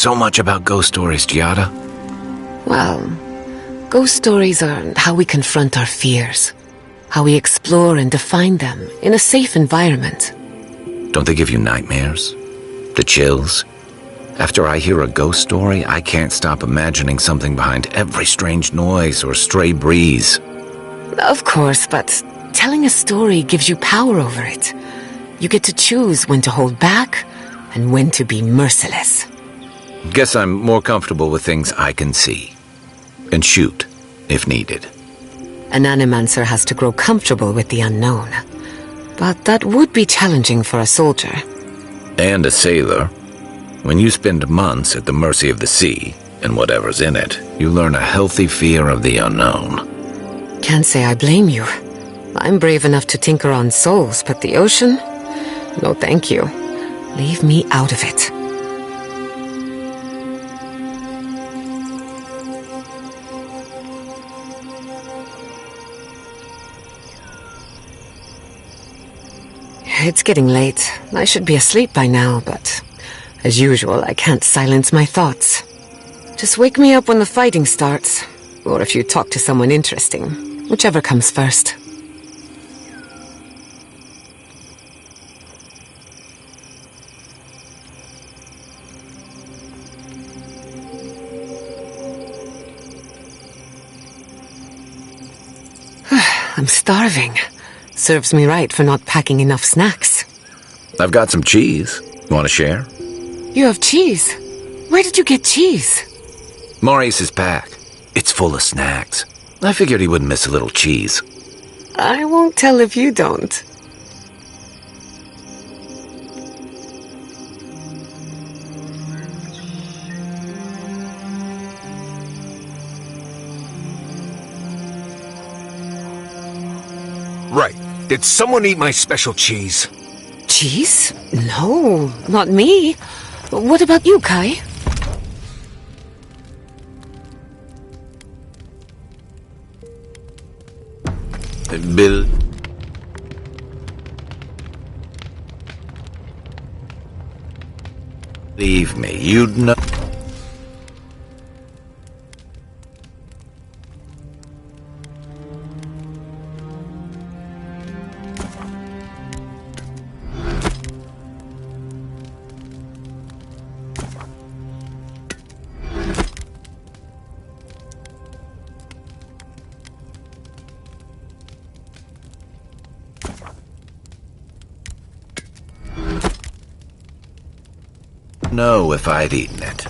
so much about ghost stories, Giada? Well, ghost stories are how we confront our fears, how we explore and define them in a safe environment. Don't they give you nightmares? The chills? After I hear a ghost story, I can't stop imagining something behind every strange noise or stray breeze. Of course, but telling a story gives you power over it. You get to choose when to hold back and when to be merciless. Guess I'm more comfortable with things I can see. And shoot, if needed. An animancer has to grow comfortable with the unknown. But that would be challenging for a soldier. And a sailor. When you spend months at the mercy of the sea, and whatever's in it, you learn a healthy fear of the unknown. Can't say I blame you. I'm brave enough to tinker on souls, but the ocean? No thank you. Leave me out of it. It's getting late. I should be asleep by now, but as usual, I can't silence my thoughts. Just wake me up when the fighting starts, or if you talk to someone interesting, whichever comes first. I'm starving. Serves me right for not packing enough snacks. I've got some cheese. Want to share? You have cheese? Where did you get cheese? Maurice's pack. It's full of snacks. I figured he wouldn't miss a little cheese. I won't tell if you don't. Right. Did someone eat my special cheese? Cheese? No, not me. What about you, Kai? Bill. Believe me, you'd know. Know if I'd eaten it.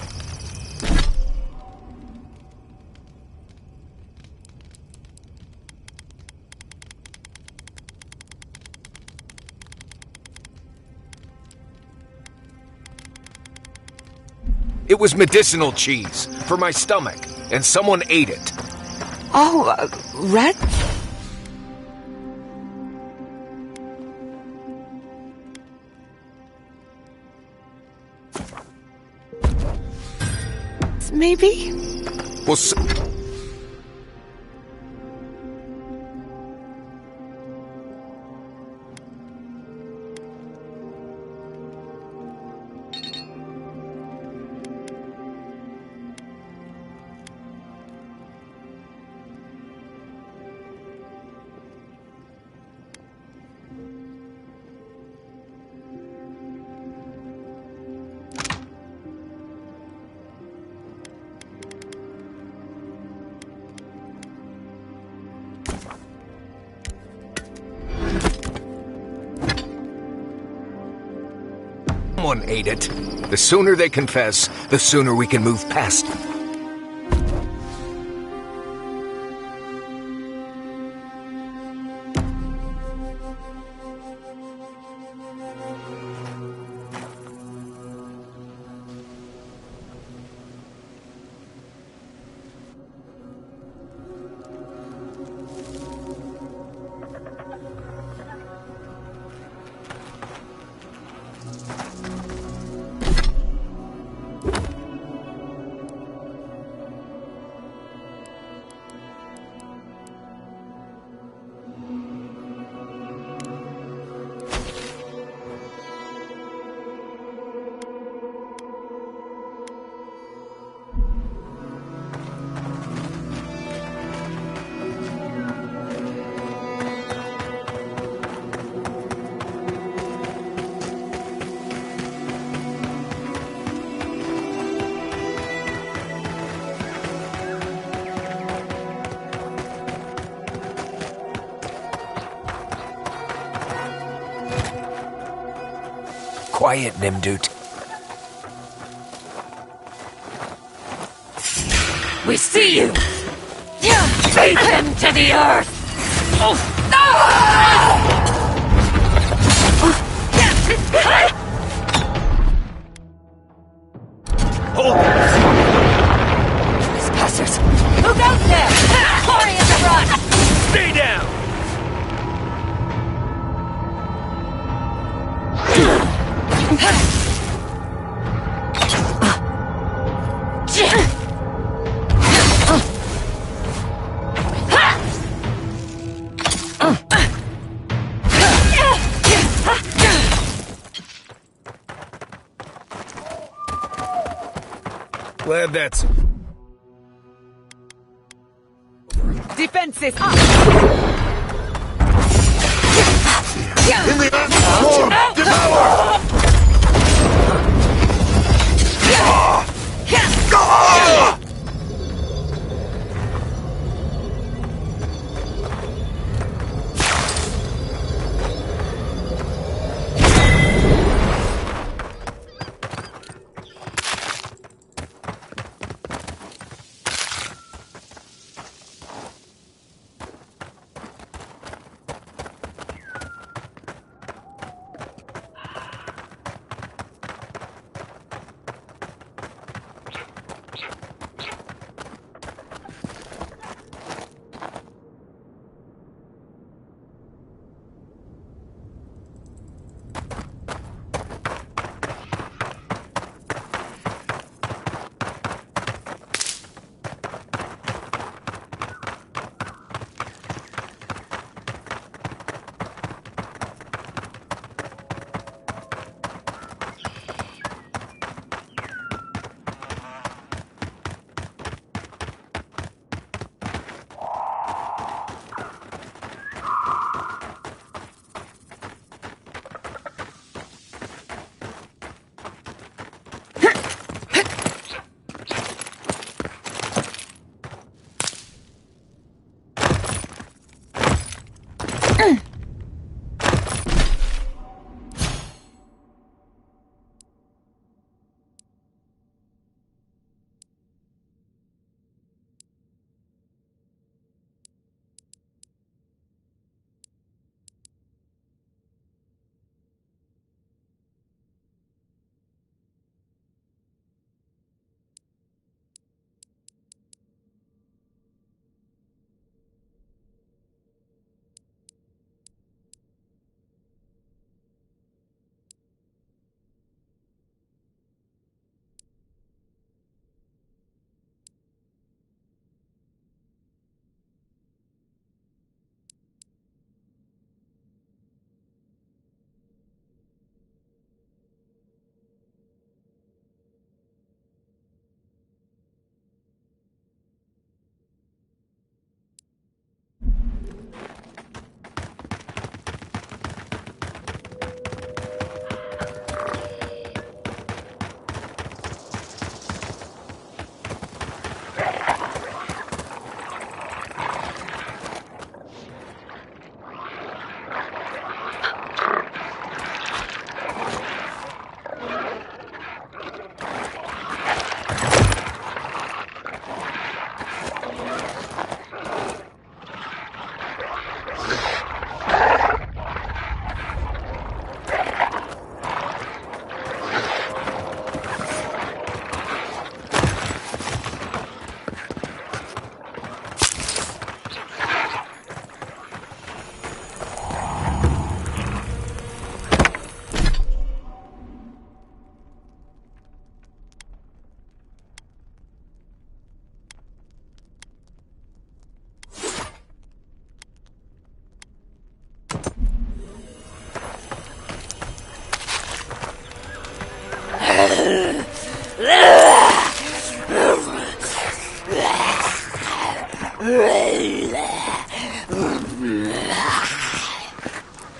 It was medicinal cheese for my stomach, and someone ate it. Oh, rat? Maybe? Well, someone ate it. The sooner they confess, the sooner we can move past it. quiet, Nimdut. We see you! Leap him to the earth! Trespassers! Look out there! Quarry in the front! Stay down! Glad that's... Defenses up! In the form, devour!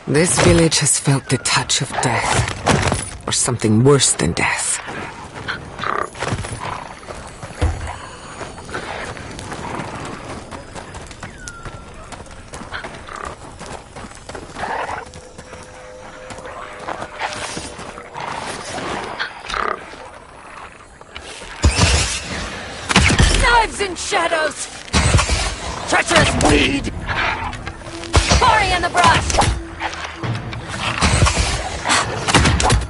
This village has felt the touch of death, or something worse than death. lives in shadows! Treacherous weed! Quarry in the brush!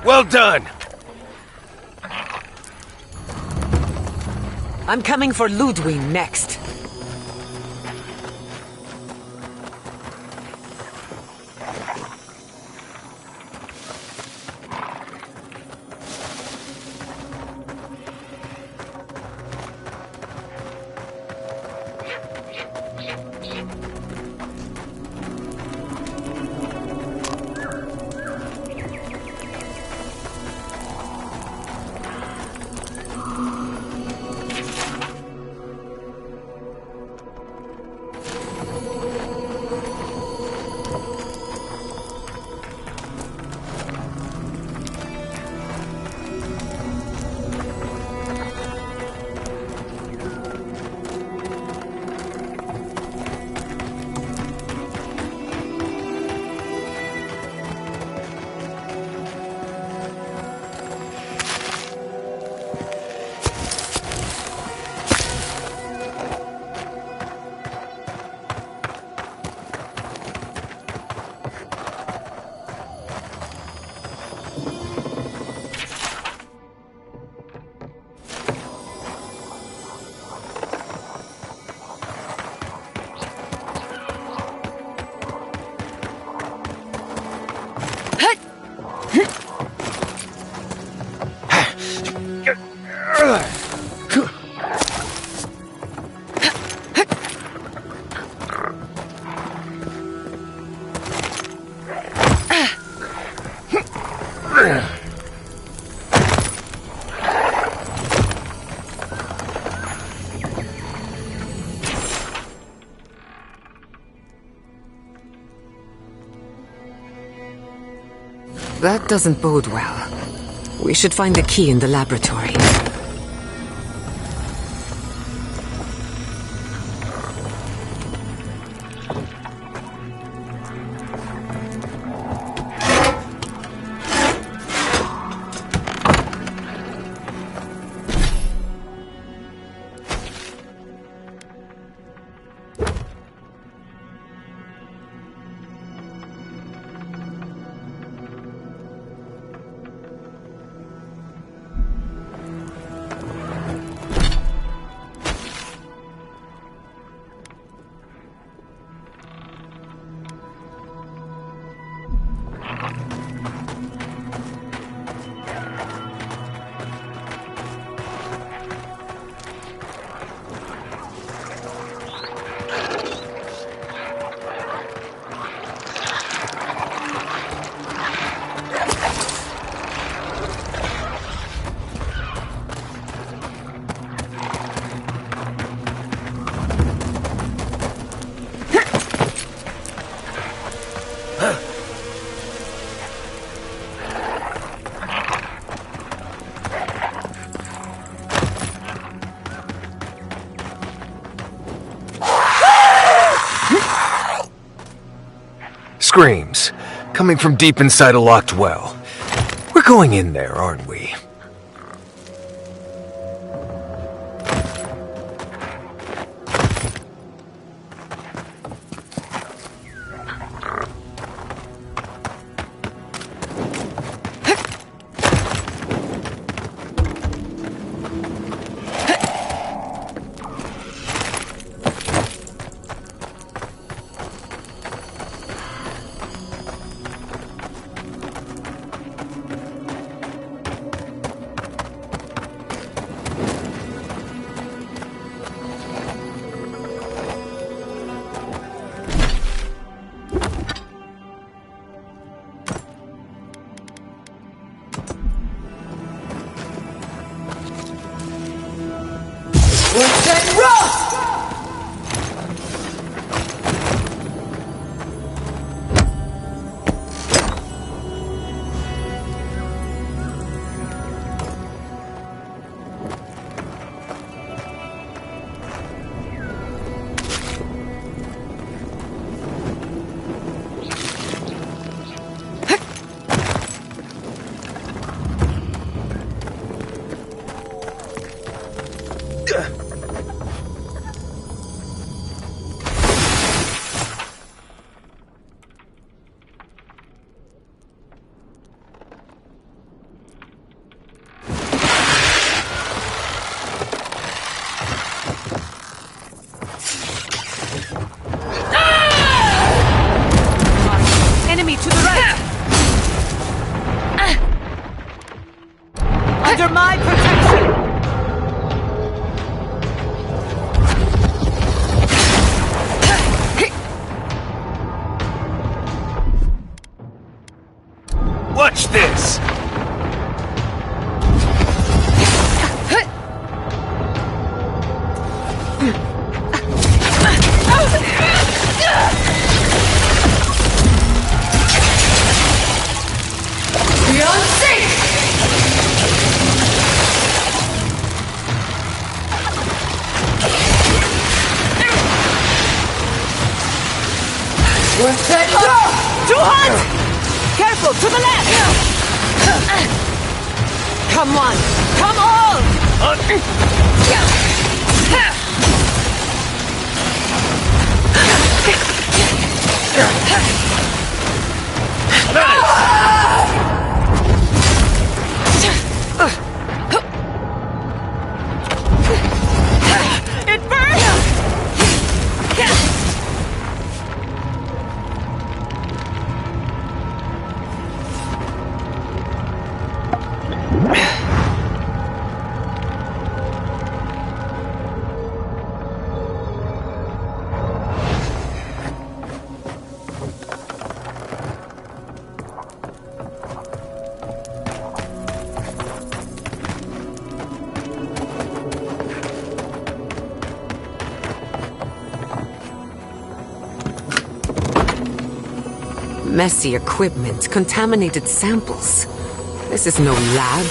Well done! I'm coming for Ludwig next. That doesn't bode well. We should find the key in the laboratory. Screams, coming from deep inside a locked well. We're going in there, aren't we? Too hot! Careful, to the left! Come on! Come on! It burns! Messy equipment, contaminated samples. This is no lab.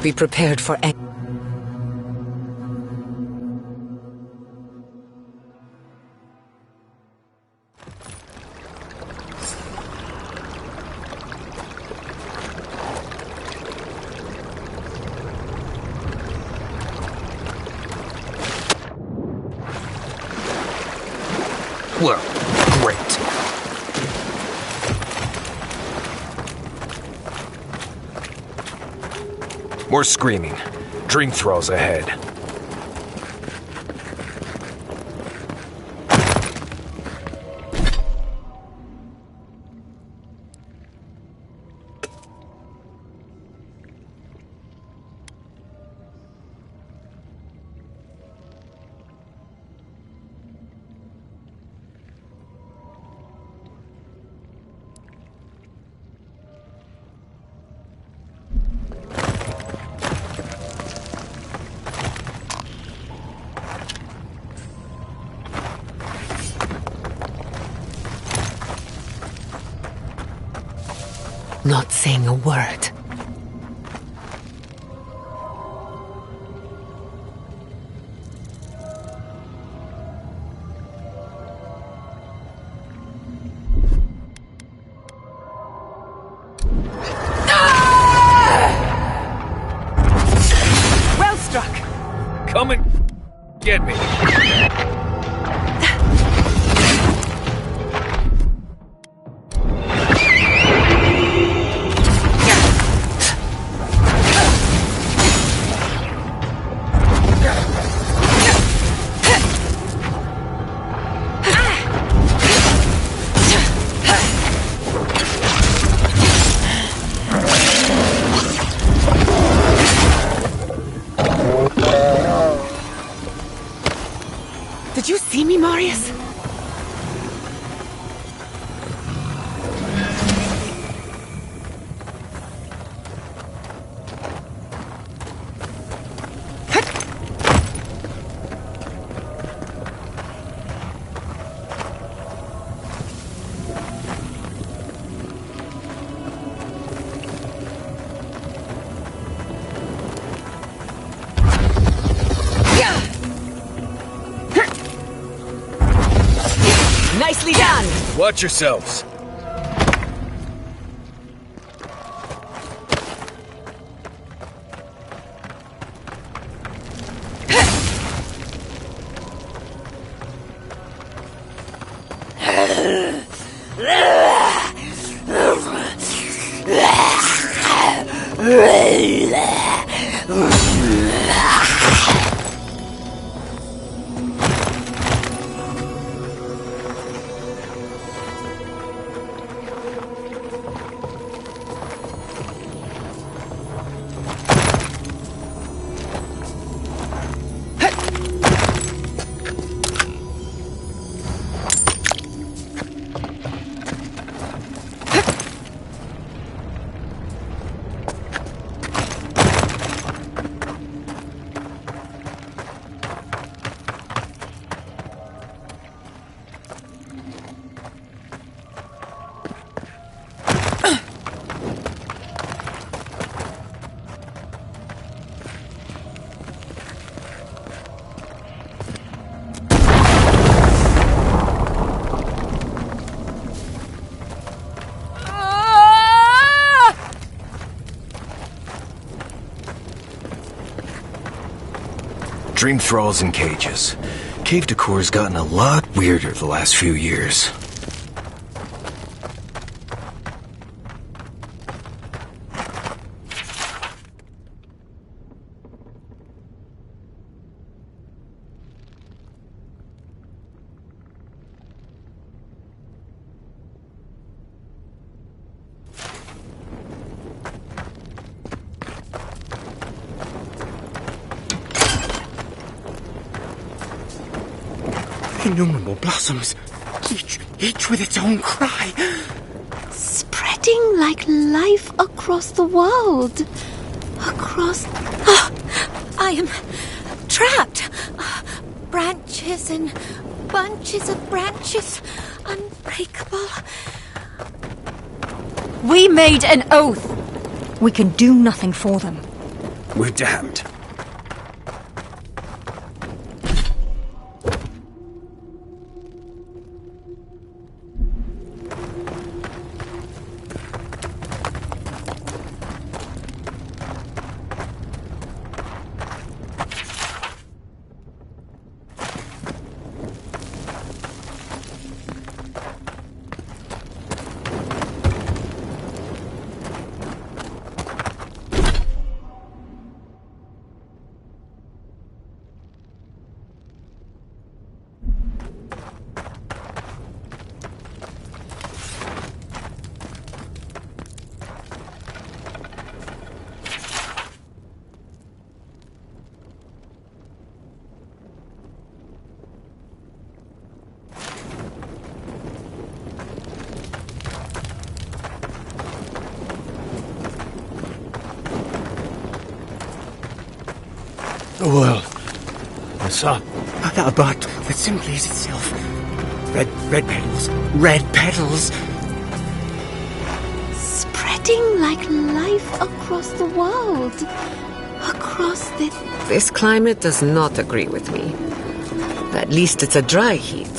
Be prepared for any... Well, great. More screaming. Dream thralls ahead. Not saying a word. Watch yourselves. Dream thralls in cages. Cave decor's gotten a lot weirder the last few years. Innumerable blossoms, each with its own cry. Spreading like life across the world. Across... Oh, I am trapped. Branches and bunches of branches. Unbreakable. We made an oath. We can do nothing for them. We're damned. The world. I saw a bud that simply is itself. Red petals. Red petals. Spreading like life across the world. Across the... This climate does not agree with me. At least it's a dry heat.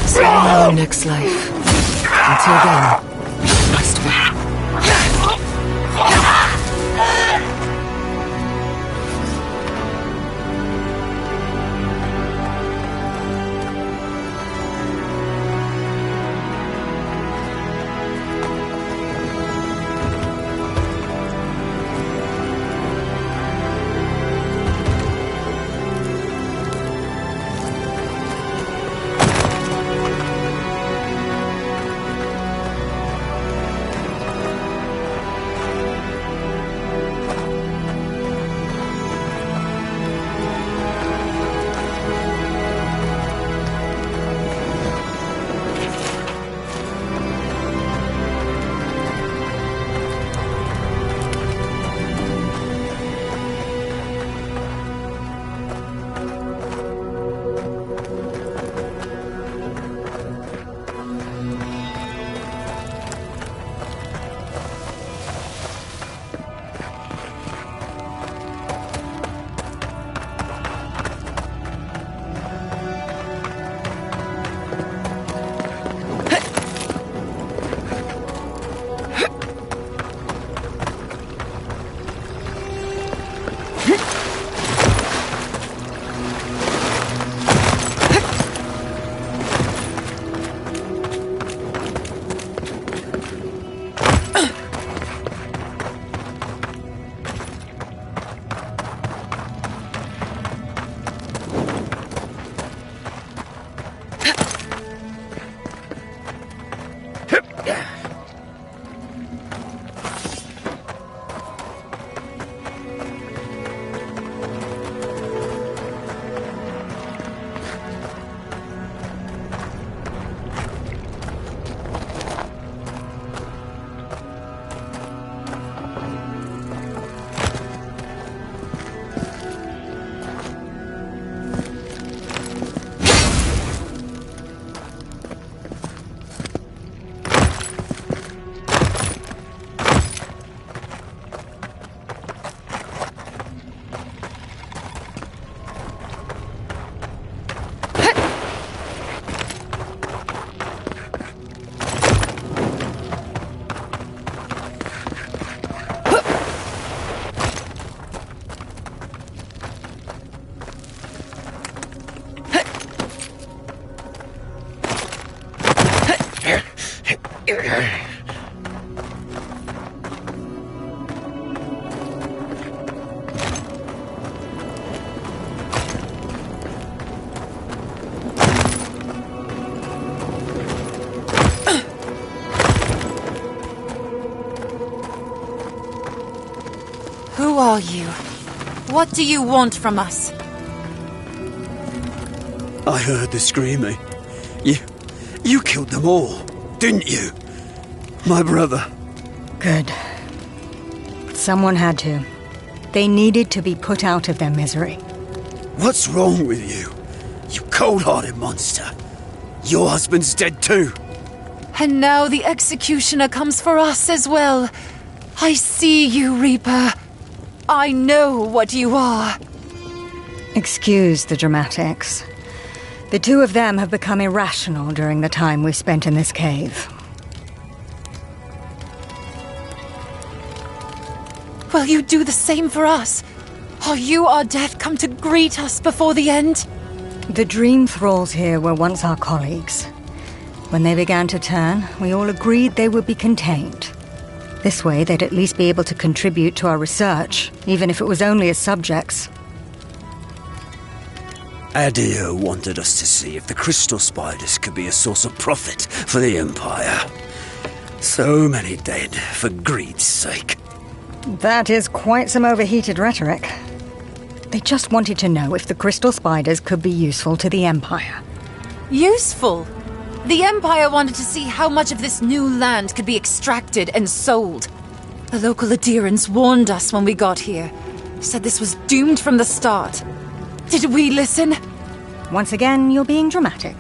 See you in our next life. Until then, must wait. are you? What do you want from us? I heard the screaming. You killed them all, didn't you? My brother. Good. Someone had to. They needed to be put out of their misery. What's wrong with you? You cold-hearted monster. Your husband's dead too. And now the executioner comes for us as well. I see you, Reaper. I know what you are. Excuse the dramatics. The two of them have become irrational during the time we spent in this cave. Will you do the same for us? Are you our death come to greet us before the end? The dream thralls here were once our colleagues. When they began to turn, we all agreed they would be contained. This way, they'd at least be able to contribute to our research, even if it was only as subjects. Adio wanted us to see if the crystal spiders could be a source of profit for the Empire. So many dead for greed's sake. That is quite some overheated rhetoric. They just wanted to know if the crystal spiders could be useful to the Empire. Useful? The Empire wanted to see how much of this new land could be extracted and sold. The local adherents warned us when we got here. Said this was doomed from the start. Did we listen? Once again, you're being dramatic.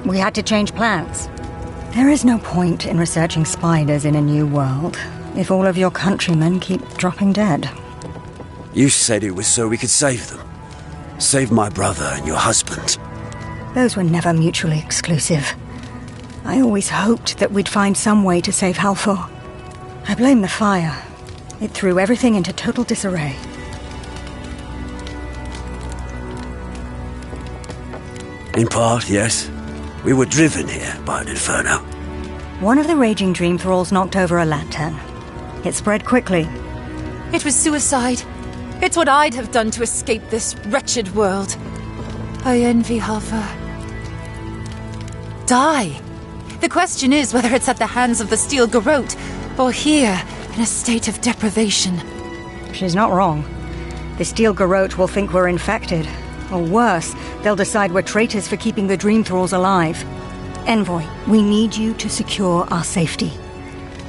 We had to change plans. There is no point in researching spiders in a new world if all of your countrymen keep dropping dead. You said it was so we could save them. Save my brother and your husband. Those were never mutually exclusive. I always hoped that we'd find some way to save Halfor. I blame the fire. It threw everything into total disarray. In part, yes. We were driven here by an inferno. One of the raging dream thralls knocked over a lantern. It spread quickly. It was suicide. It's what I'd have done to escape this wretched world. I envy Halfor. Die. The question is whether it's at the hands of the Steel Garrote, or here, in a state of deprivation. She's not wrong. The Steel Garrote will think we're infected. Or worse, they'll decide we're traitors for keeping the Dream Thralls alive. Envoy, we need you to secure our safety.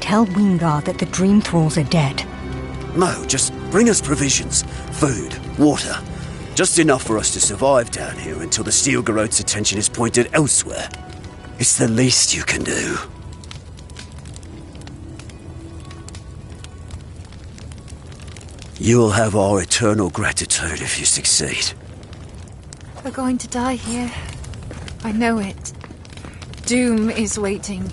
Tell Wingard that the Dream Thralls are dead. No, just bring us provisions, food, water. Just enough for us to survive down here until the Steel Garrote's attention is pointed elsewhere. It's the least you can do. You'll have our eternal gratitude if you succeed. We're going to die here. I know it. Doom is waiting.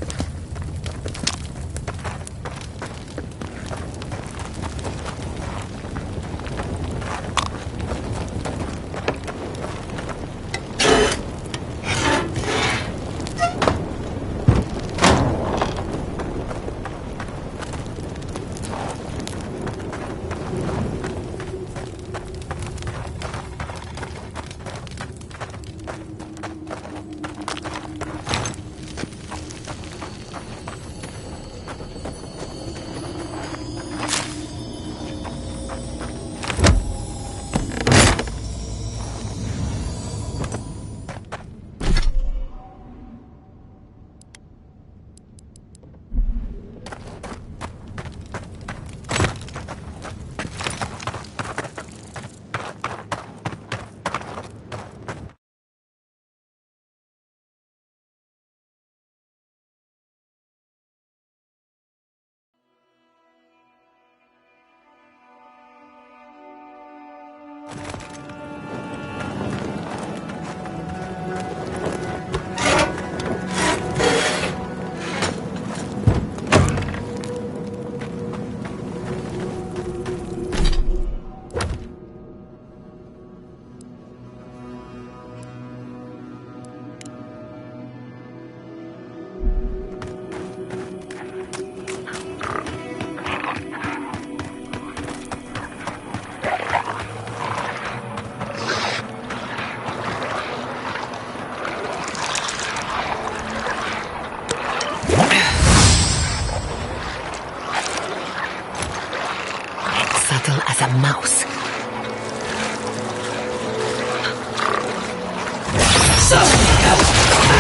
a mouse.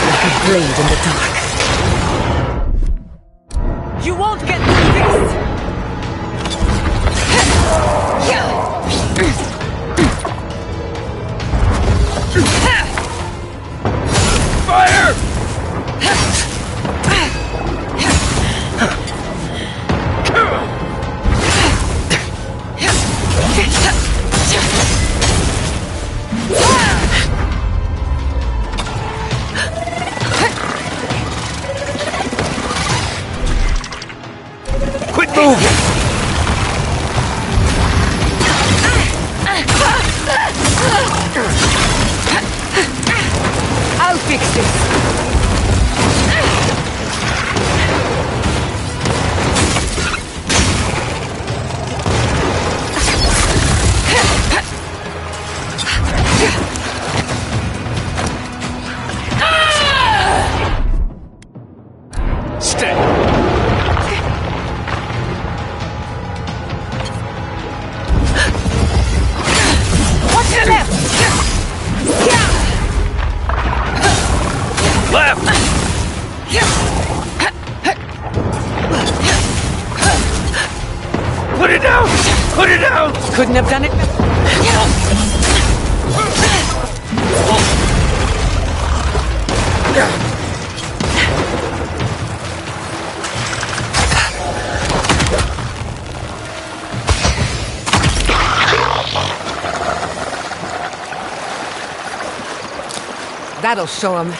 Like a blade in the dark. You won't get through this! Fire! Quit moving! I'll fix this. Stay! Watch your left! Left! Put it down! Put it down! Couldn't have done it better. That'll show him.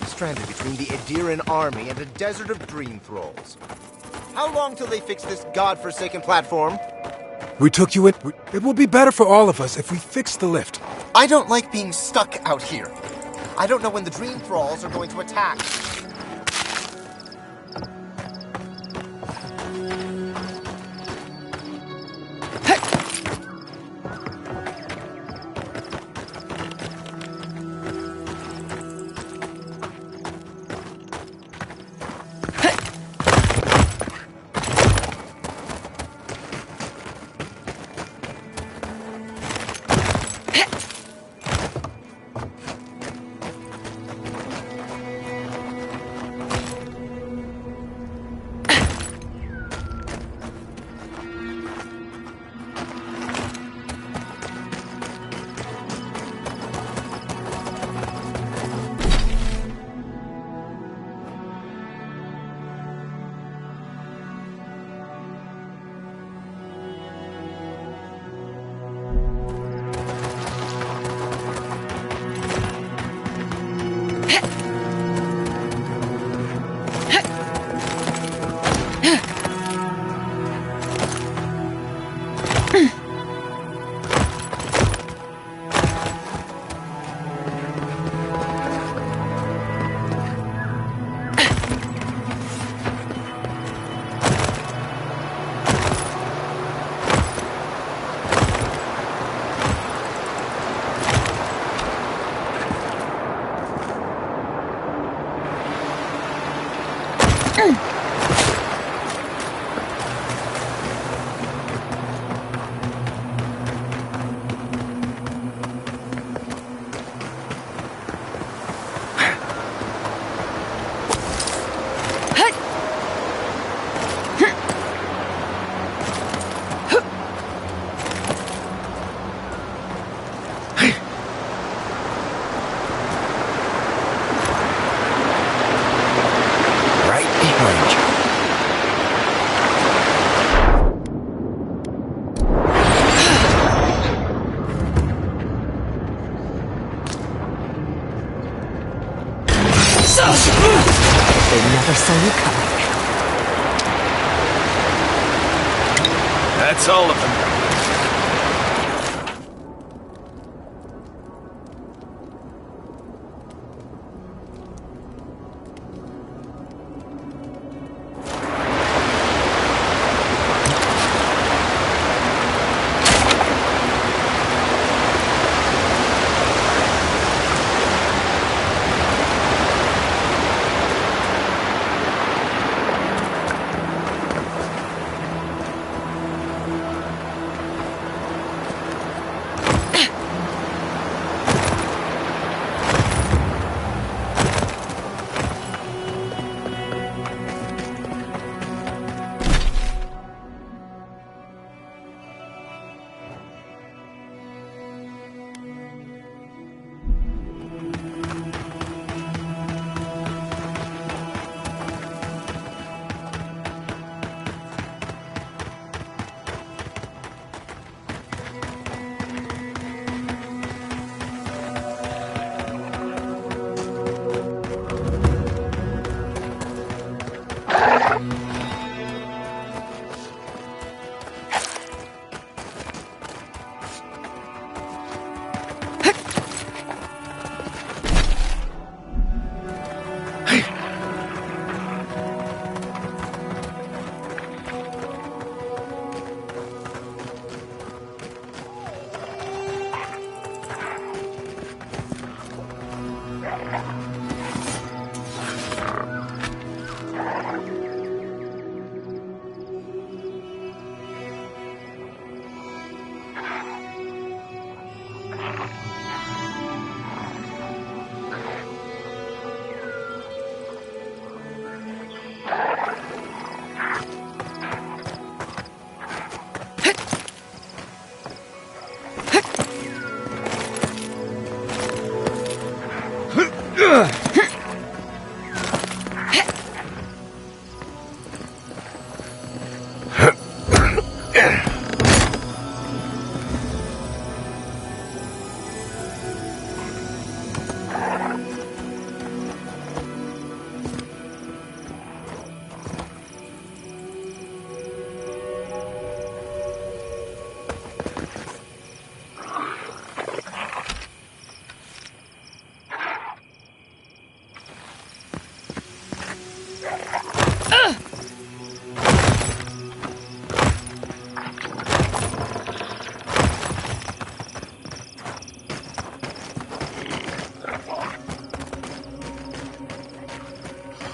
Stranded between the Adiran army and a desert of dream thralls. How long till they fix this godforsaken platform? We took you in. It will be better for all of us if we fix the lift. I don't like being stuck out here. I don't know when the dream thralls are going to attack. They never saw you coming. That's all of them.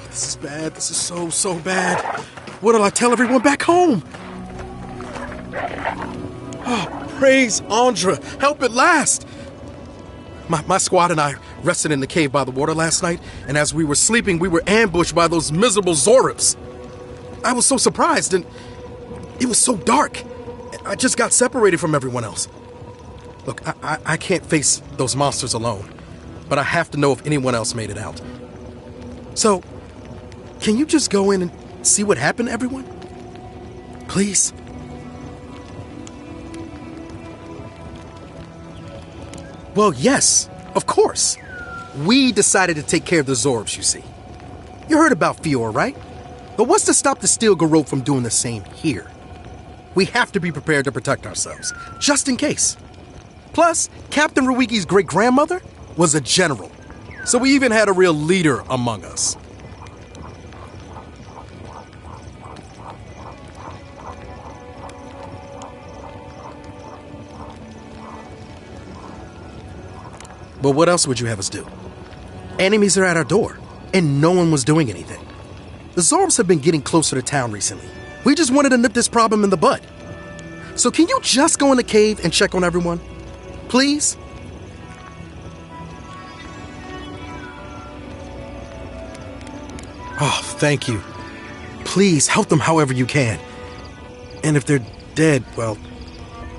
This is bad. This is so bad. What'll I tell everyone back home? Oh, praise Andra. Help at last. My squad and I rested in the cave by the water last night, and as we were sleeping, we were ambushed by those miserable Zorips. I was so surprised, and it was so dark. I just got separated from everyone else. Look, I can't face those monsters alone, but I have to know if anyone else made it out. So, can you just go in and see what happened to everyone? Please? Well, yes, of course. We decided to take care of the Zorbs, you see. You heard about Fior, right? But what's to stop the Steel Garrote from doing the same here? We have to be prepared to protect ourselves, just in case. Plus, Captain Ruiki's great-grandmother was a general, so we even had a real leader among us. But what else would you have us do? Enemies are at our door, and no one was doing anything. The Zorbs have been getting closer to town recently. We just wanted to nip this problem in the bud. So can you just go in the cave and check on everyone? Please? Oh, thank you. Please help them however you can. And if they're dead, well,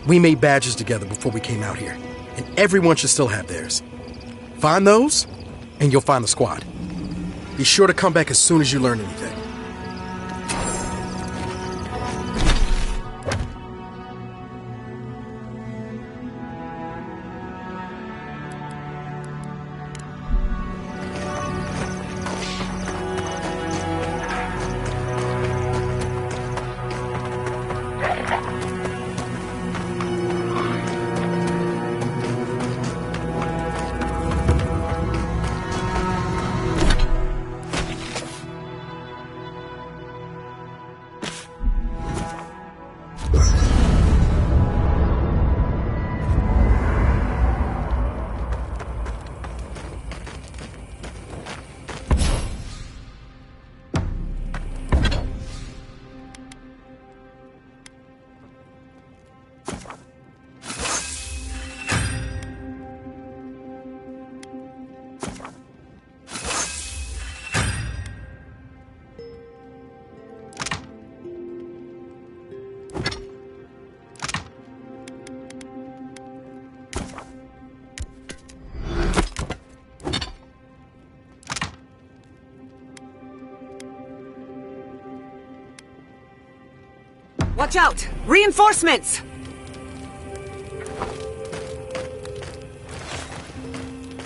we made badges together before we came out here, and everyone should still have theirs. Find those, and you'll find the squad. Be sure to come back as soon as you learn anything. Watch out! Reinforcements!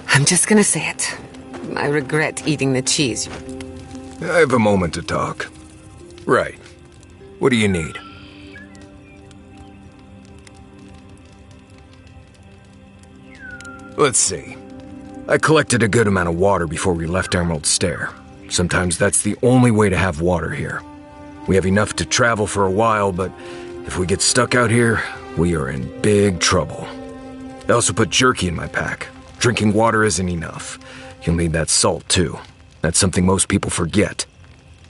I'm just gonna say it. I regret eating the cheese. I have a moment to talk. Right. What do you need? Let's see. I collected a good amount of water before we left Emerald Stair. Sometimes that's the only way to have water here. We have enough to travel for a while, but if we get stuck out here, we are in big trouble. I also put jerky in my pack. Drinking water isn't enough. You'll need that salt, too. That's something most people forget.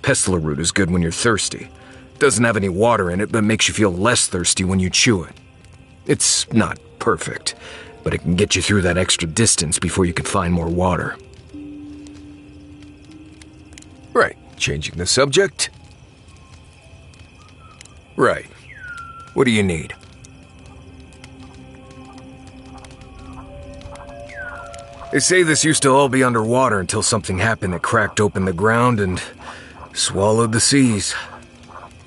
Pestler root is good when you're thirsty. Doesn't have any water in it, but makes you feel less thirsty when you chew it. It's not perfect, but it can get you through that extra distance before you can find more water. Right, changing the subject. Right. What do you need? They say this used to all be underwater until something happened that cracked open the ground and swallowed the seas.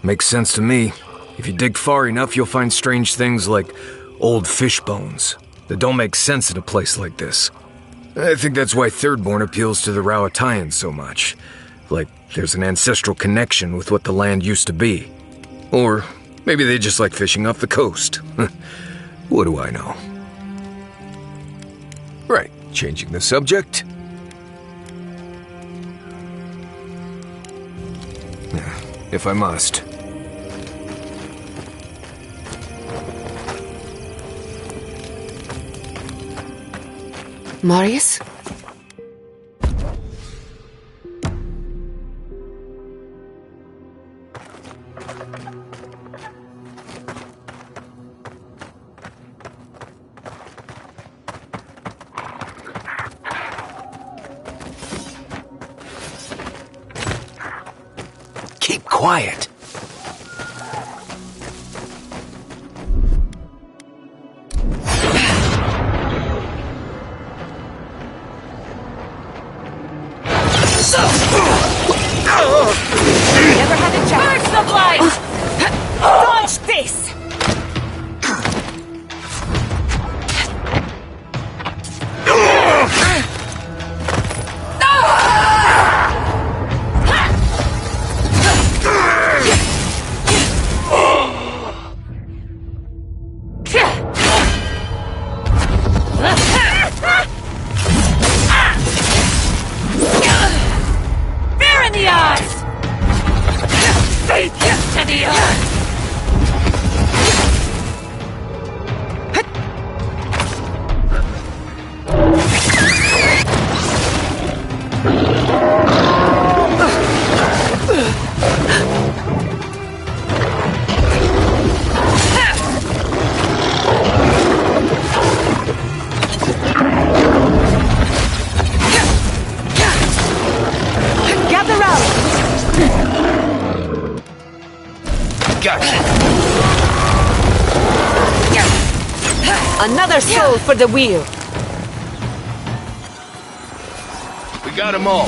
Makes sense to me. If you dig far enough, you'll find strange things like old fish bones that don't make sense in a place like this. I think that's why Thirdborn appeals to the Rowatayans so much. Like there's an ancestral connection with what the land used to be. Or maybe they just like fishing off the coast. What do I know? Right, changing the subject. If I must. Marius? Keep quiet. Never had a chance. Burst the blight! Dodge this! Fear in the eyes! Faith to the earth! Gather round! Gotcha. Another soul for the wheel! We got them all.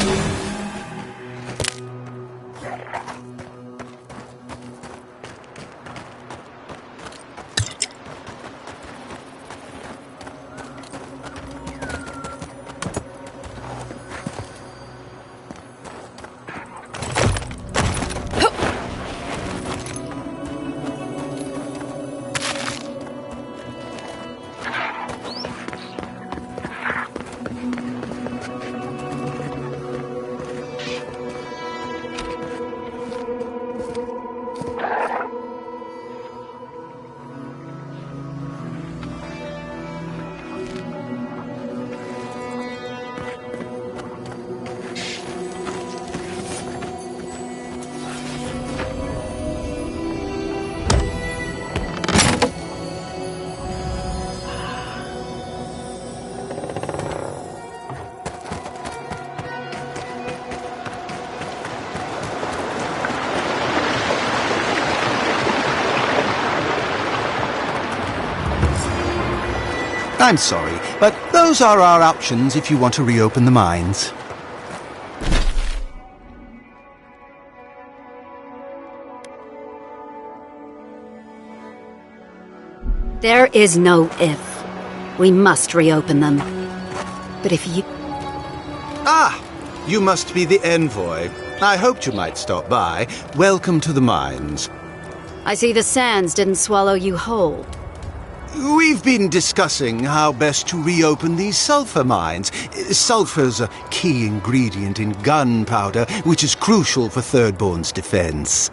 I'm sorry, but those are our options if you want to reopen the mines. There is no if. We must reopen them. But if you... Ah! You must be the envoy. I hoped you might stop by. Welcome to the mines. I see the sands didn't swallow you whole. We've been discussing how best to reopen these sulfur mines. Sulfur's a key ingredient in gunpowder, which is crucial for Thirdborn's defense.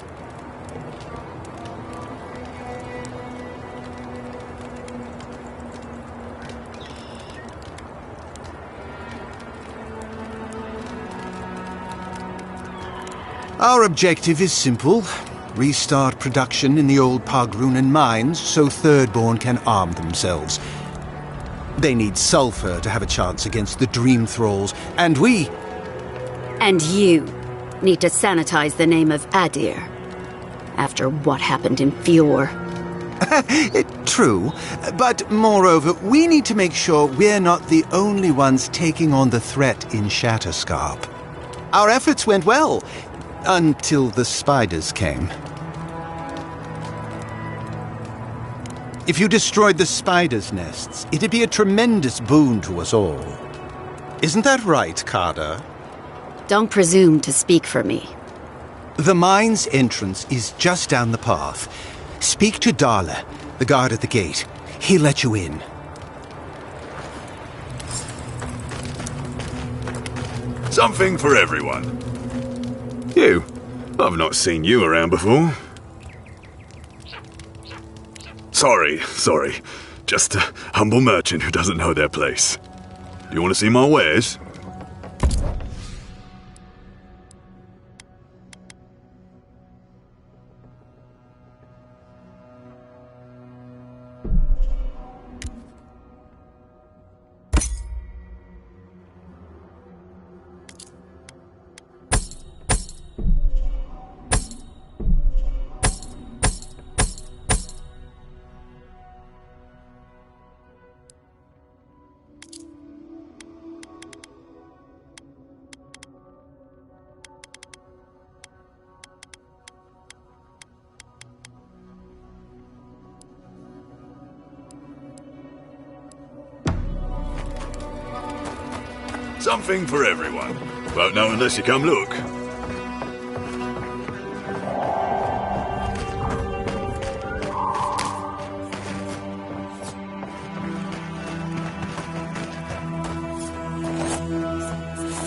Our objective is simple. Restart production in the old Pogrunen mines so Thirdborn can arm themselves. They need sulfur to have a chance against the Dream Thralls, and we... And you need to sanitize the name of Adir. After what happened in Fjord. True, but moreover, we need to make sure we're not the only ones taking on the threat in Shatterscarp. Our efforts went well, until the spiders came. If you destroyed the spiders' nests, it'd be a tremendous boon to us all. Isn't that right, Carter? Don't presume to speak for me. The mine's entrance is just down the path. Speak to Darla, the guard at the gate. He'll let you in. Something for everyone. You. I've not seen you around before. Sorry. Just a humble merchant who doesn't know their place. Do you want to see my wares? Something for everyone. Won't know unless you come look.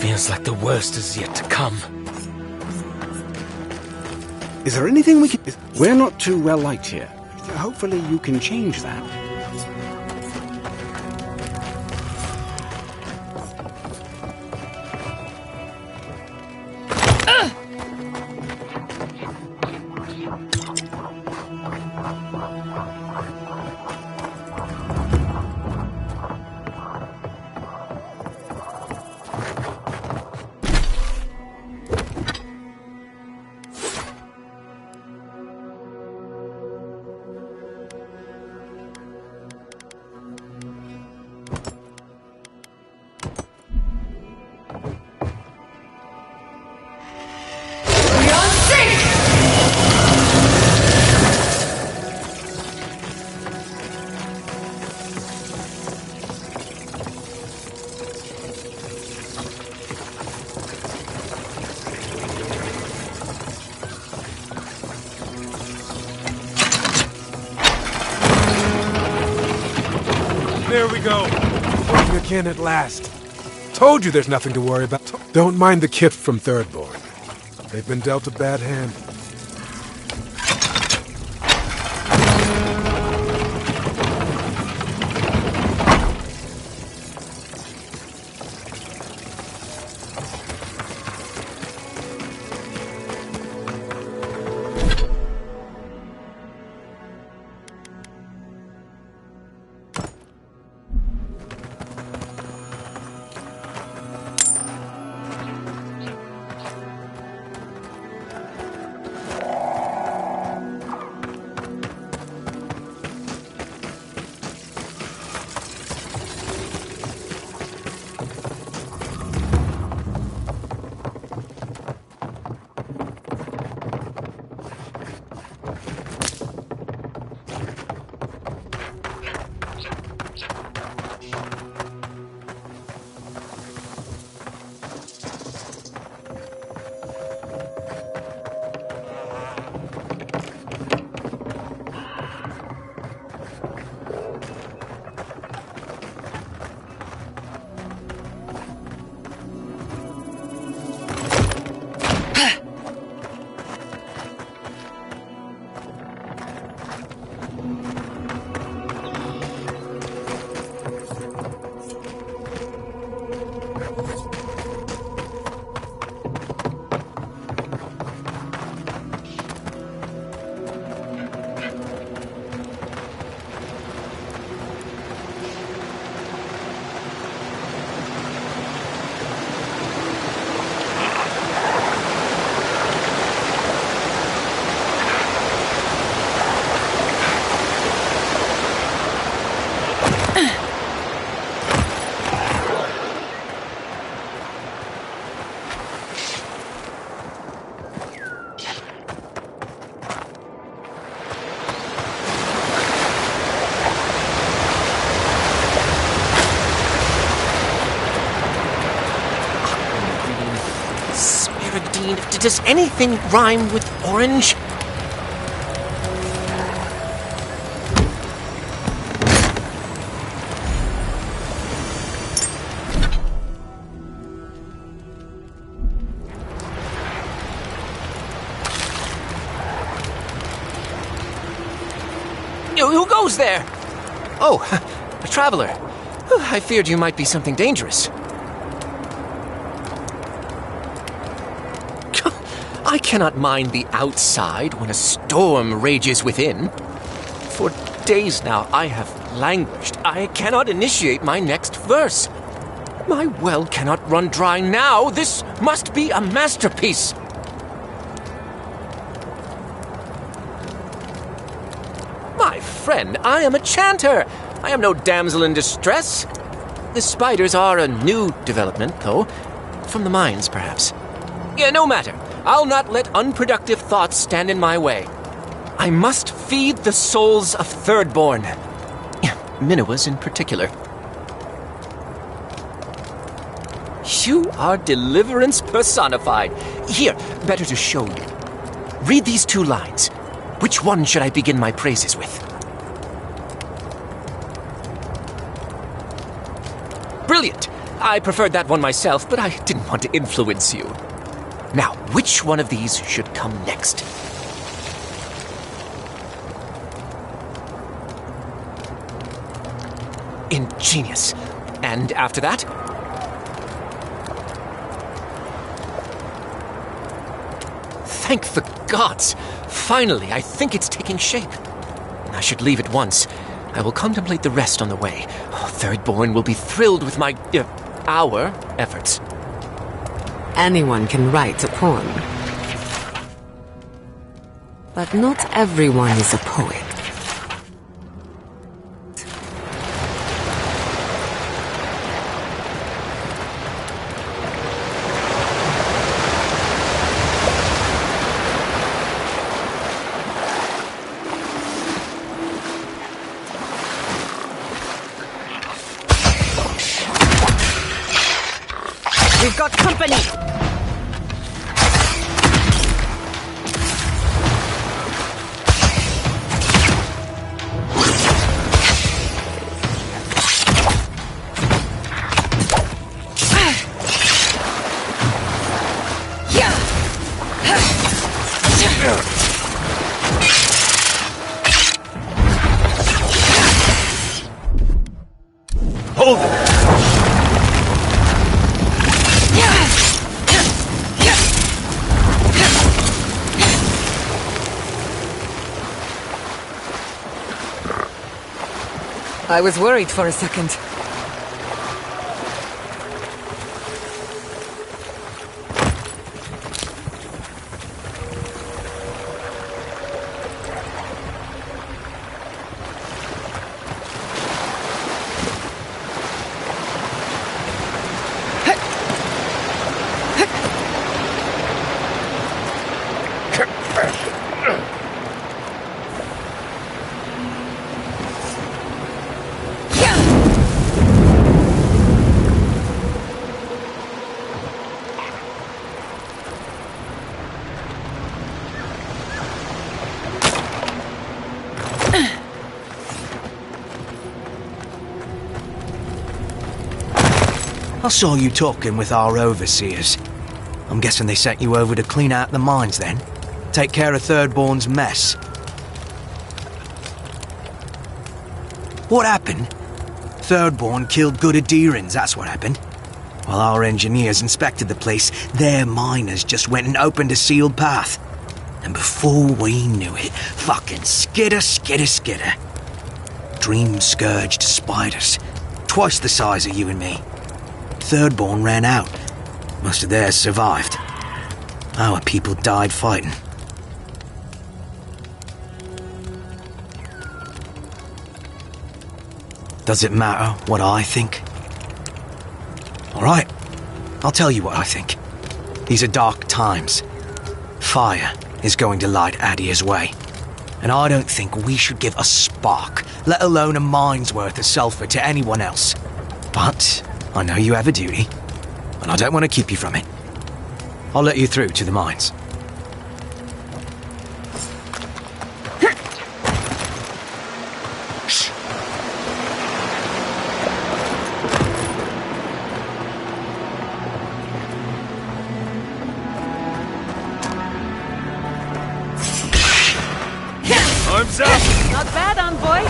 Feels like the worst is yet to come. Is there anything we can... We're not too well liked here. Hopefully you can change that. There we go. Working again at last. Told you there's nothing to worry about. Don't mind the kip from Thirdborn. They've been dealt a bad hand. 14. Does anything rhyme with orange? Who goes there? Oh, a traveler. I feared you might be something dangerous. I cannot mind the outside when a storm rages within. For days now I have languished. I cannot initiate my next verse. My well cannot run dry now. This must be a masterpiece. My friend, I am a chanter. I am no damsel in distress. The spiders are a new development, though. From the mines, perhaps. Yeah, no matter. I'll not let unproductive thoughts stand in my way. I must feed the souls of Thirdborn. Minoas in particular. You are deliverance personified. Here, better to show you. Read these 2 lines. Which one should I begin my praises with? Brilliant! I preferred that one myself, but I didn't want to influence you. Now, which one of these should come next? Ingenious. And after that? Thank the gods! Finally, I think it's taking shape. I should leave at once. I will contemplate the rest on the way. Thirdborn will be thrilled with our efforts. Anyone can write a poem. But not everyone is a poet. We've got company! Hold it! I was worried for a second. I saw you talking with our overseers. I'm guessing they sent you over to clean out the mines then? Take care of Thirdborn's mess. What happened? Thirdborn killed good Adherans, that's what happened. While our engineers inspected the place, their miners just went and opened a sealed path. And before we knew it, fucking skitter. Dream-scourged spiders. Twice the size of you and me. Thirdborn ran out. Most of theirs survived. Our people died fighting. Does it matter what I think? Alright, I'll tell you what I think. These are dark times. Fire is going to light Adir's way. And I don't think we should give a spark, let alone a mine's worth of sulfur to anyone else. But I know you have a duty, and I don't want to keep you from it. I'll let you through to the mines. Arms up! Not bad, envoy.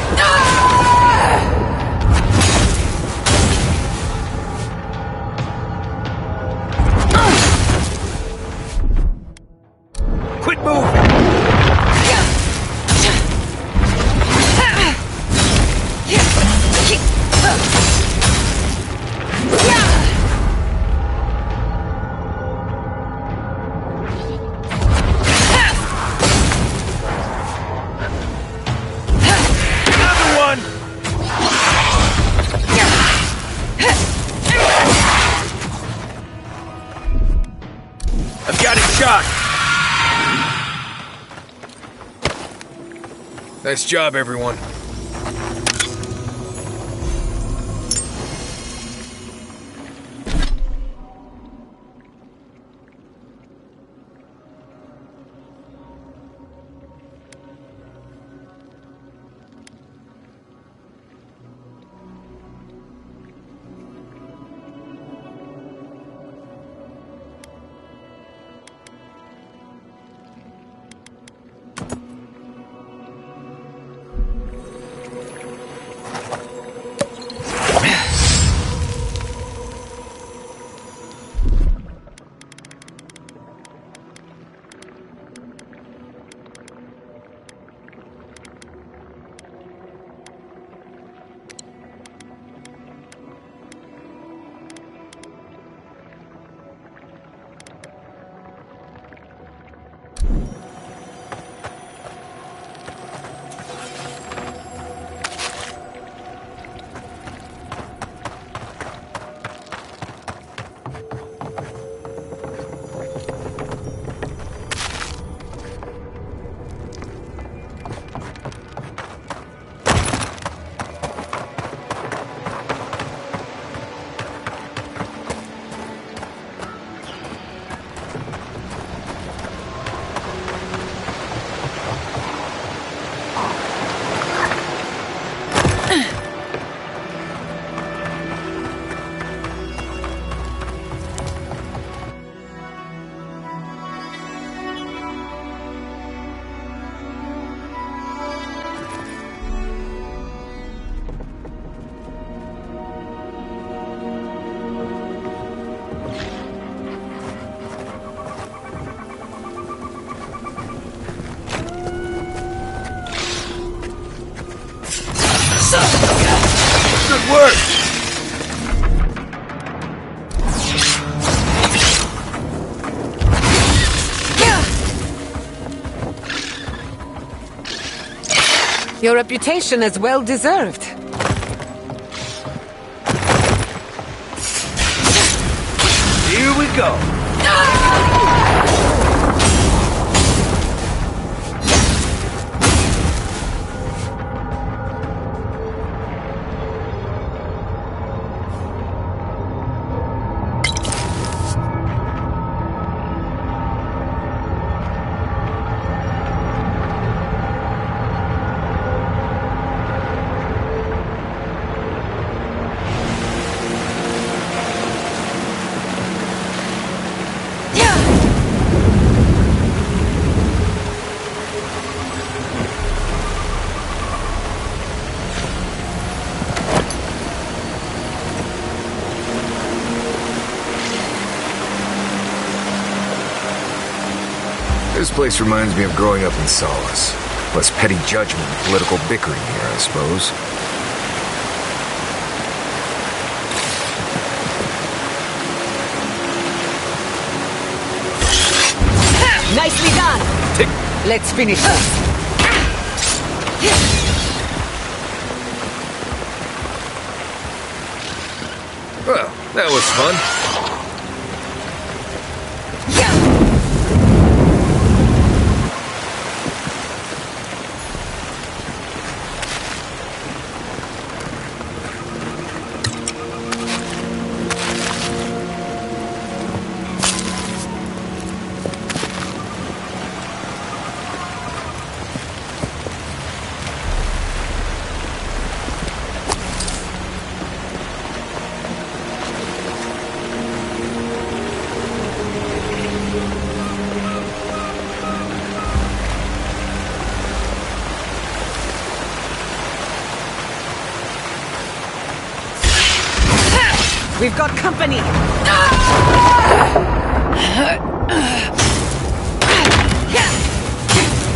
Quit moving! Nice job, everyone. Good work! Your reputation is well deserved. Here we go. This place reminds me of growing up in Solace. Less petty judgment and political bickering here, I suppose. Nicely done! Let's finish this. Well, that was fun. We've got company!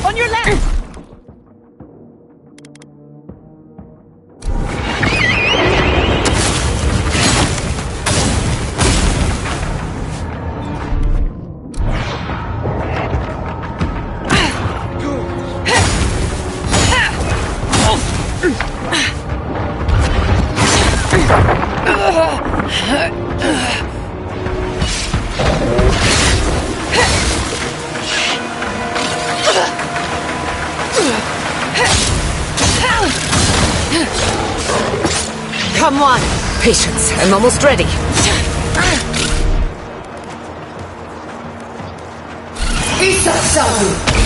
On your left! Come on! Patience, I'm almost ready. Isa Sabu!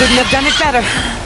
Couldn't have done it better.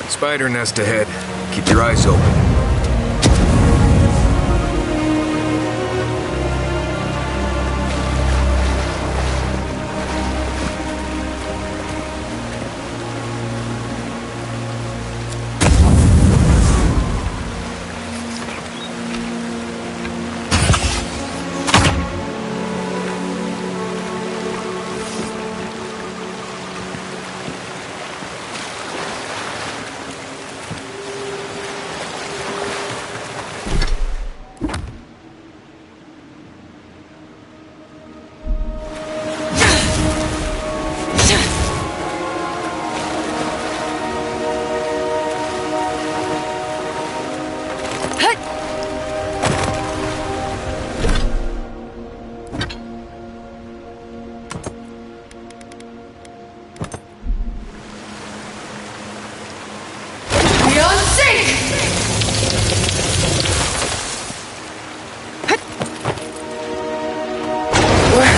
Spider nest ahead. Keep your eyes open.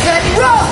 Let roll!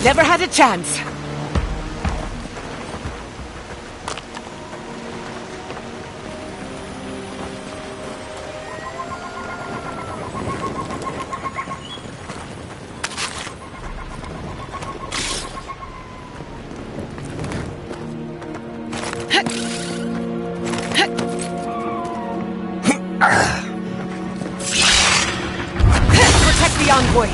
Never had a chance. Protect the envoy.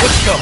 Let's go.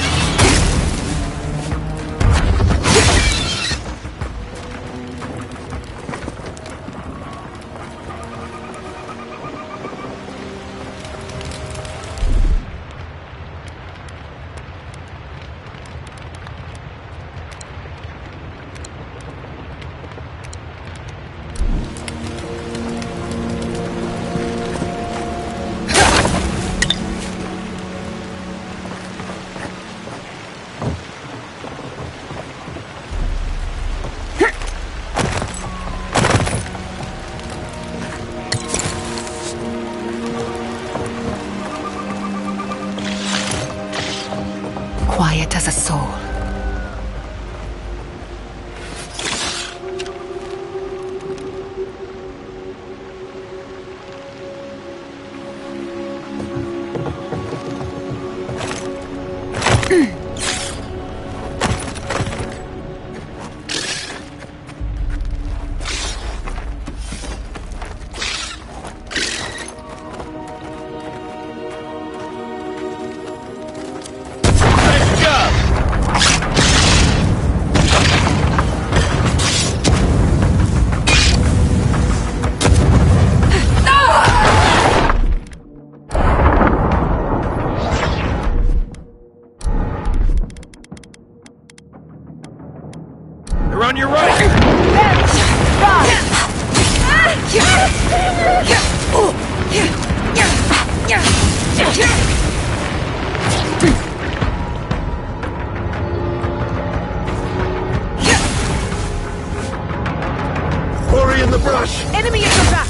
Quiet as a soul. They're on your right! Quarry in the brush! Enemy at your back!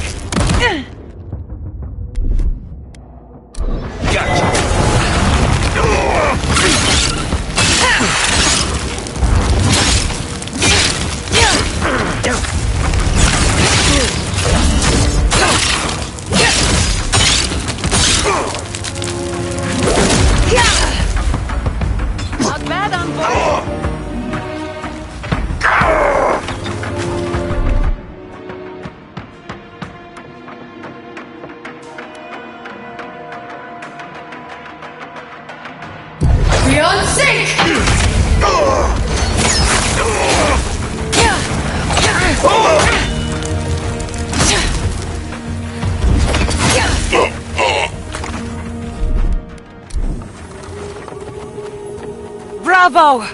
Not bad, envoy. Beyond sync! Bravo!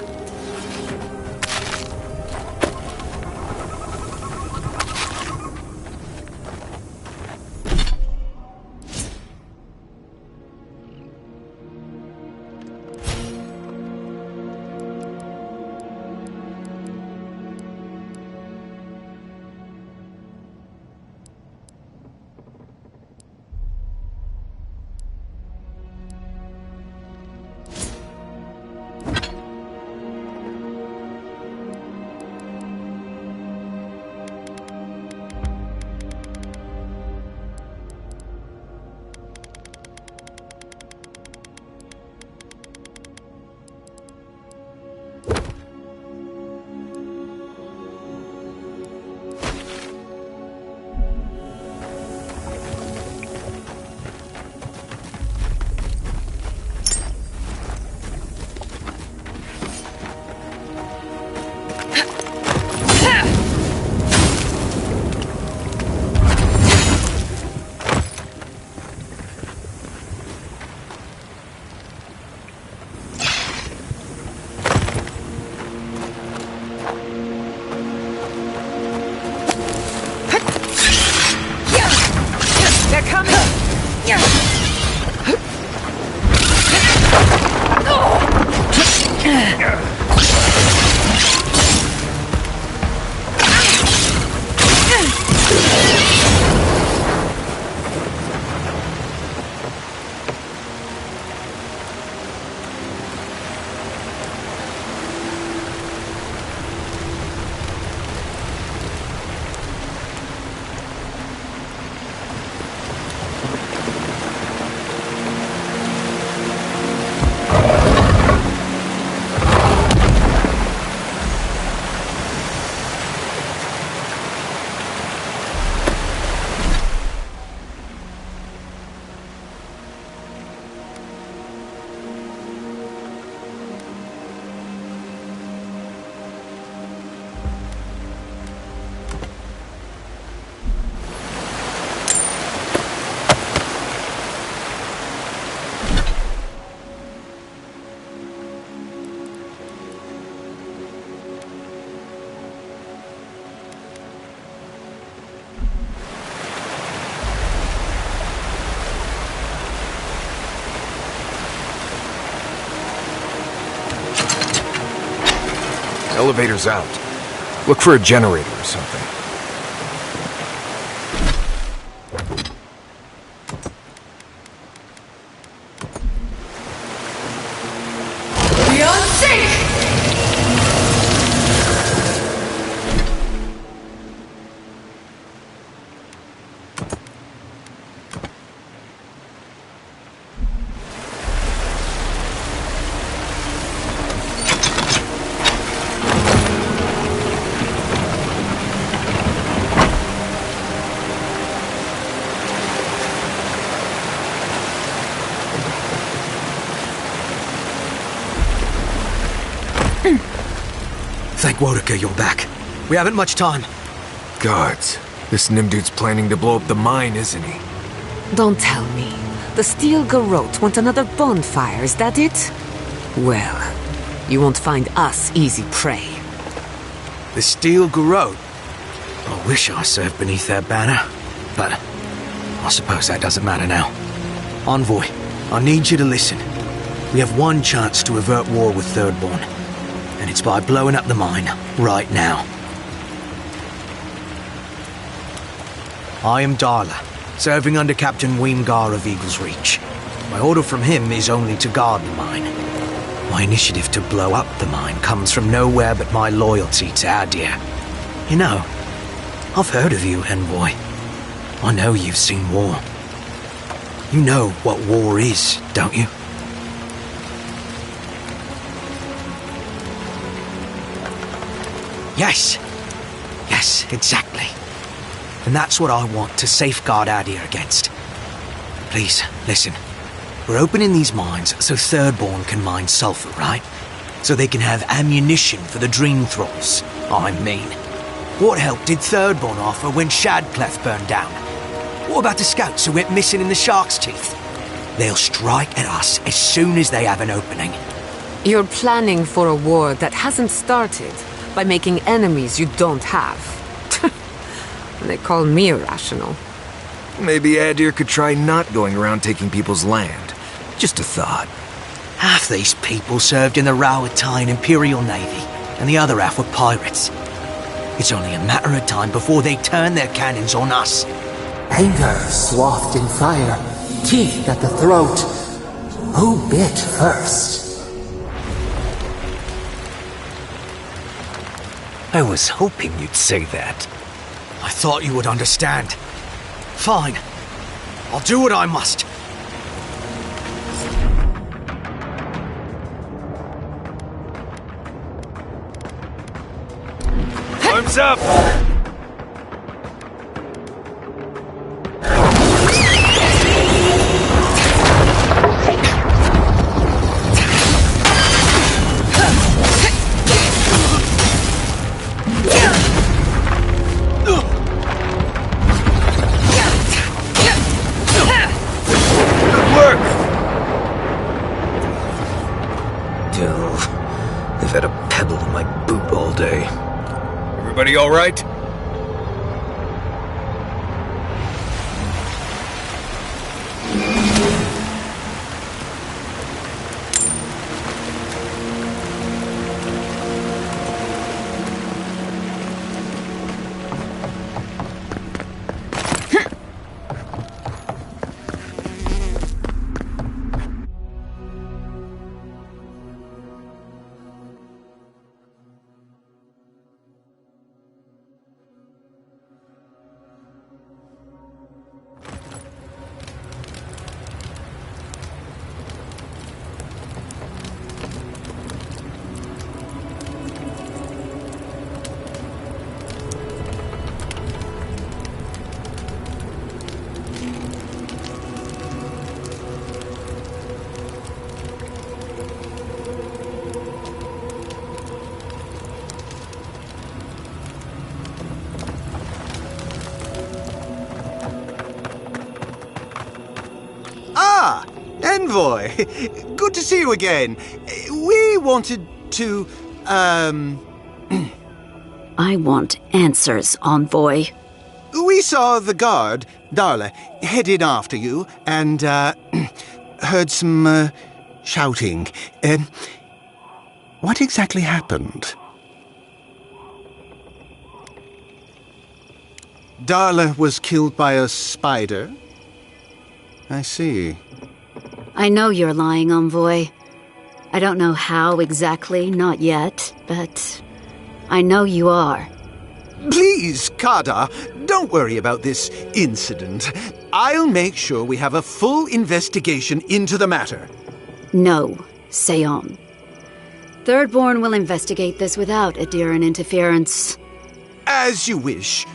Elevator's out. Look for a generator or something. Beyond sync! Thank Wodeker you're back. We haven't much time. Gods, this Nimdude's planning to blow up the mine, isn't he? Don't tell me. The Steel Garrote want another bonfire, is that it? Well, you won't find us easy prey. The Steel Garrote? I wish I served beneath their banner, but I suppose that doesn't matter now. Envoy, I need you to listen. We have one chance to avert war with Thirdborn, and it's by blowing up the mine right now. I am Darla, serving under Captain Weemgar of Eagle's Reach. My order from him is only to guard the mine. My initiative to blow up the mine comes from nowhere but my loyalty to Adir. You know, I've heard of you, Envoy. I know you've seen war. You know what war is, don't you? Yes. Yes, exactly. And that's what I want to safeguard Adir against. Please, listen. We're opening these mines so Thirdborn can mine sulfur, right? So they can have ammunition for the Dream Thralls. I mean, what help did Thirdborn offer when Shadclef burned down? What about the scouts who went missing in the Shark's Teeth? They'll strike at us as soon as they have an opening. You're planning for a war that hasn't started by making enemies you don't have. They call me irrational. Maybe Adir could try not going around taking people's land. Just a thought. Half these people served in the Rowatine Imperial Navy, and the other half were pirates. It's only a matter of time before they turn their cannons on us. Anger swathed in fire, teeth at the throat. Who bit first? I was hoping you'd say that. I thought you would understand. Fine. I'll do what I must. Time's up! They've had a pebble in my boot all day. Everybody all right? Envoy! Good to see you again. We wanted to, I want answers, Envoy. We saw the guard, Darla, headed after you, and, heard some, shouting. What exactly happened? Darla was killed by a spider? I see. I know you're lying, Envoy. I don't know how exactly, not yet, but I know you are. Please, Kada, don't worry about this incident. I'll make sure we have a full investigation into the matter. No, Seon. Thirdborn will investigate this without Adiran interference. As you wish.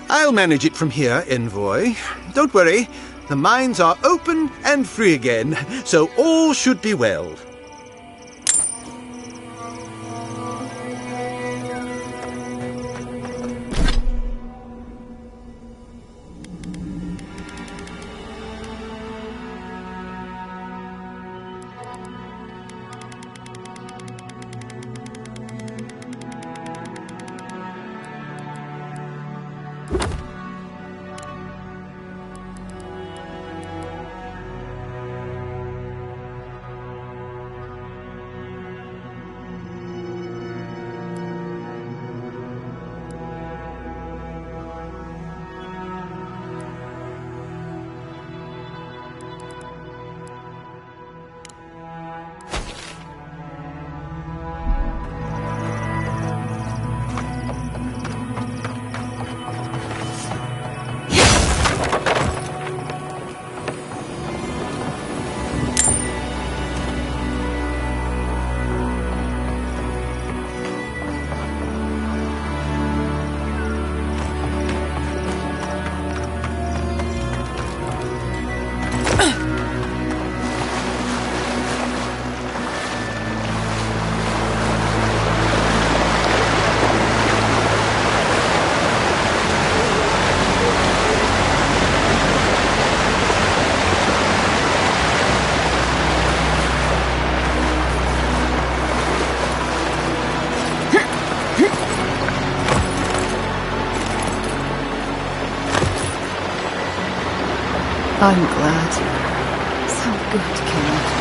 I'll manage it from here, Envoy. Don't worry. The mines are open and free again, so all should be well. I'm glad. So good, King.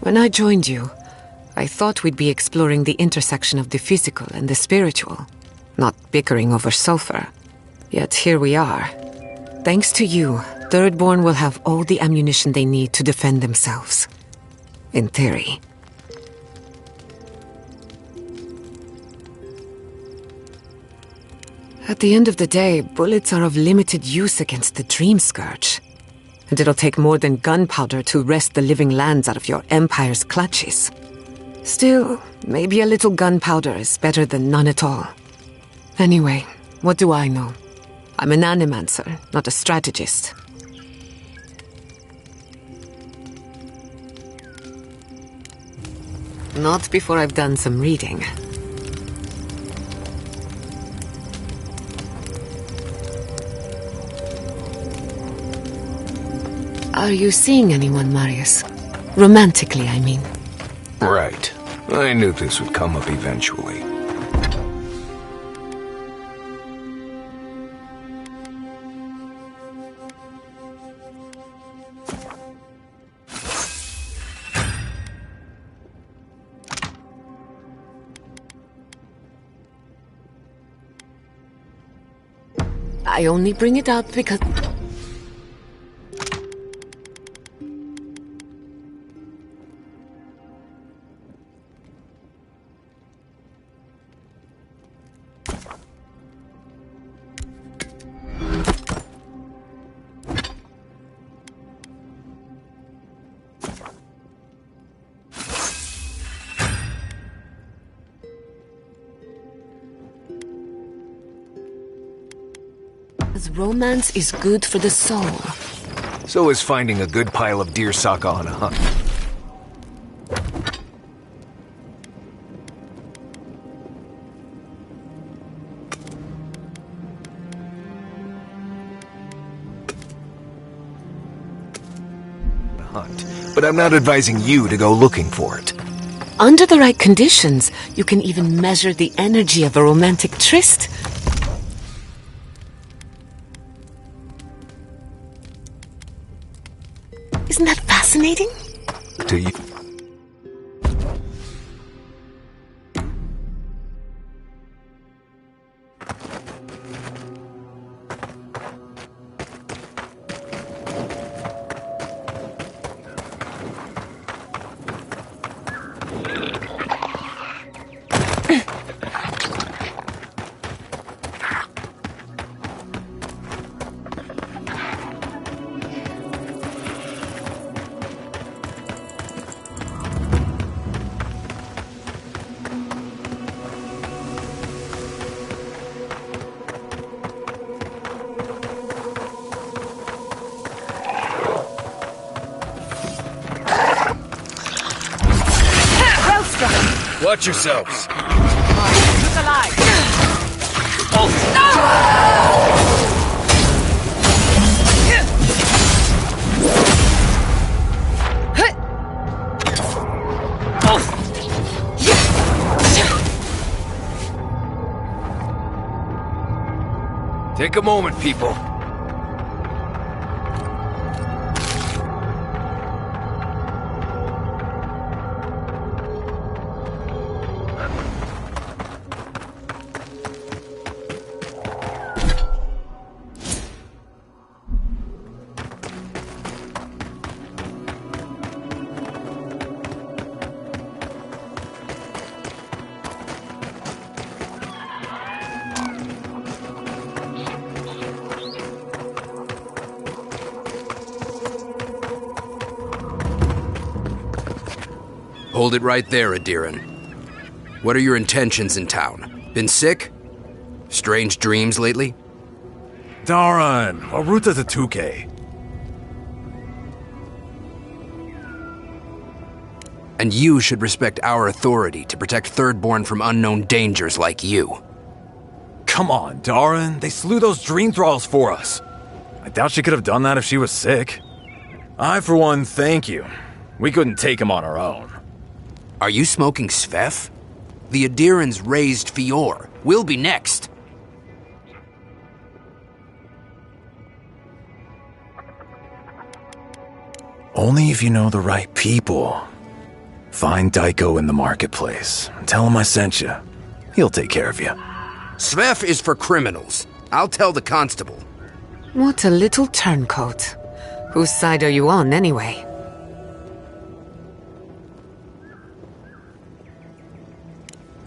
When I joined you, I thought we'd be exploring the intersection of the physical and the spiritual, not bickering over sulfur. Yet here we are. Thanks to you, Thirdborn will have all the ammunition they need to defend themselves. In theory. At the end of the day, bullets are of limited use against the Dream Scourge. And it'll take more than gunpowder to wrest the living lands out of your Empire's clutches. Still, maybe a little gunpowder is better than none at all. Anyway, what do I know? I'm an animancer, not a strategist. Not before I've done some reading. Are you seeing anyone, Marius? Romantically, I mean. Right. I knew this would come up eventually. I only bring it up because... romance is good for the soul. So is finding a good pile of deer saka on a hunt. hunt, but I'm not advising you to go looking for it. Under the right conditions, you can even measure the energy of a romantic tryst. Isn't that fascinating? Do you? Watch yourselves. Look alive! Take a moment, people. Hold it right there, Adiran. What are your intentions in town? Been sick? Strange dreams lately? Darren, Aruta the 2K. And you should respect our authority to protect Thirdborn from unknown dangers like you. Come on, Darren. They slew those dream thralls for us. I doubt she could have done that if she was sick. I, for one, thank you. We couldn't take him on our own. Are you smoking Svef? The Adirans raised Fior. We'll be next. Only if you know the right people. Find Daiko in the marketplace. Tell him I sent you. He'll take care of you. Svef is for criminals. I'll tell the constable. What a little turncoat. Whose side are you on, anyway?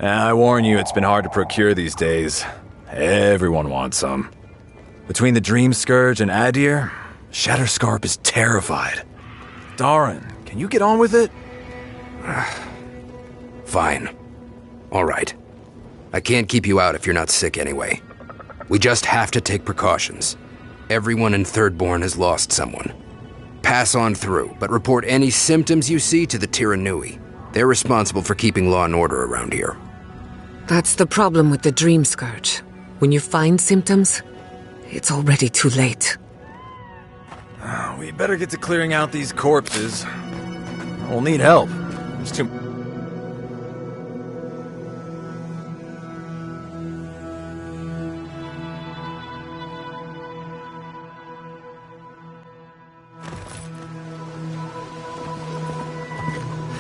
I warn you, it's been hard to procure these days. Everyone wants some. Between the Dream Scourge and Adir, Shatterscarp is terrified. Darren, can you get on with it? Fine. All right. I can't keep you out if you're not sick anyway. We just have to take precautions. Everyone in Thirdborn has lost someone. Pass on through, but report any symptoms you see to the Tiranui. They're responsible for keeping law and order around here. That's the problem with the Dream Scourge. When you find symptoms, it's already too late. We better get to clearing out these corpses. We'll need help. There's too...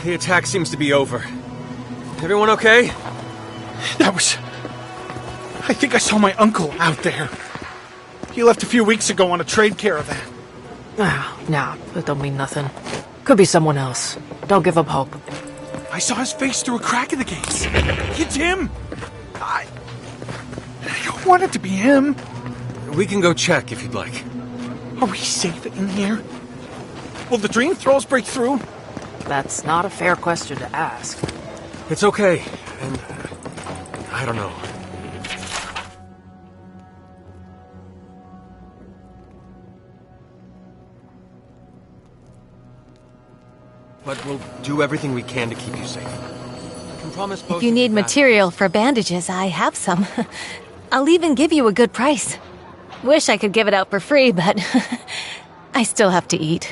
The attack seems to be over. Everyone okay? That was... I think I saw my uncle out there. He left a few weeks ago on a trade caravan. Nah, that don't mean nothing. Could be someone else. Don't give up hope. I saw his face through a crack in the gates. It's him! I don't want it to be him. We can go check if you'd like. Are we safe in here? Will the Dream Thralls break through? That's not a fair question to ask. It's okay, and... I don't know. But we'll do everything we can to keep you safe. I can promise both If you need material for bandages, I have some. I'll even give you a good price. Wish I could give it out for free, but I still have to eat.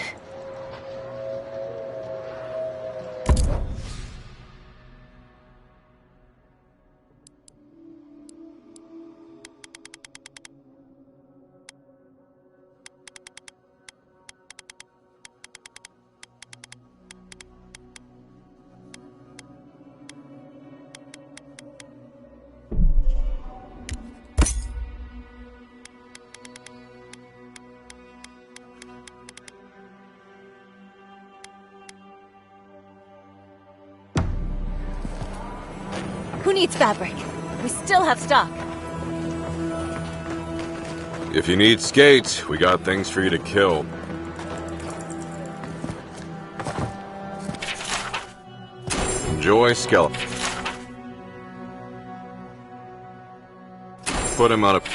needs fabric? We still have stock. If you need skates, we got things for you to kill. Enjoy skeleton. Put him out of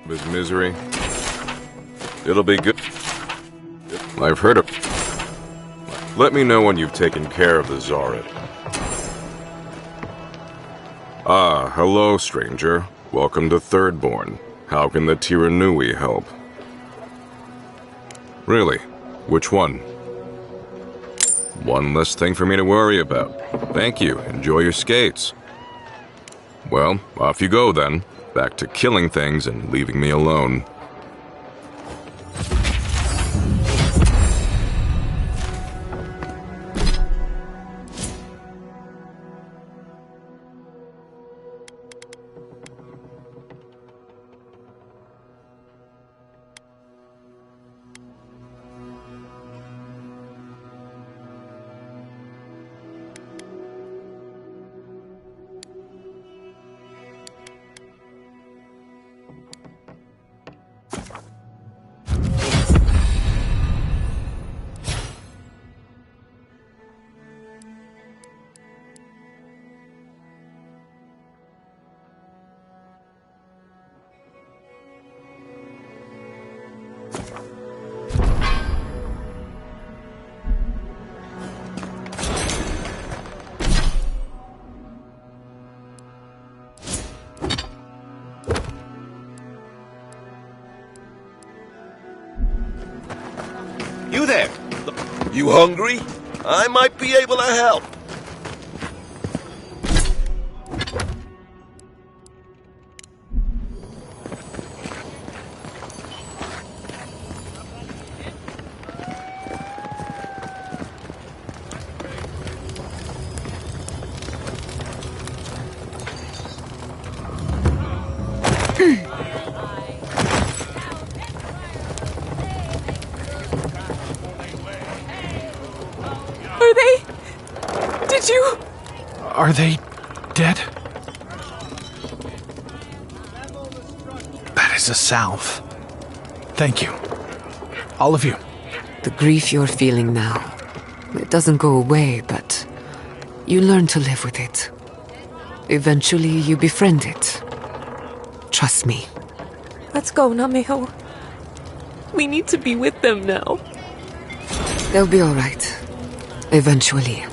his misery. It'll be good. I've heard of. Let me know when you've taken care of the Zarid. Ah, hello, stranger. Welcome to Thirdborn. How can the Tiranui help? Really? Which one? One less thing for me to worry about. Thank you. Enjoy your skates. Well, off you go then. Back to killing things and leaving me alone. You there! You hungry? I might be able to help. Are they dead? That is a salve. Thank you. All of you. The grief you're feeling now, it doesn't go away, but you learn to live with it. Eventually, you befriend it. Trust me. Let's go, Nameho. We need to be with them now. They'll be all right. Eventually.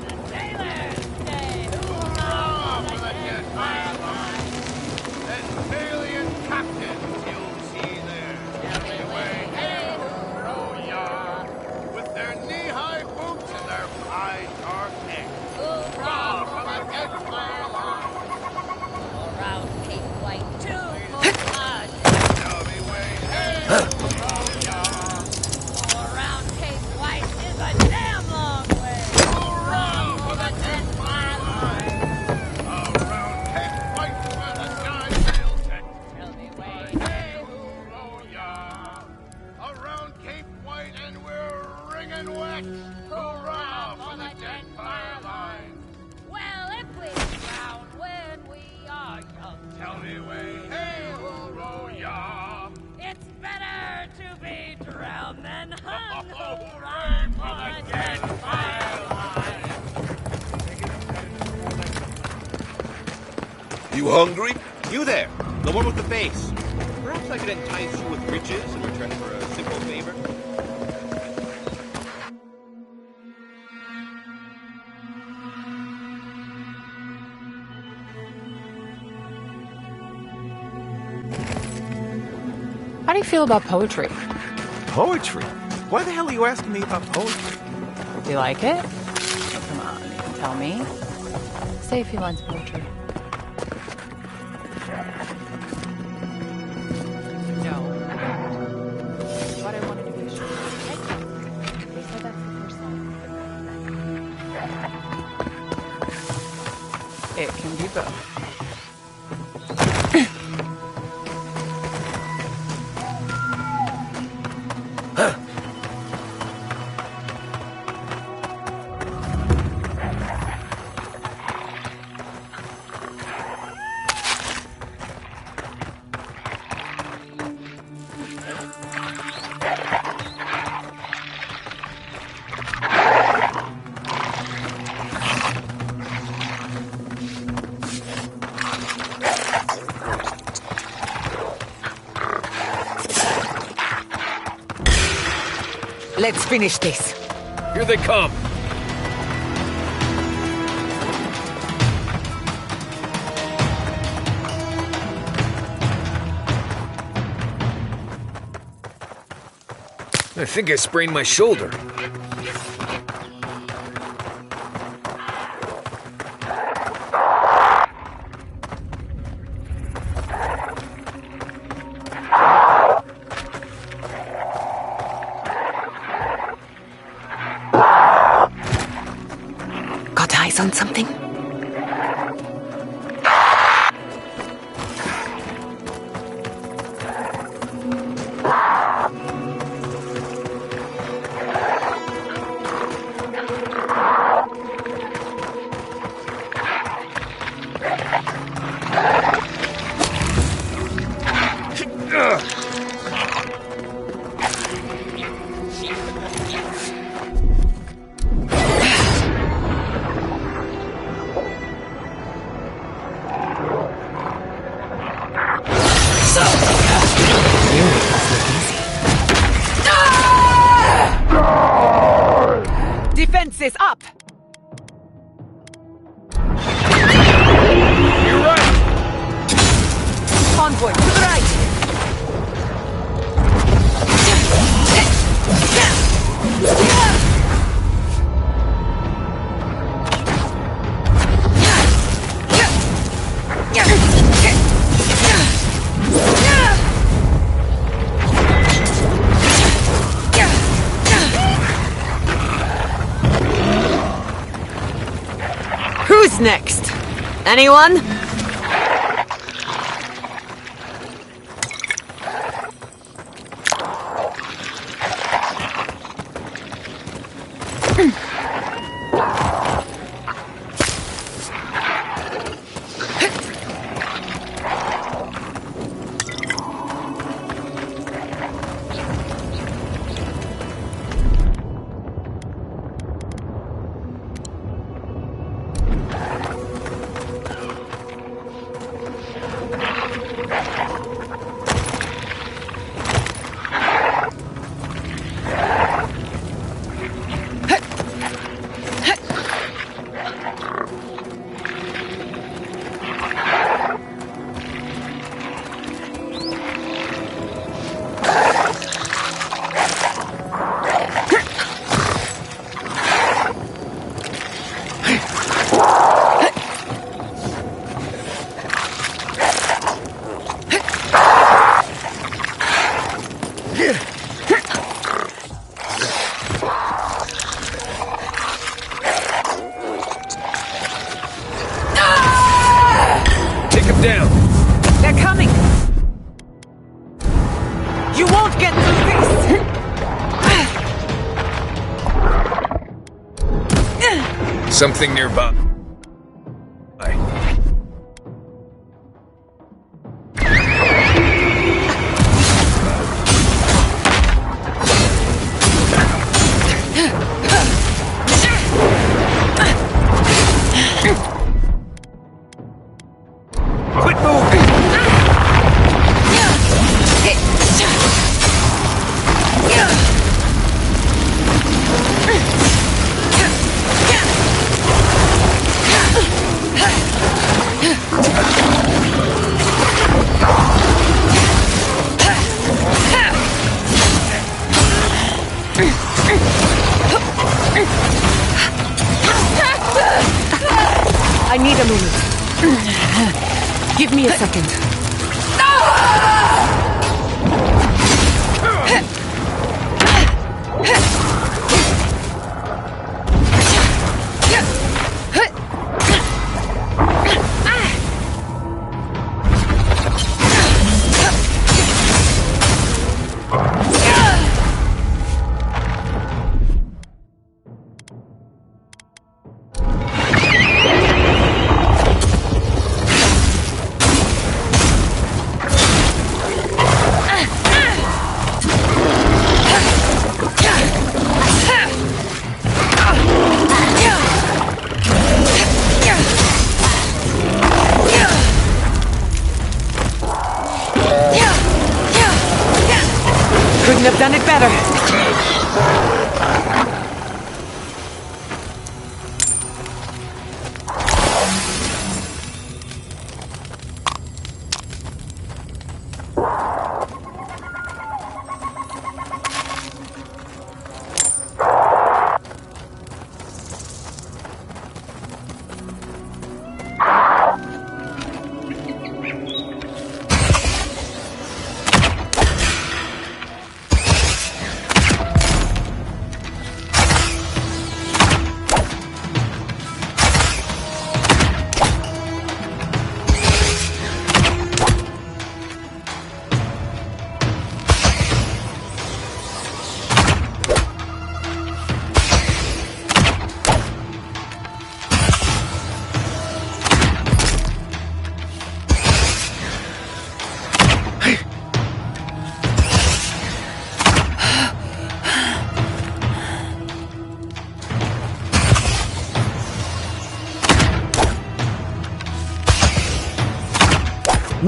You hungry? You there, the one with the face. Perhaps I could entice you with riches in return for a simple favor? How do you feel about poetry? Poetry? Why the hell are you asking me about poetry? Do you like it? Oh, come on, you can tell me. Say a few lines of poetry. No. But I wanted to be sure. They said that's the first line. It can be both. Let's finish this. Here they come. I think I sprained my shoulder. Got eyes on something? Defenses up! You're right! Onward, to the right! Who's next? Anyone? Down. They're coming! You won't get through this! Something nearby. I need a moment. Give me a second. Couldn't have done it better.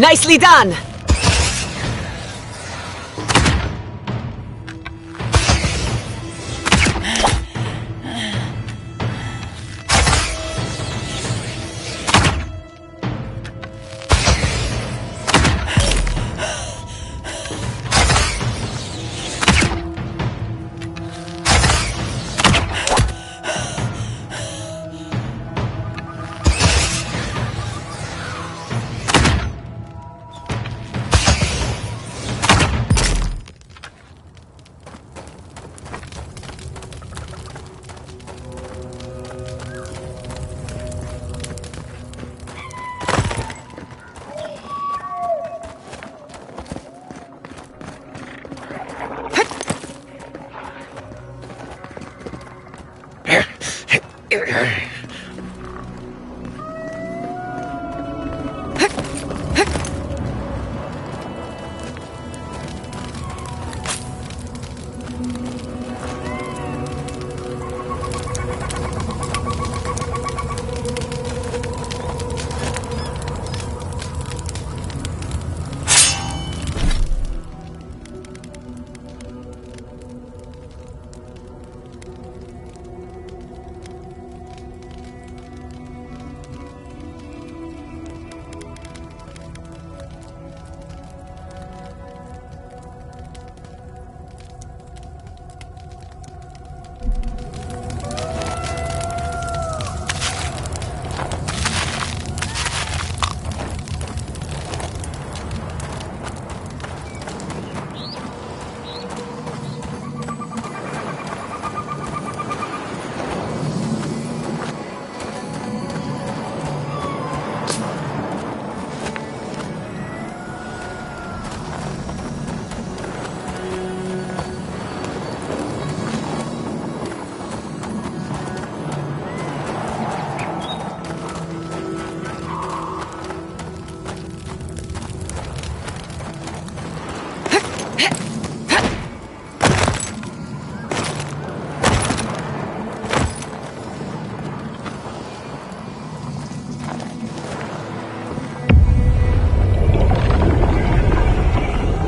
Nicely done!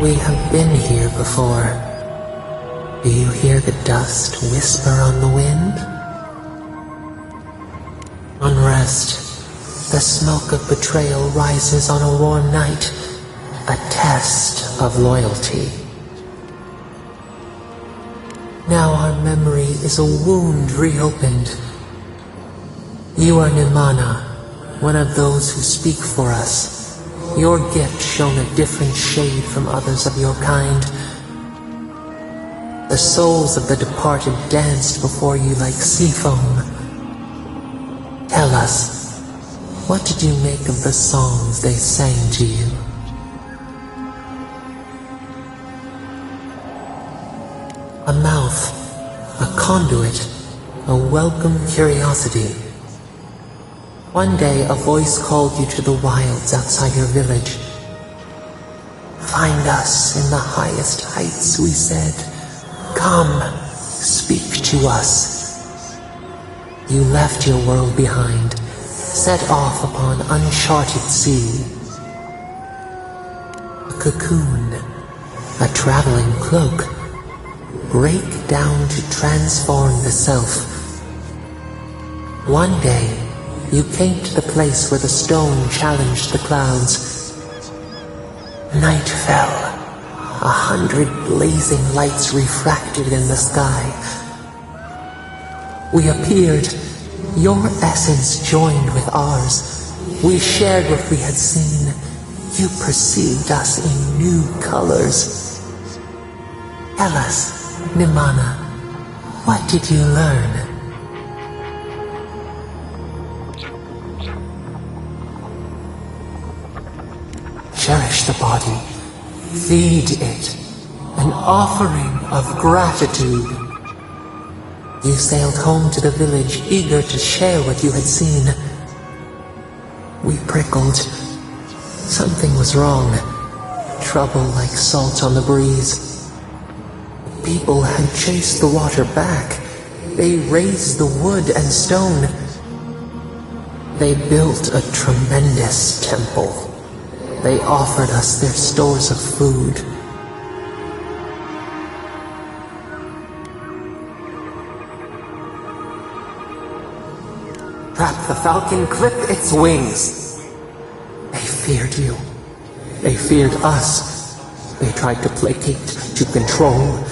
We have been here before. Do you hear the dust whisper on the wind? Unrest. The smoke of betrayal rises on a warm night. A test of loyalty. Now our memory is a wound reopened. You are Nimana, one of those who speak for us. Your gift shone a different shade from others of your kind. The souls of the departed danced before you like sea foam. Tell us, what did you make of the songs they sang to you? A mouth, a conduit, a welcome curiosity. One day a voice called you to the wilds outside your village. Find us in the highest heights, we said. Come, speak to us. You left your world behind, set off upon uncharted sea. A cocoon, a traveling cloak. break down to transform the self. One day, you came to the place where the stone challenged the clouds. Night fell. 100 blazing lights refracted in the sky. We appeared. Your essence joined with ours. We shared what we had seen. You perceived us in new colors. Tell us, Nimana, what did you learn? Cherish the body. Feed it. An offering of gratitude. You sailed home to the village, eager to share what you had seen. We prickled. Something was wrong. Trouble like salt on the breeze. People had chased the water back. They raised the wood and stone. They built a tremendous temple. They offered us their stores of food. Trap the falcon, clip its wings. They feared you. They feared us. They tried to placate, to control.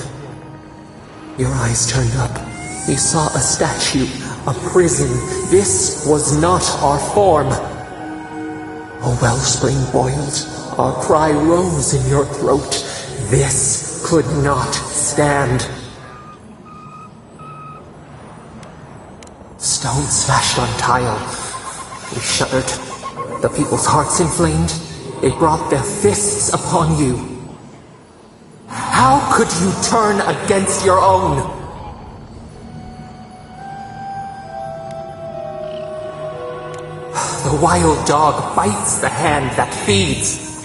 Your eyes turned up. You saw a statue, a prison. This was not our form. A wellspring boiled. Our cry rose in your throat. This could not stand. Stone smashed on tile. We shuddered. The people's hearts inflamed. They brought their fists upon you. How could you turn against your own? The wild dog bites the hand that feeds.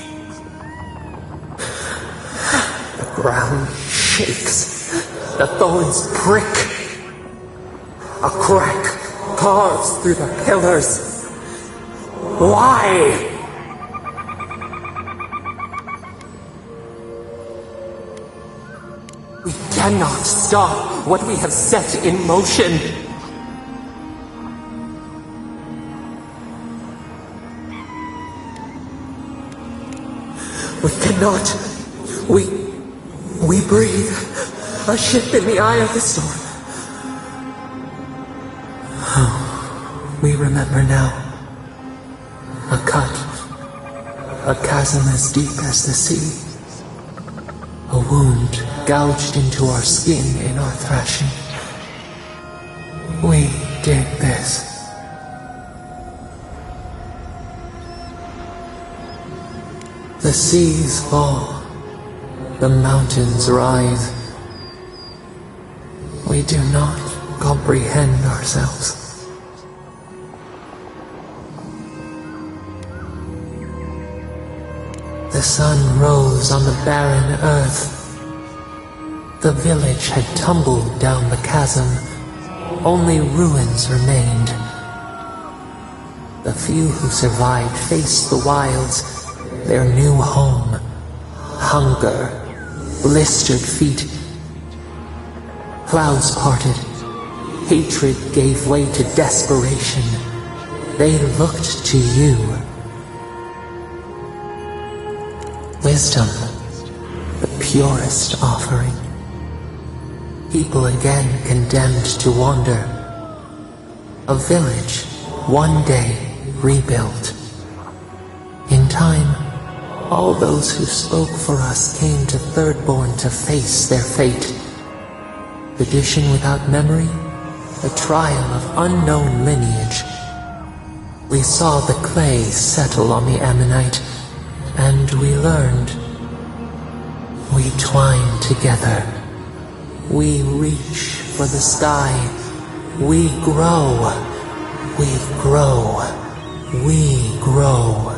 The ground shakes. The thorns prick. A crack carves through the pillars. Why? We cannot stop what we have set in motion. We cannot. We breathe. A ship in the eye of the storm. Oh, we remember now. A cut. A chasm as deep as the sea. A wound gouged into our skin in our thrashing. We did this. The seas fall, the mountains rise. We do not comprehend ourselves. The sun rose on the barren earth. The village had tumbled down the chasm. Only ruins remained. The few who survived faced the wilds, their new home. Hunger, blistered feet. Clouds parted. Hatred gave way to desperation. They looked to you. Wisdom, the purest offering. People again condemned to wander. A village, one day rebuilt. In time, all those who spoke for us came to Thirdborn to face their fate. Tradition without memory, a trial of unknown lineage. We saw the clay settle on the Ammonite, and we learned. We twine together. We reach for the sky. We grow. We grow. We grow.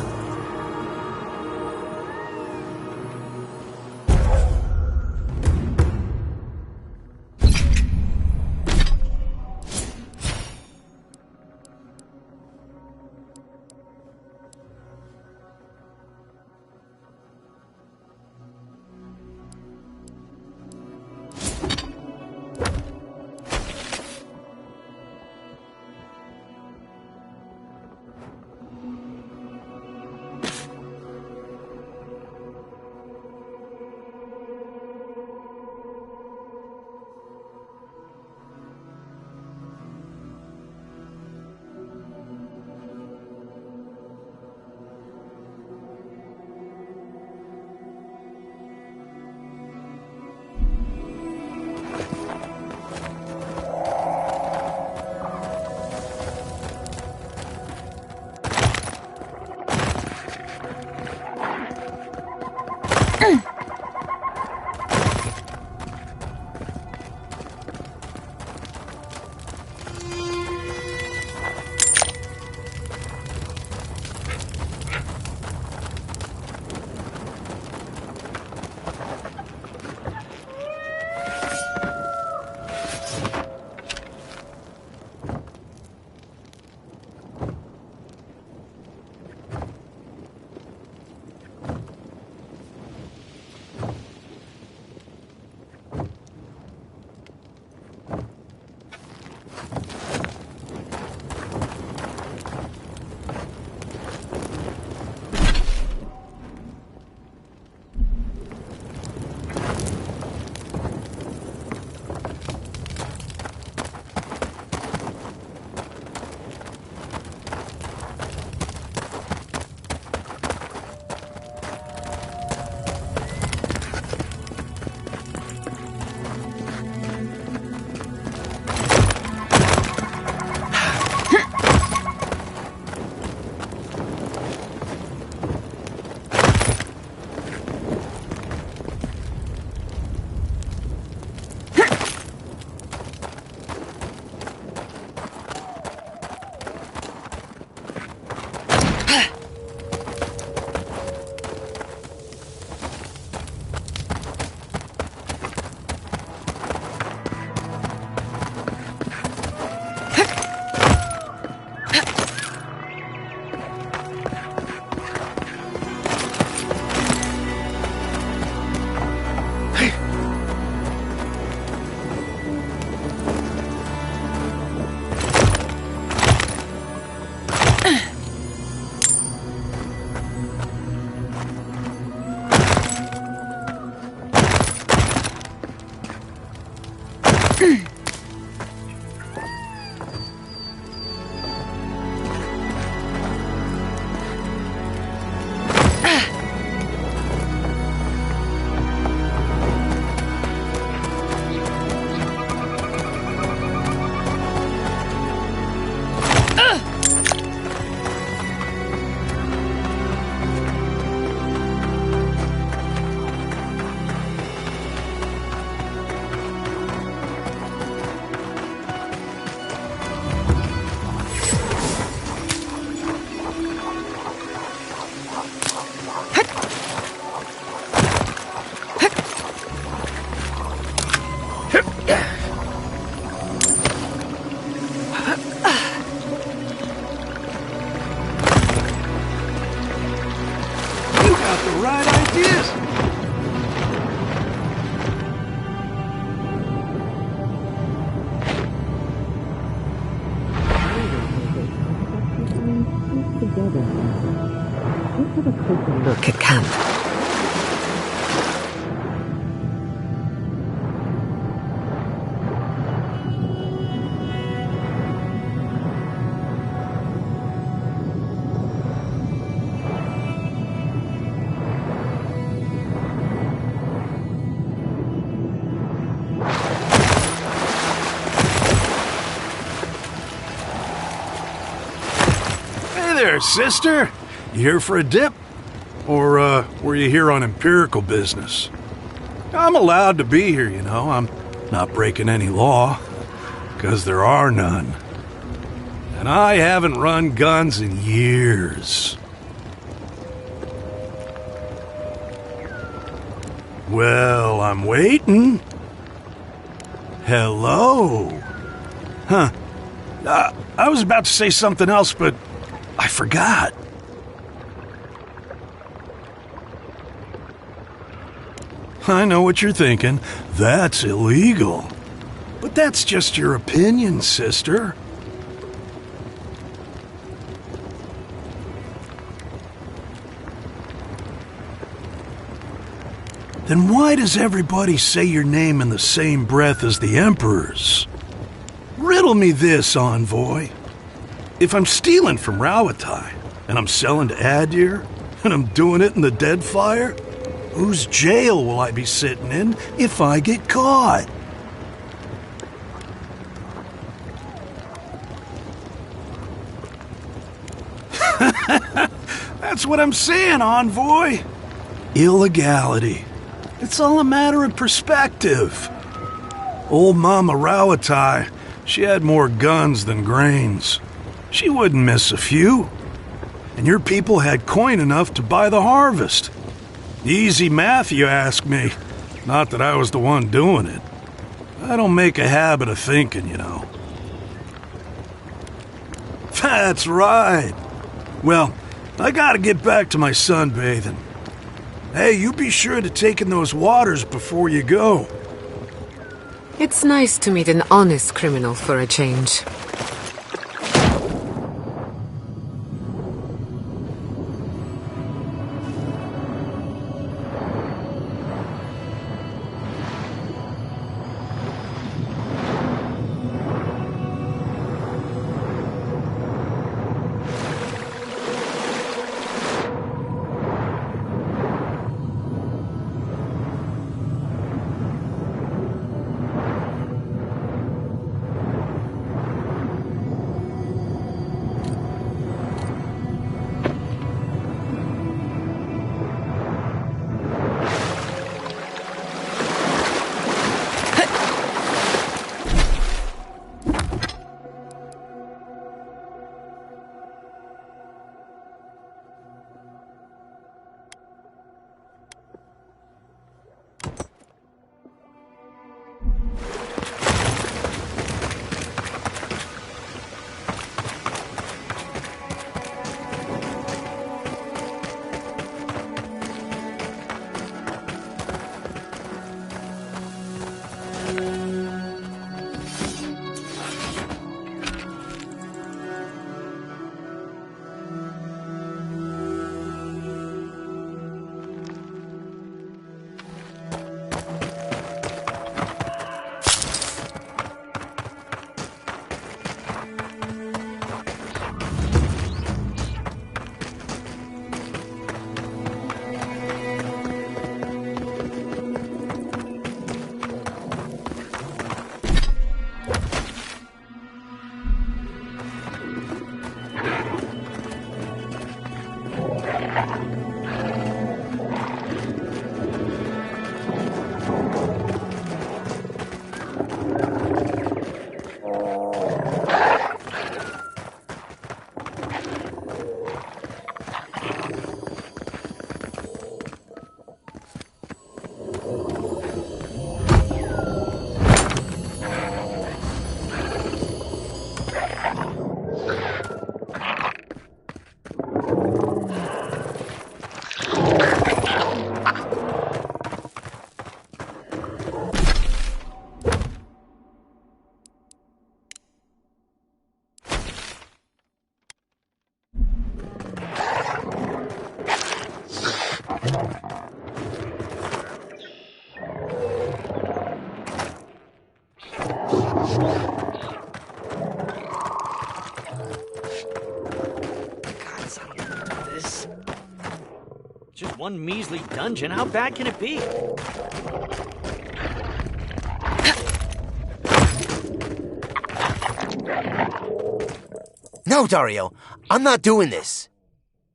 the right ideas. Look at camp. Hey there, sister. You here for a dip? Or, were you here on empirical business? I'm allowed to be here, you know. I'm not breaking any law. 'Cause there are none. And I haven't run guns in years. Well, I'm waiting. Hello? Huh. I was about to say something else, but I forgot. I know what you're thinking. That's illegal. But that's just your opinion, sister. Then why does everybody say your name in the same breath as the Emperor's? Riddle me this, envoy. If I'm stealing from Rawatai, and I'm selling to Adir, and I'm doing it in the Deadfire, whose jail will I be sitting in if I get caught? That's what I'm saying, envoy. Illegality. It's all a matter of perspective. Old Mama Rawatai, she had more guns than grains. She wouldn't miss a few. And your people had coin enough to buy the harvest. Easy math, you ask me. Not that I was the one doing it. I don't make a habit of thinking, you know. That's right. Well, I gotta get back to my sunbathing. Hey, you be sure to take in those waters before you go. It's nice to meet an honest criminal for a change. This. Just one measly dungeon. How bad can it be? No, Dario. I'm not doing this.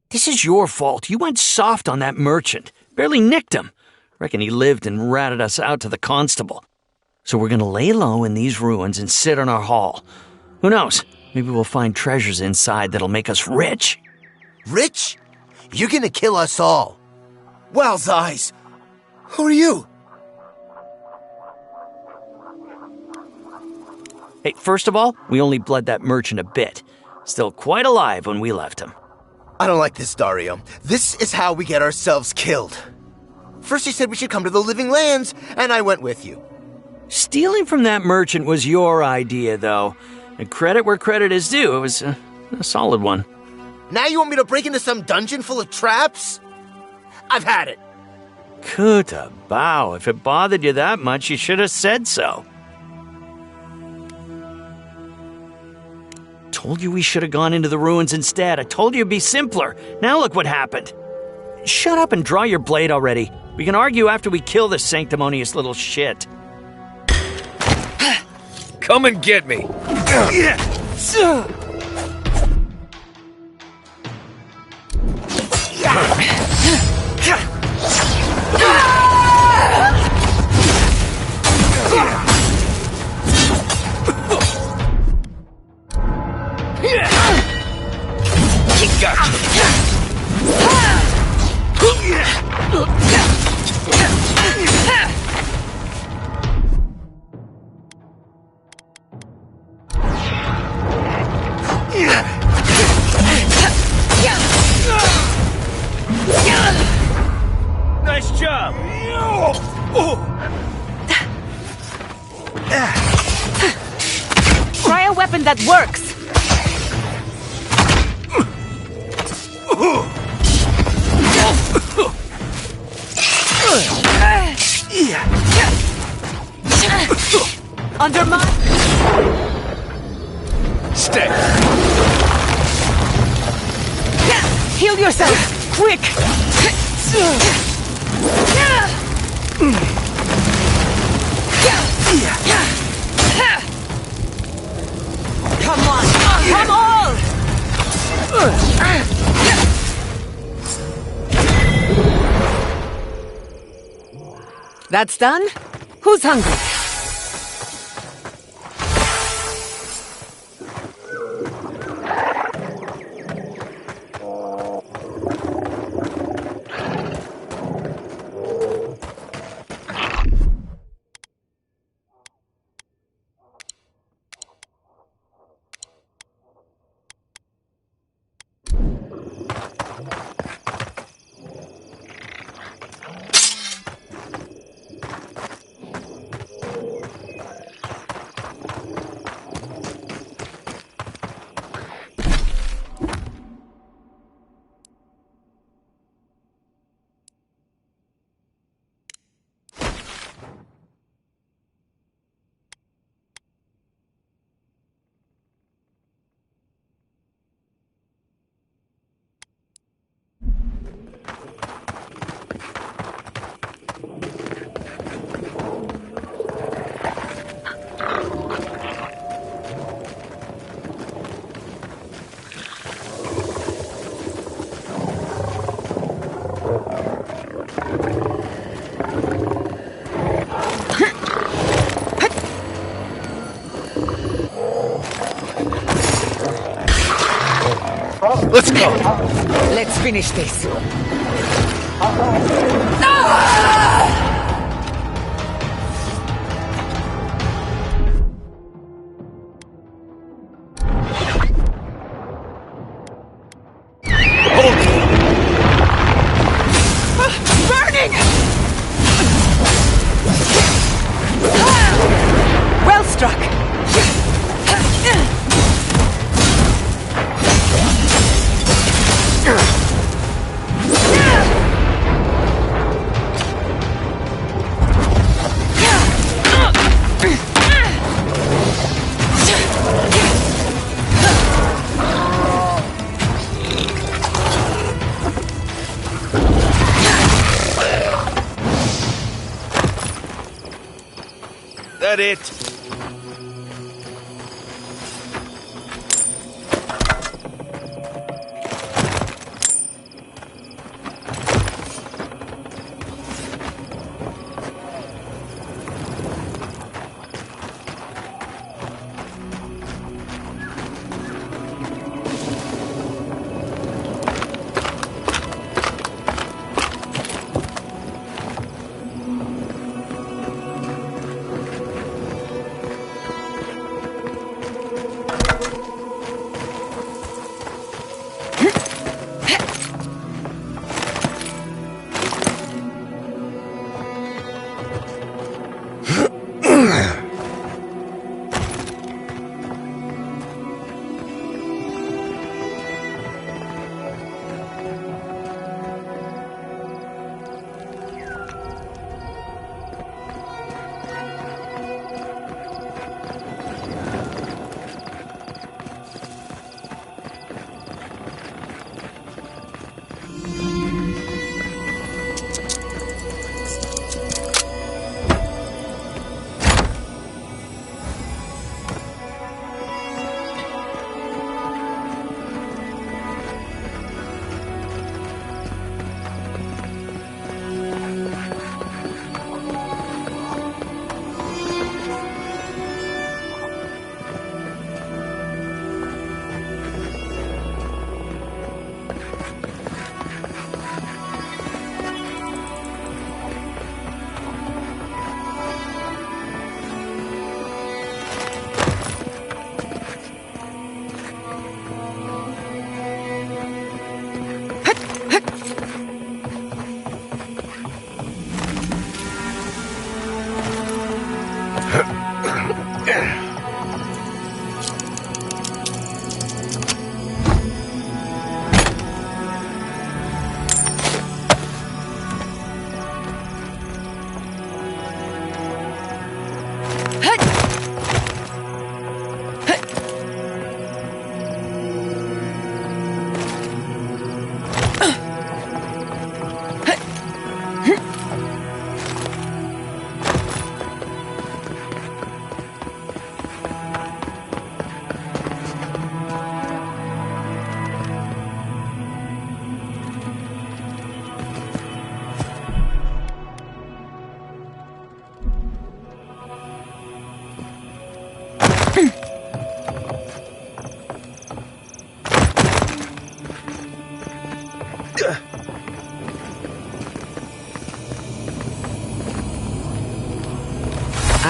This is your fault. You went soft on that merchant. Barely nicked him. Reckon he lived and ratted us out to the constable. So we're gonna lay low in these ruins and sit on our haul. Who knows? Maybe we'll find treasures inside that'll make us rich. Rich? You're gonna kill us all. Wow's eyes. Who are you? Hey, first of all, we only bled that merchant a bit. Still quite alive when we left him. I don't like this, Dario. This is how we get ourselves killed. First you said we should come to the Living Lands, and I went with you. Stealing from that merchant was your idea, though. And credit where credit is due. It was a solid one. Now you want me to break into some dungeon full of traps? I've had it. Kuta bow. If it bothered you that much, you should have said so. Told you we should have gone into the ruins instead. I told you it'd be simpler. Now look what happened. Shut up and draw your blade already. We can argue after we kill this sanctimonious little shit. Come and get me. Nice job. Try a weapon that works. Under my... Stay. Heal yourself, quick! Come on, come on! That's done? Who's hungry? Let's go. Let's finish this. Burning! Well struck. that it?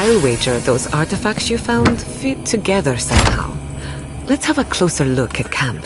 I'll wager those artifacts you found fit together somehow. Let's have a closer look at camp.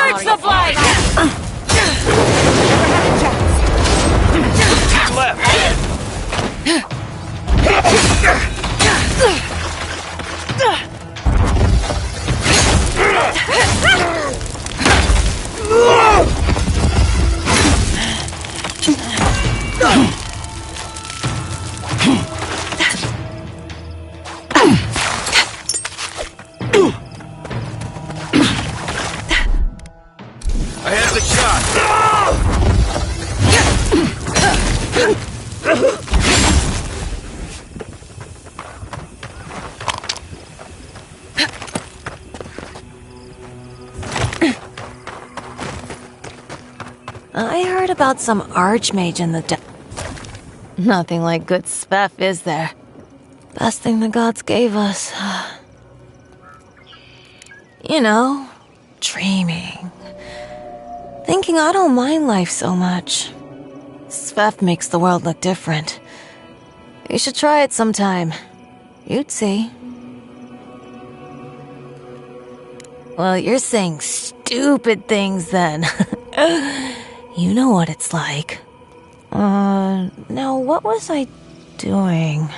Search the blood! I have the shot! I heard about some archmage in the Nothing like good spef, is there? Best thing the gods gave us. You know, dreaming. Thinking I don't mind life so much. Spef makes the world look different. You should try it sometime. You'd see. Well, you're saying stupid things then. You know what it's like. Now what was I doing?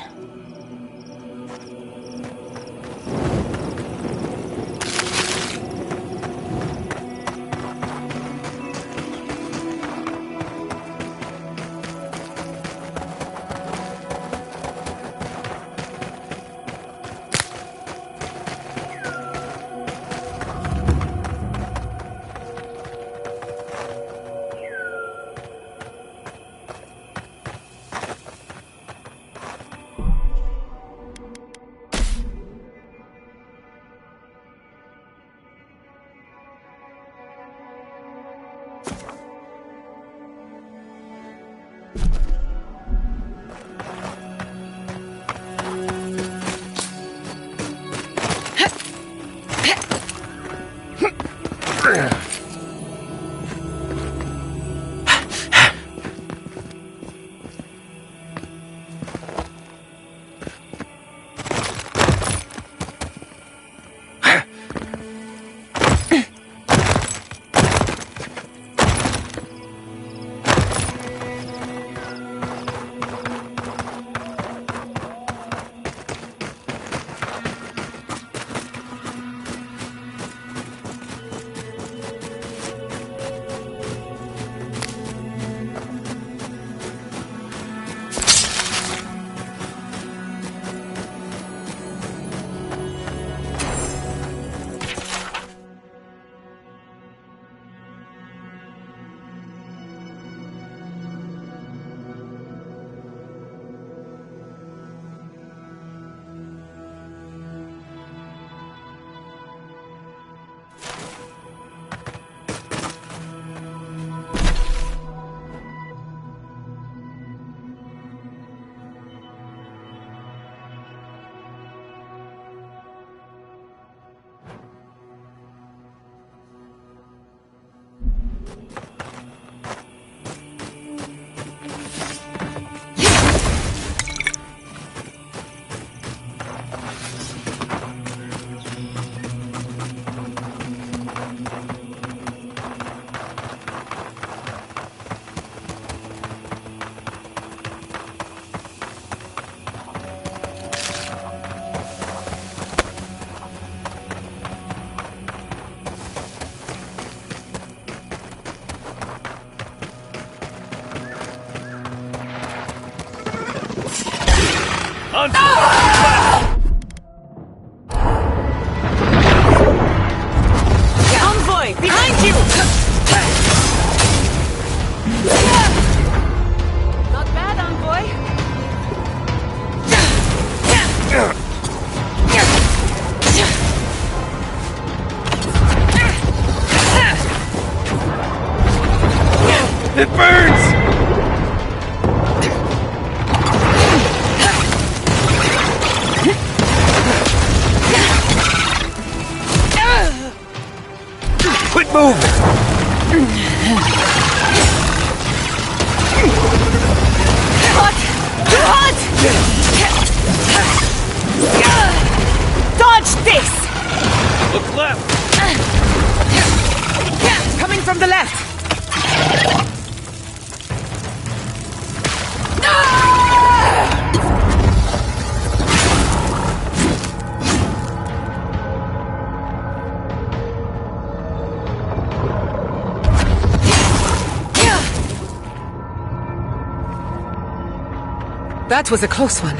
Envoy, behind you! Not bad, Envoy. It burns! Quit moving! Hot! Too hot! Dodge this! Look left! That was a close one.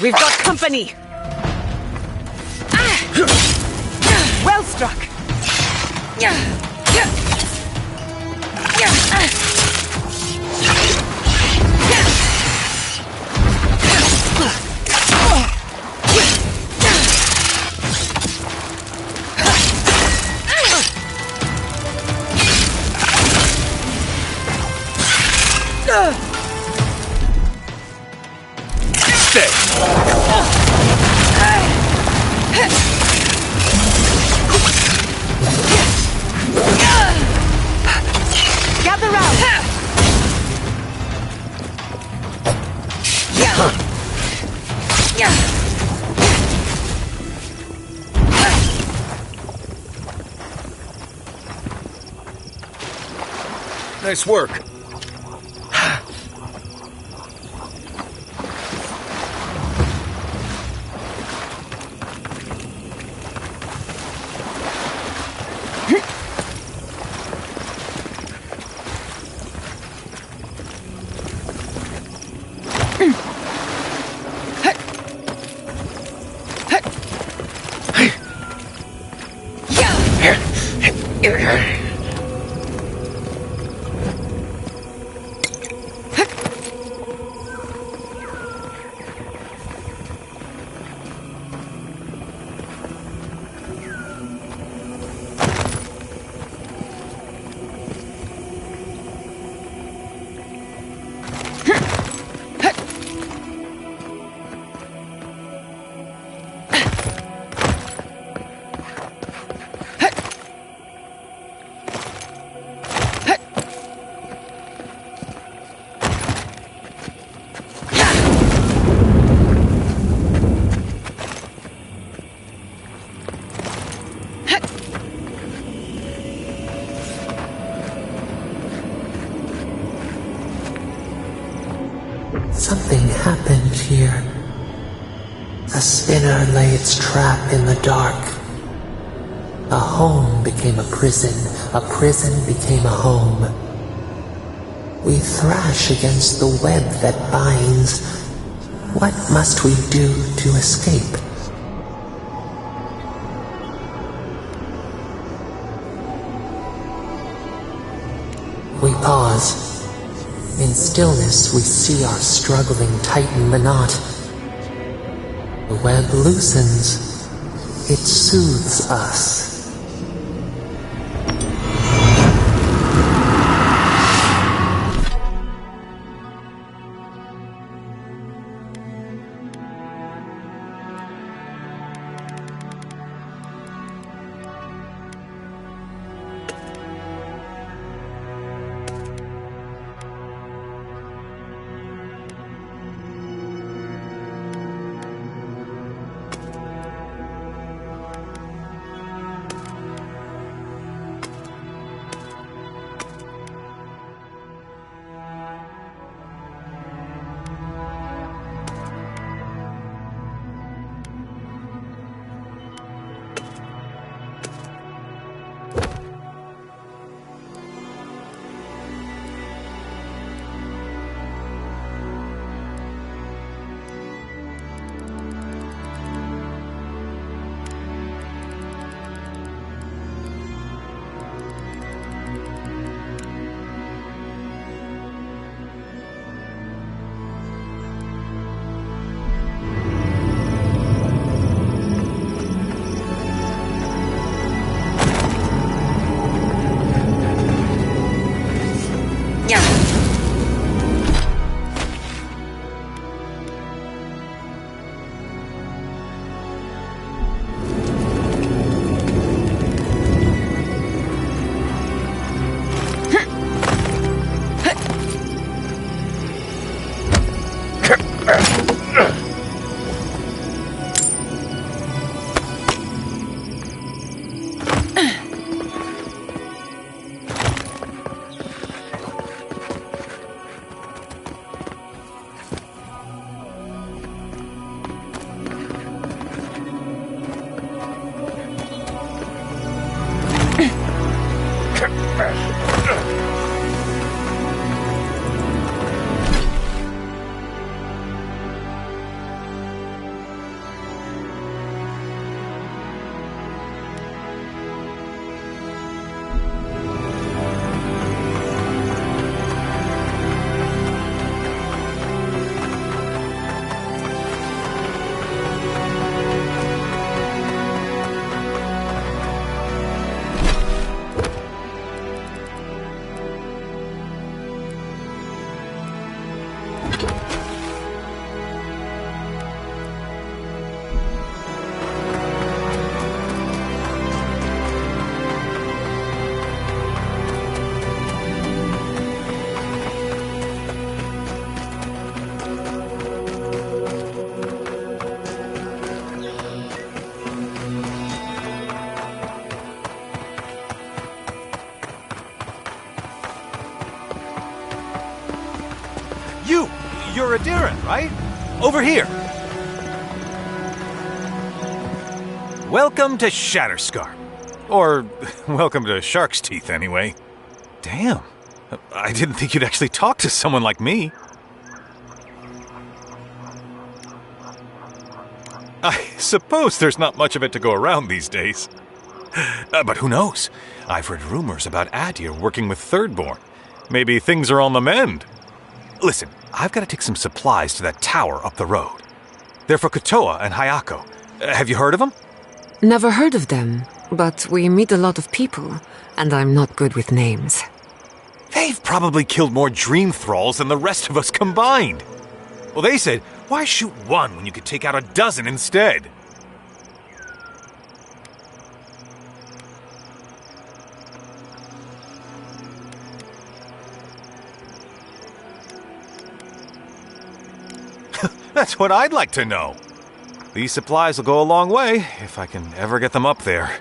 We've got company! Well struck! Gather round! Nice work. Something happened here. A spinner lay its trap in the dark. A home became a prison became a home. We thrash against the web that binds. What must we do to escape? We pause. In stillness, we see our struggling tighten the knot. The web loosens. It soothes us. You're Adiran, right? Over here. Welcome to Shatterscar. Or, welcome to Shark's Teeth, anyway. Damn. I didn't think you'd actually talk to someone like me. I suppose there's not much of it to go around these days. But who knows? I've heard rumors about Adir working with Thirdborn. Maybe things are on the mend. Listen, I've got to take some supplies to that tower up the road. They're for Kotoa and Hayako. Have you heard of them? Never heard of them, but we meet a lot of people, and I'm not good with names. They've probably killed more dream thralls than the rest of us combined. Well, they said, why shoot one when you could take out a dozen instead? That's what I'd like to know. These supplies will go a long way, if I can ever get them up there.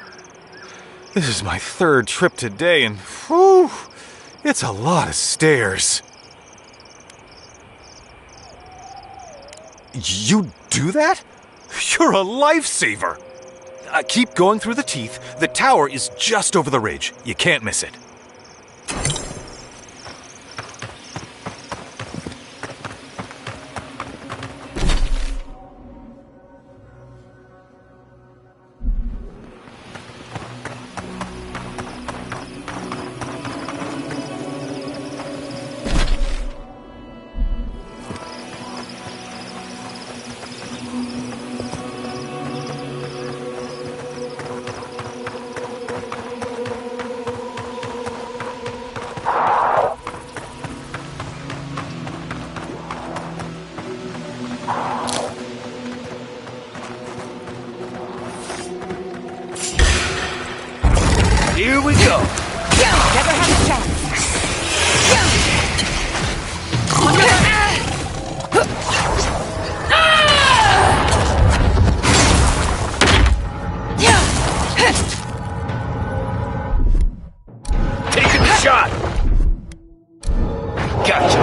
This is my third trip today, and whew, it's a lot of stairs. You do that? You're a lifesaver! Keep going through the teeth. The tower is just over the ridge. You can't miss it. Here we go. Never had a chance. Taking the shot. Gotcha.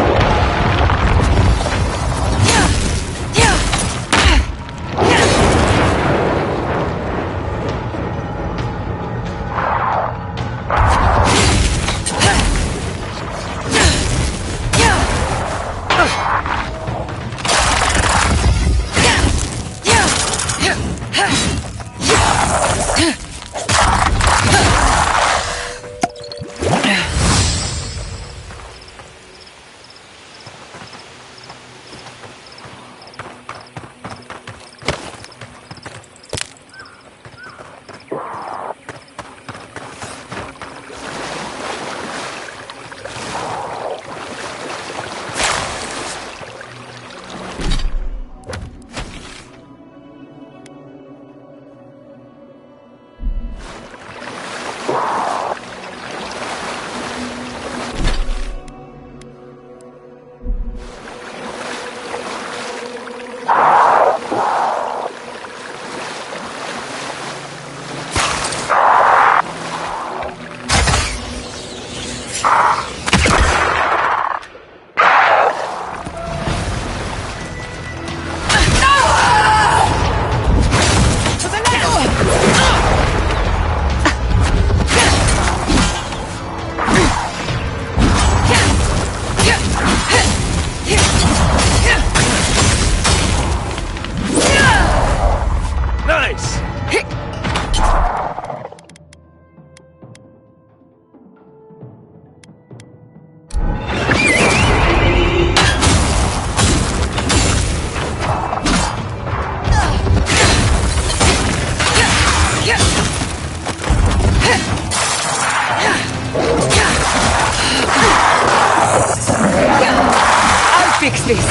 Fix this.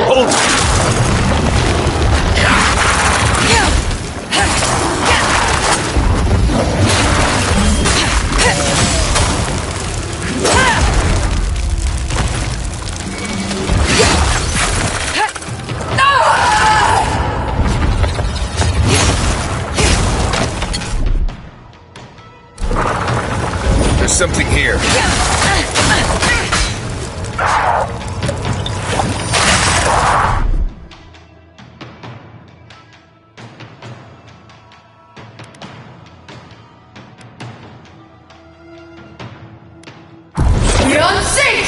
Hold. There's something here. You're on sync!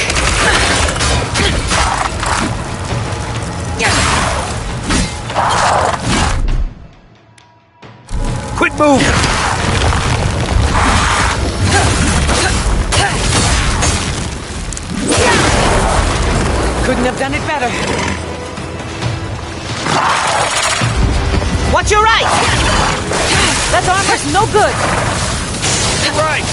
Quit moving! Couldn't have done it better. Watch your right! That armor's no good! Right!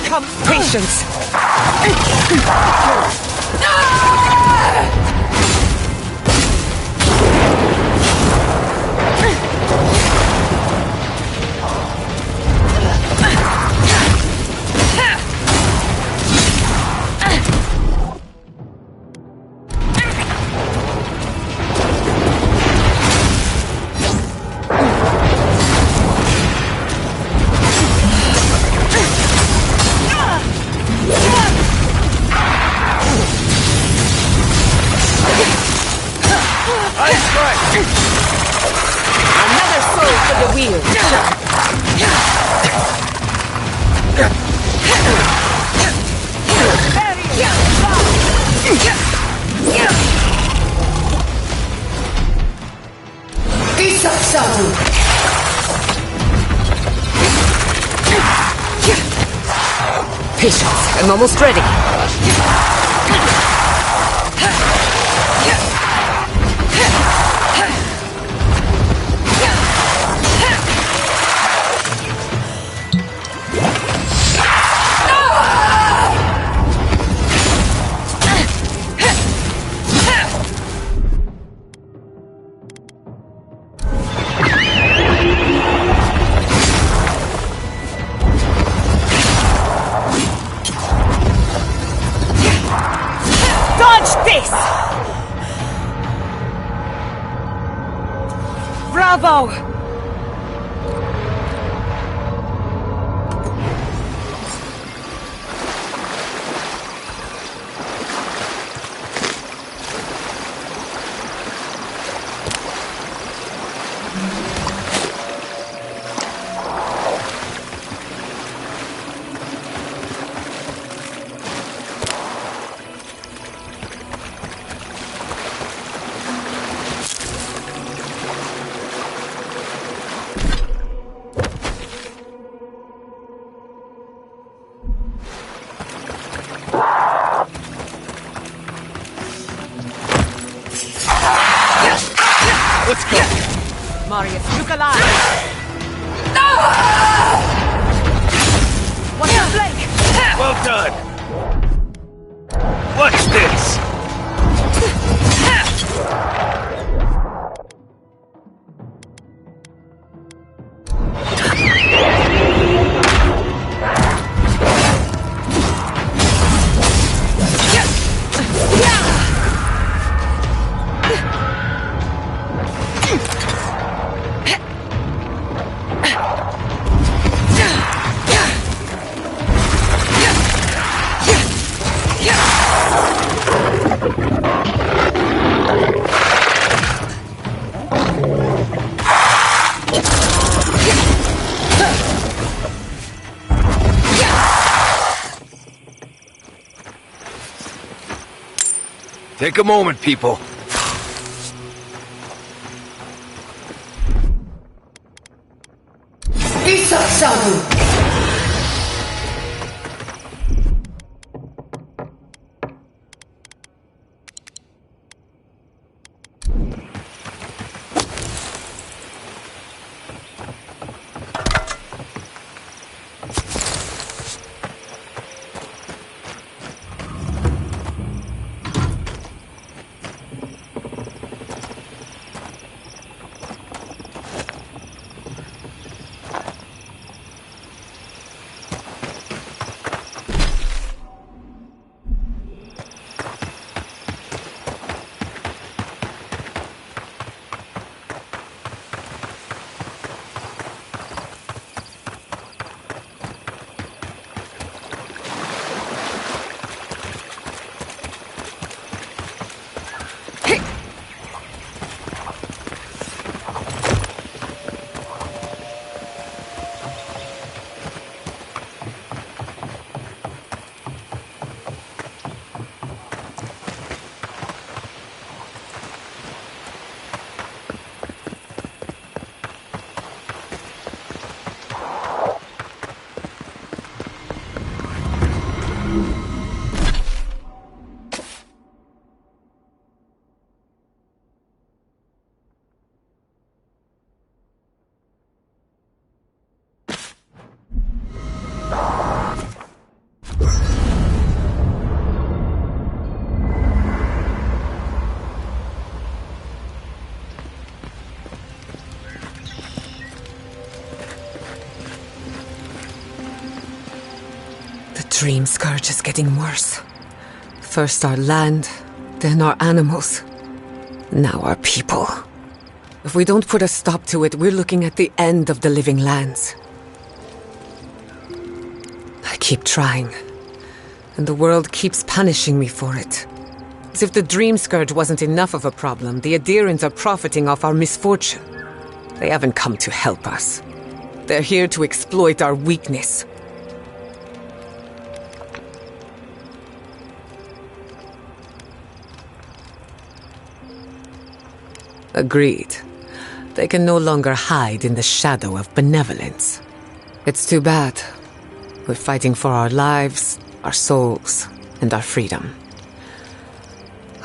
Come, patience! Another soul for the wheel. Patience, I'm almost ready. Bravo! Let's go. Marius, look alive! What's your flank? Well done. What's this? Take a moment, people. Dream scourge is getting worse. First our land, then our animals. Now our people. If we don't put a stop to it, we're looking at the end of the living lands. I keep trying, and the world keeps punishing me for it. As if the dream scourge wasn't enough of a problem, the Adherents are profiting off our misfortune. They haven't come to help us. They're here to exploit our weakness. Agreed. They can no longer hide in the shadow of benevolence. It's too bad. We're fighting for our lives, our souls, and our freedom.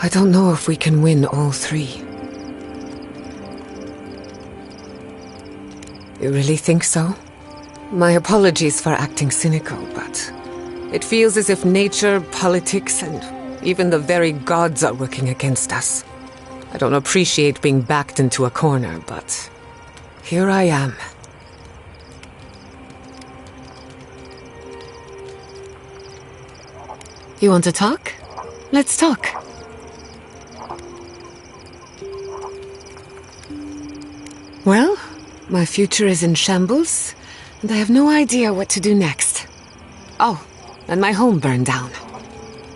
I don't know if we can win all three. You really think so? My apologies for acting cynical, but it feels as if nature, politics, and even the very gods are working against us. I don't appreciate being backed into a corner, but here I am. You want to talk? Let's talk. Well, My future is in shambles, and I have no idea what to do next. Oh, and my home burned down.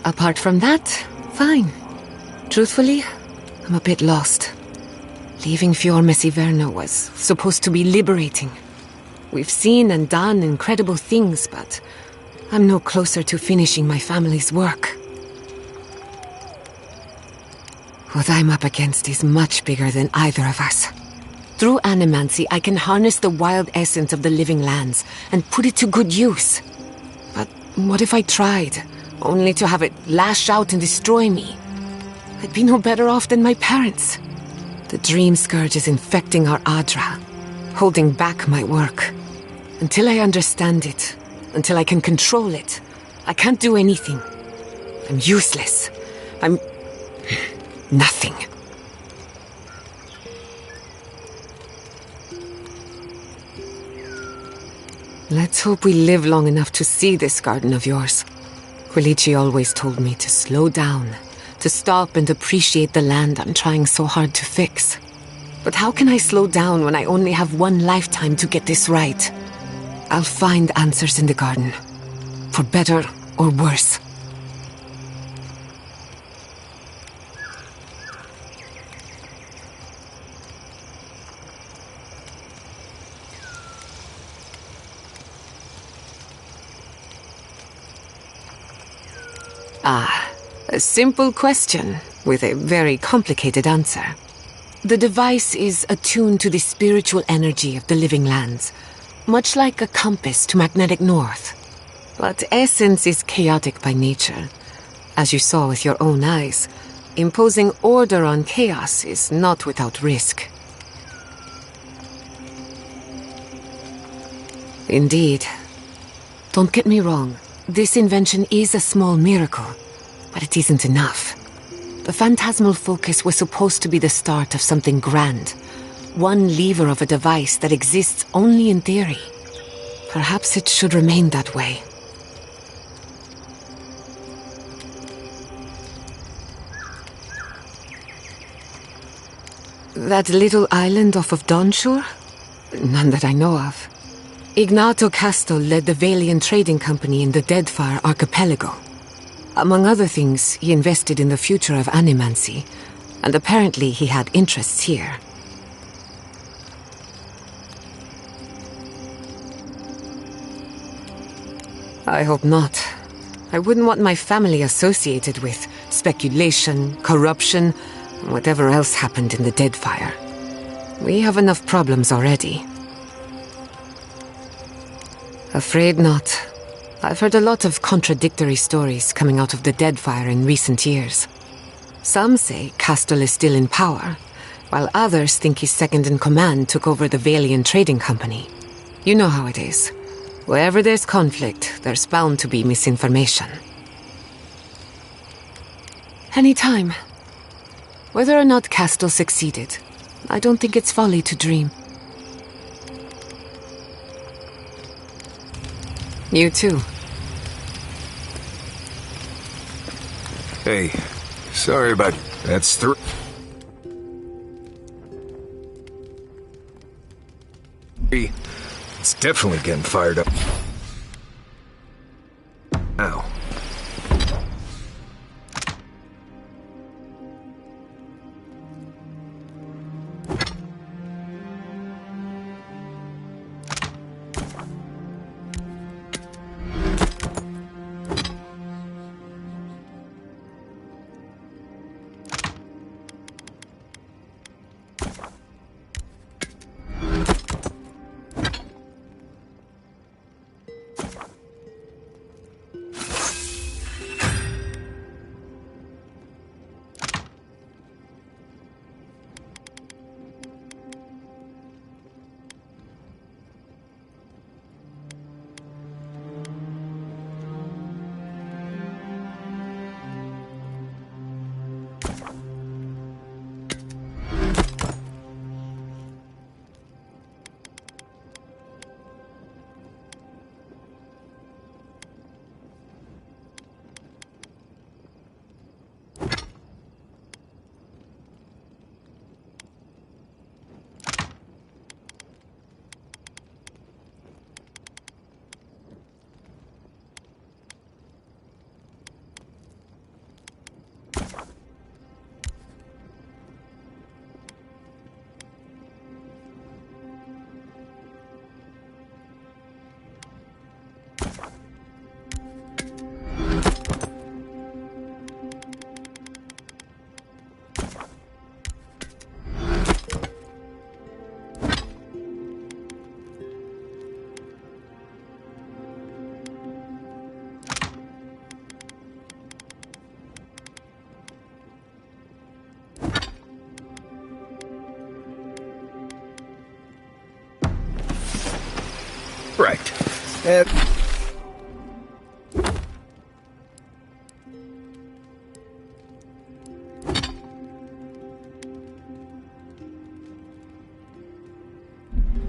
Apart from that, fine. Truthfully, I'm a bit lost. Leaving Fior Messiverno was supposed to be liberating. We've seen and done incredible things, but I'm no closer to finishing my family's work. What I'm up against is much bigger than either of us. Through animancy, I can harness the wild essence of the living lands and put it to good use. But what if I tried, only to have it lash out and destroy me? I'd be no better off than my parents. The dream scourge is infecting our Adra, holding back my work. Until I understand it, until I can control it, I can't do anything. I'm useless. I'm nothing. Let's hope we live long enough to see this garden of yours. Quilici always told me to slow down, to stop and appreciate the land I'm trying so hard to fix. But how can I slow down when I only have one lifetime to get this right? I'll find answers in the garden, for better or worse. Ah, a simple question with a very complicated answer. The device is attuned to the spiritual energy of the living lands, much like a compass to magnetic north. But essence is chaotic by nature. As you saw with your own eyes, imposing order on chaos is not without risk. Indeed. Don't get me wrong. This invention is a small miracle, but it isn't enough. The phantasmal focus was supposed to be the start of something grand. One lever of a device that exists only in theory. Perhaps it should remain that way. That little island off of Dawnshore? None that I know of. Ignato Casto led the Valian Trading Company in the Deadfire Archipelago. Among other things, he invested in the future of animancy, and apparently he had interests here. I hope not. I wouldn't want my family associated with speculation, corruption, and whatever else happened in the Deadfire. We have enough problems already. Afraid not. I've heard a lot of contradictory stories coming out of the Deadfire in recent years. Some say Castle is still in power, while others think his second-in-command took over the Valian Trading Company. You know how it is. Wherever there's conflict, there's bound to be misinformation. Anytime. Whether or not Castle succeeded, I don't think it's folly to dream. You too. Hey, sorry about... That's through. It's definitely getting fired up. Now.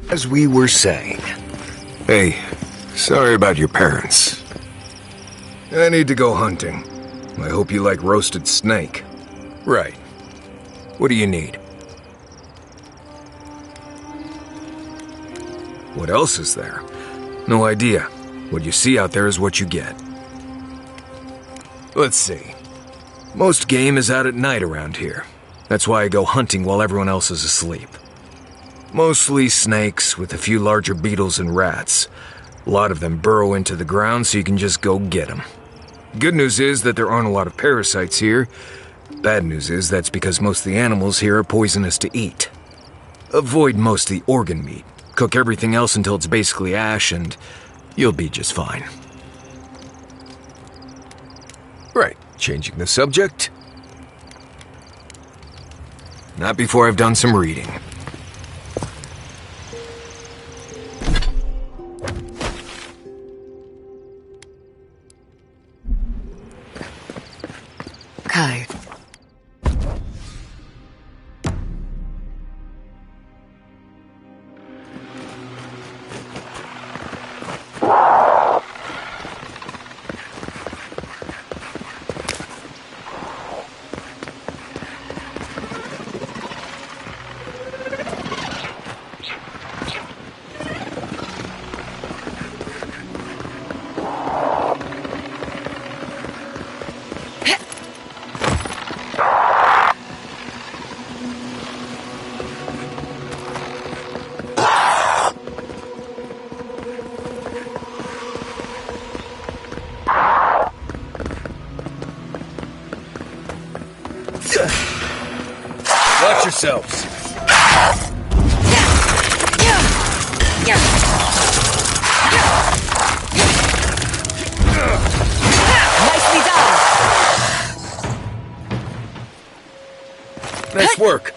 As we were saying. Hey, sorry about your parents. I need to go hunting. I hope you like roasted snake. Right. What do you need? What else is there? No idea. What you see out there is what you get. Let's see. Most game is out at night around here. That's why I go hunting while everyone else is asleep. Mostly snakes, with a few larger beetles and rats. A lot of them burrow into the ground, so you can just go get them. Good news is that there aren't a lot of parasites here. Bad news is that's because most of the animals here are poisonous to eat. Avoid most of the organ meat. Cook everything else until it's basically ash, and you'll be just fine. Right, changing the subject. Not before I've done some reading. Kai. Watch yourselves. Nicely done. Nice work.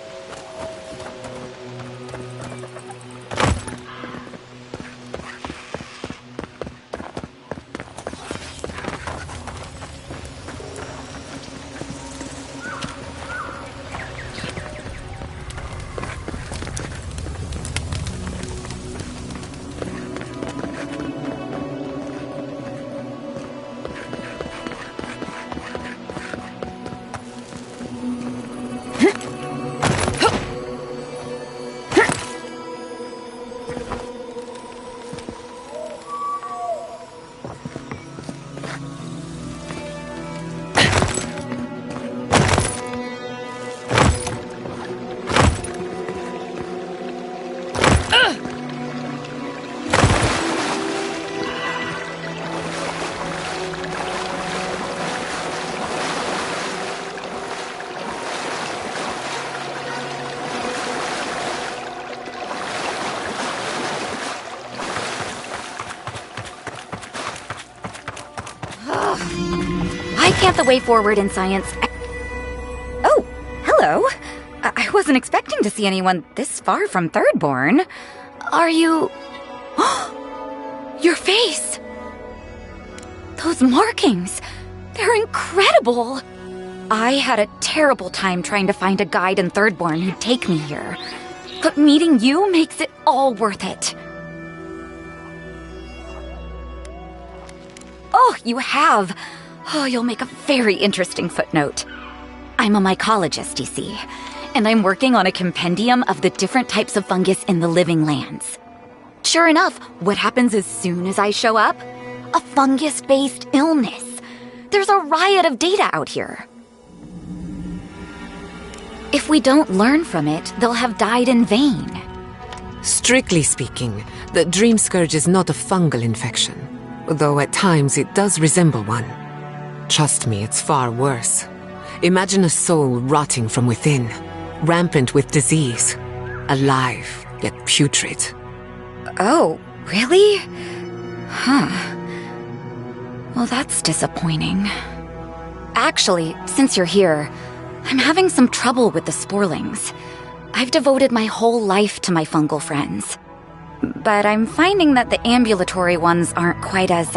I can't the way forward in science. Oh, hello. I wasn't expecting to see anyone this far from Thirdborn. Are you... Your face! Those markings! They're incredible! I had a terrible time trying to find a guide in Thirdborn who'd take me here. But meeting you makes it all worth it. Oh, you have. Oh, you'll make a very interesting footnote. I'm a mycologist, you see, and I'm working on a compendium of the different types of fungus in the living lands. Sure enough, what happens as soon as I show up? A fungus-based illness. There's a riot of data out here. If we don't learn from it, they'll have died in vain. Strictly speaking, the dream scourge is not a fungal infection, though at times it does resemble one. Trust me, it's far worse. Imagine a soul rotting from within, rampant with disease, alive yet putrid. Oh, really? Huh. Well, that's disappointing. Actually, since you're here, I'm having some trouble with the sporlings. I've devoted my whole life to my fungal friends. but I'm finding that the ambulatory ones aren't quite as,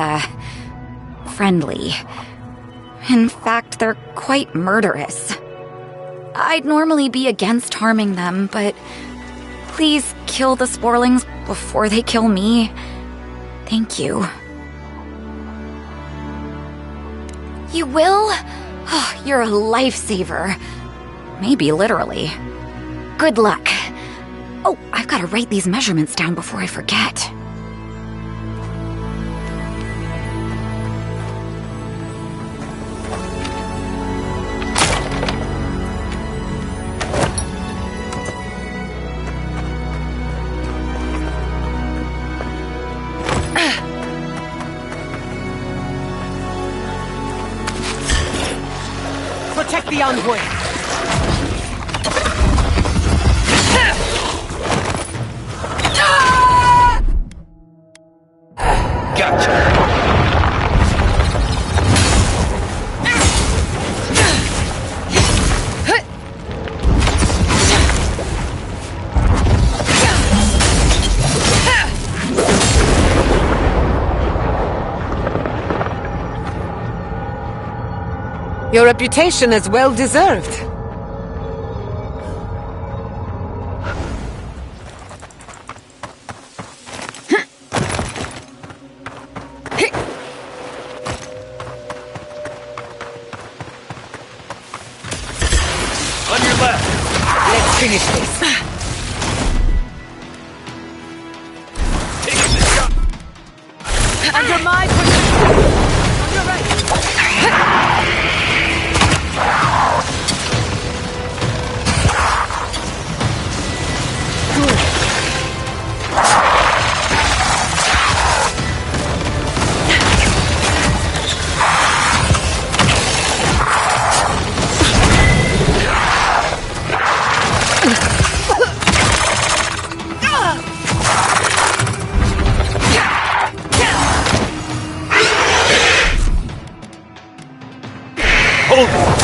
friendly. In fact, they're quite murderous. I'd normally be against harming them, but please kill the sporlings before they kill me. Thank you. You will? Oh, you're a lifesaver. Maybe literally. Good luck. Oh, I've got to write these measurements down before I forget. Protect the envoy! Your reputation is well deserved. On your left. Let's finish this. Taking the shot. Under my position. On your right. Hold it.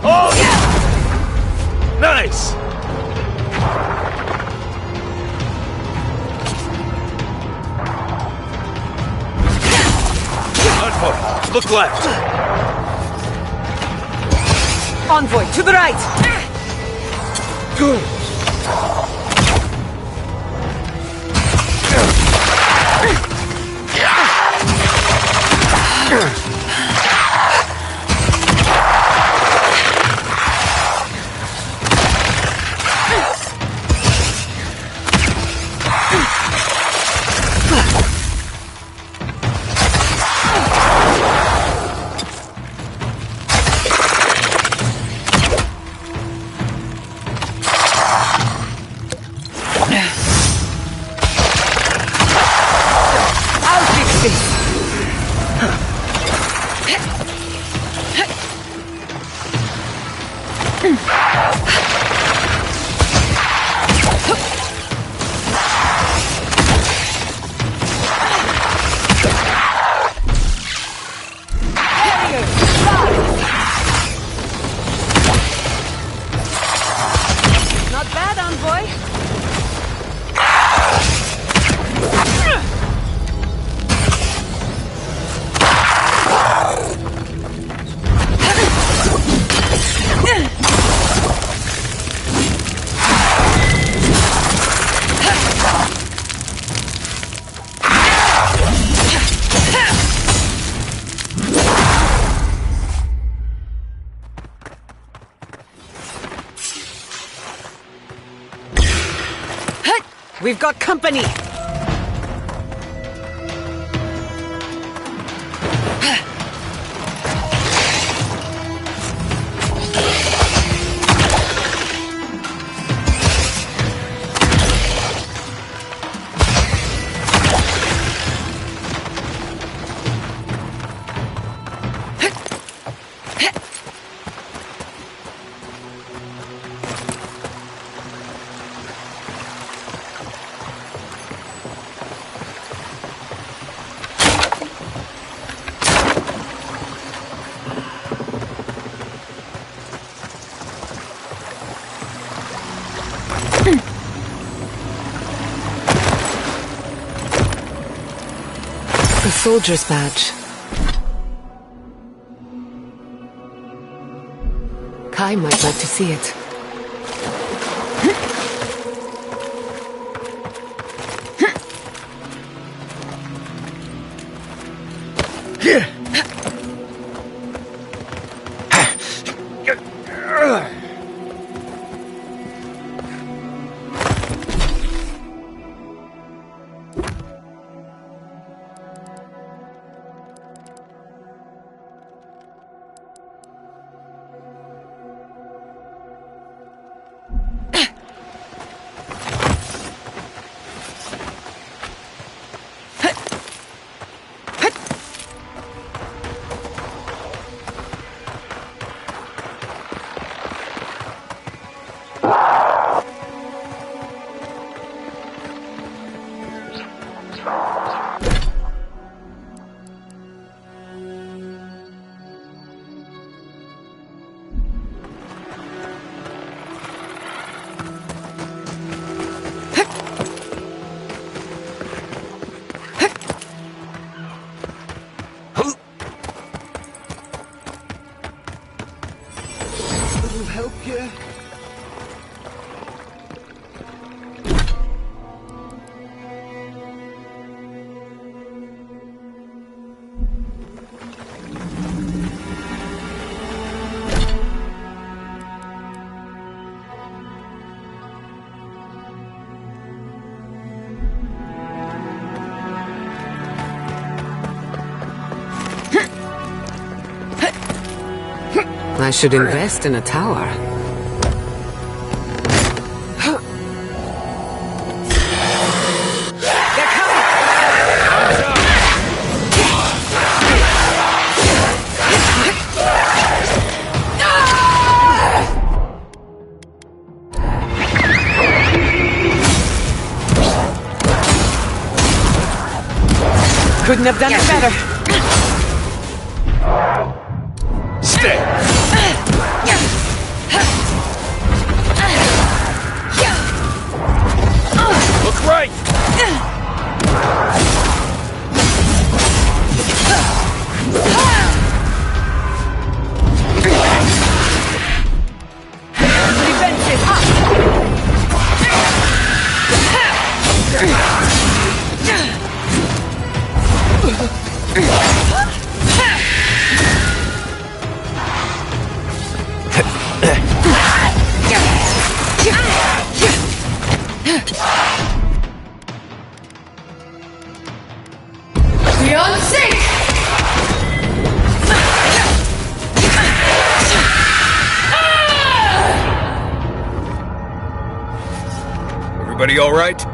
Oh, yeah. Nice. Envoy, look left. Envoy, to the right! Good. Not bad, Envoy. We've got company! A soldier's badge. Kai might like to see it. I should invest in a tower. Couldn't have done it better. Stay. Look right. Beyond sync! Everybody all right?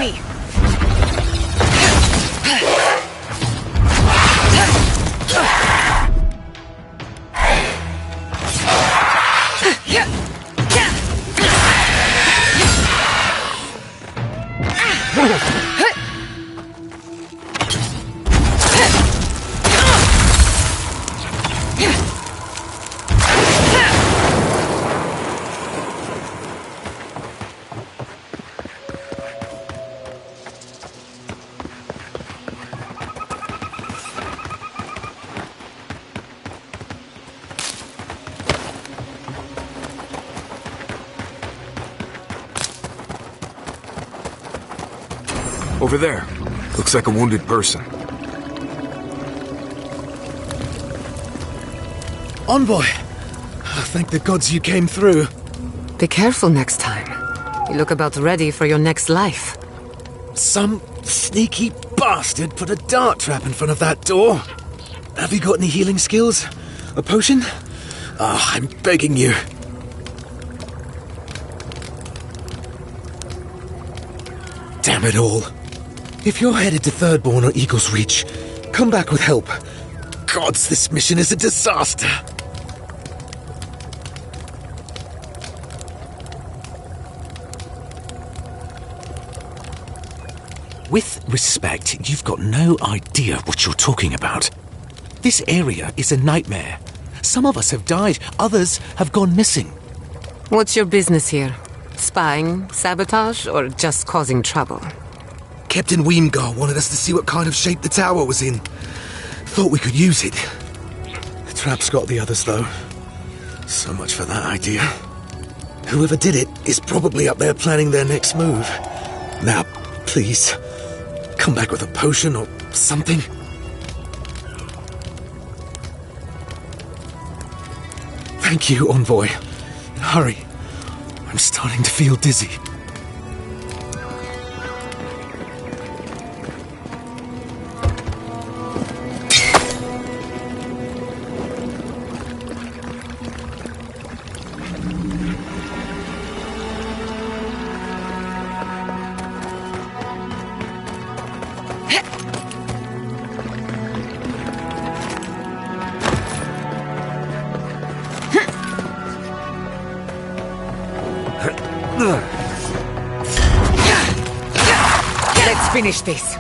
enemy! Over there. Looks like a wounded person. Envoy! Thank the gods you came through. Be careful next time. You look about ready for your next life. Some sneaky bastard put a dart trap in front of that door. Have you got any healing skills? A potion? Ah, I'm begging you. Damn it all. If you're headed to Thirdborn or Eagle's Reach, come back with help. Gods, this mission is a disaster. With respect, you've got no idea what you're talking about. This area is a nightmare. Some of us have died, others have gone missing. What's your business here? Spying, sabotage, or just causing trouble? Captain Weemgar wanted us to see what kind of shape the tower was in. Thought we could use it. The trap's got the others, though. So much for that idea. Whoever did it is probably up there planning their next move. Now, please, come back with a potion or something. Thank you, Envoy. Hurry. I'm starting to feel dizzy. Let's finish this.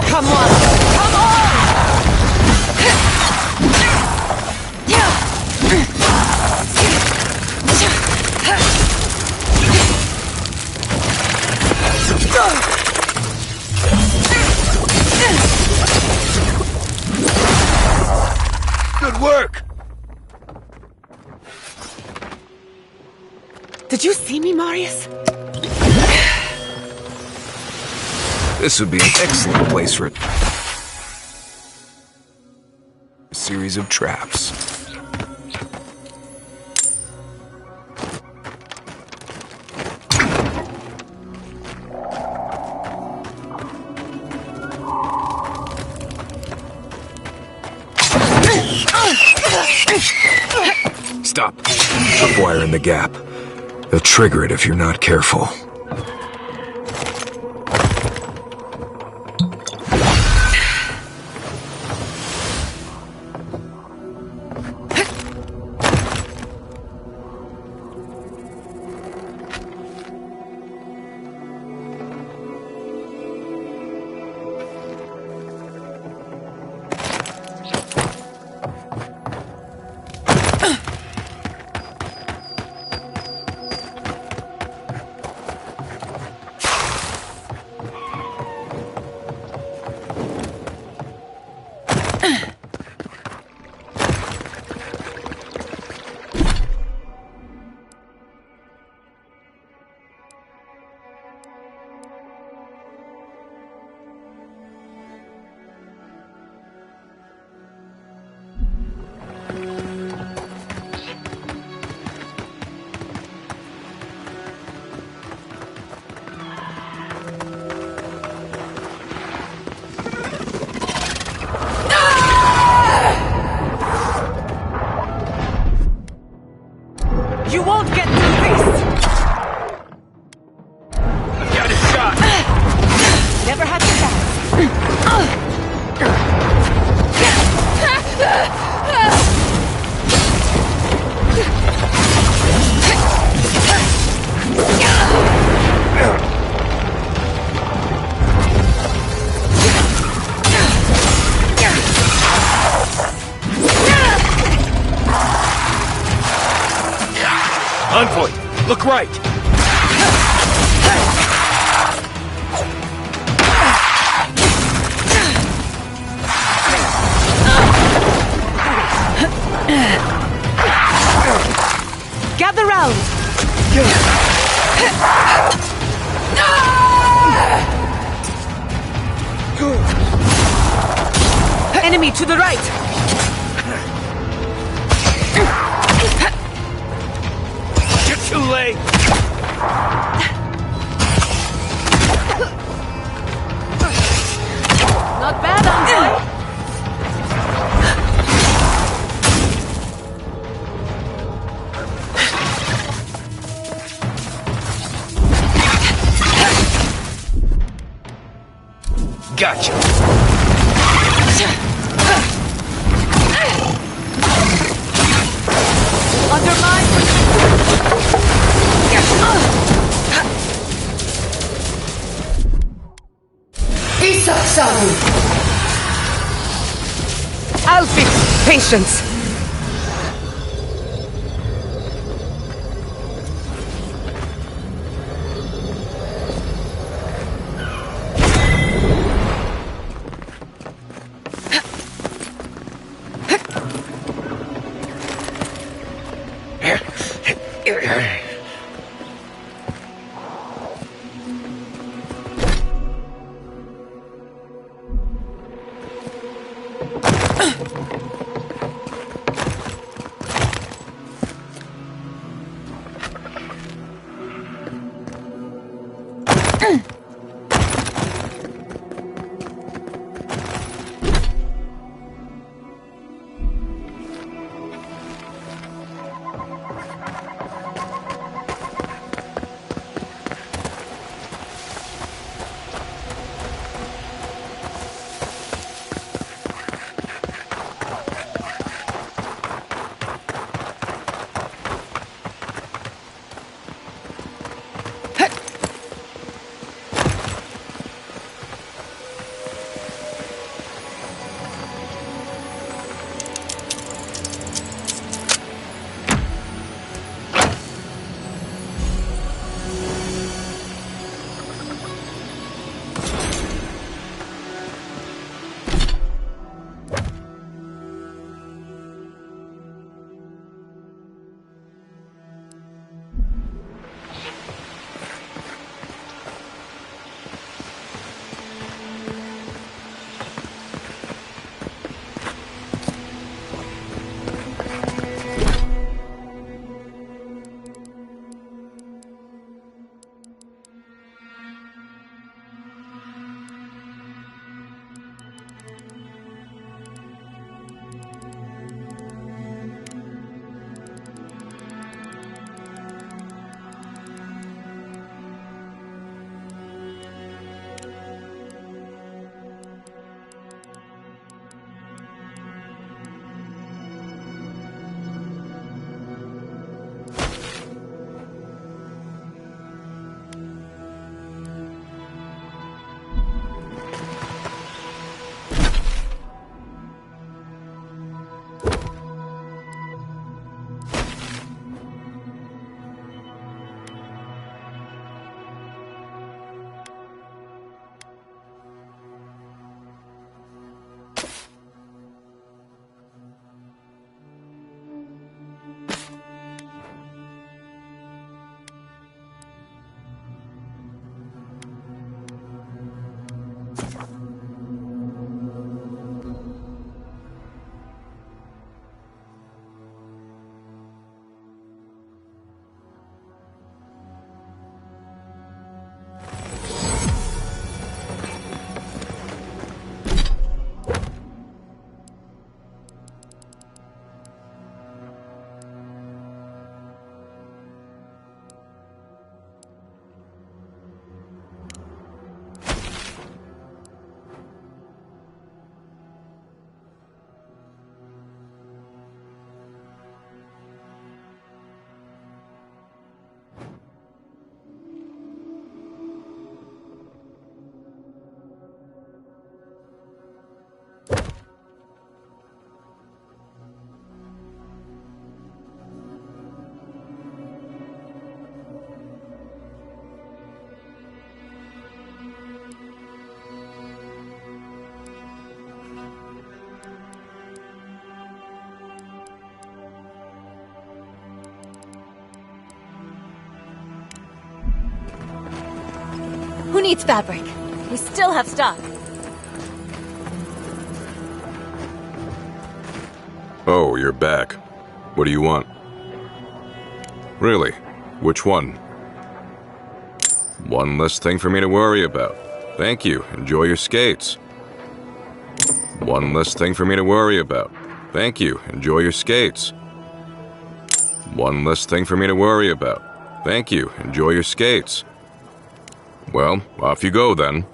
Come on! Come on! Good work! Did you see me, Marius? This would be an excellent place for a series of traps. Stop. Tough wire in the gap. They'll trigger it if you're not careful. Envoy, look right! Gather round! Enemy to the right! You're too late! Not bad, Envoy! Gotcha! Undermine! I'll fix. Patience! Who needs fabric? We still have stock. Oh, you're back. What do you want? Really? Which one? One less thing for me to worry about. Thank you. Enjoy your skates. One less thing for me to worry about. Thank you. Enjoy your skates. One less thing for me to worry about. Thank you. Enjoy your skates. Well, off you go then.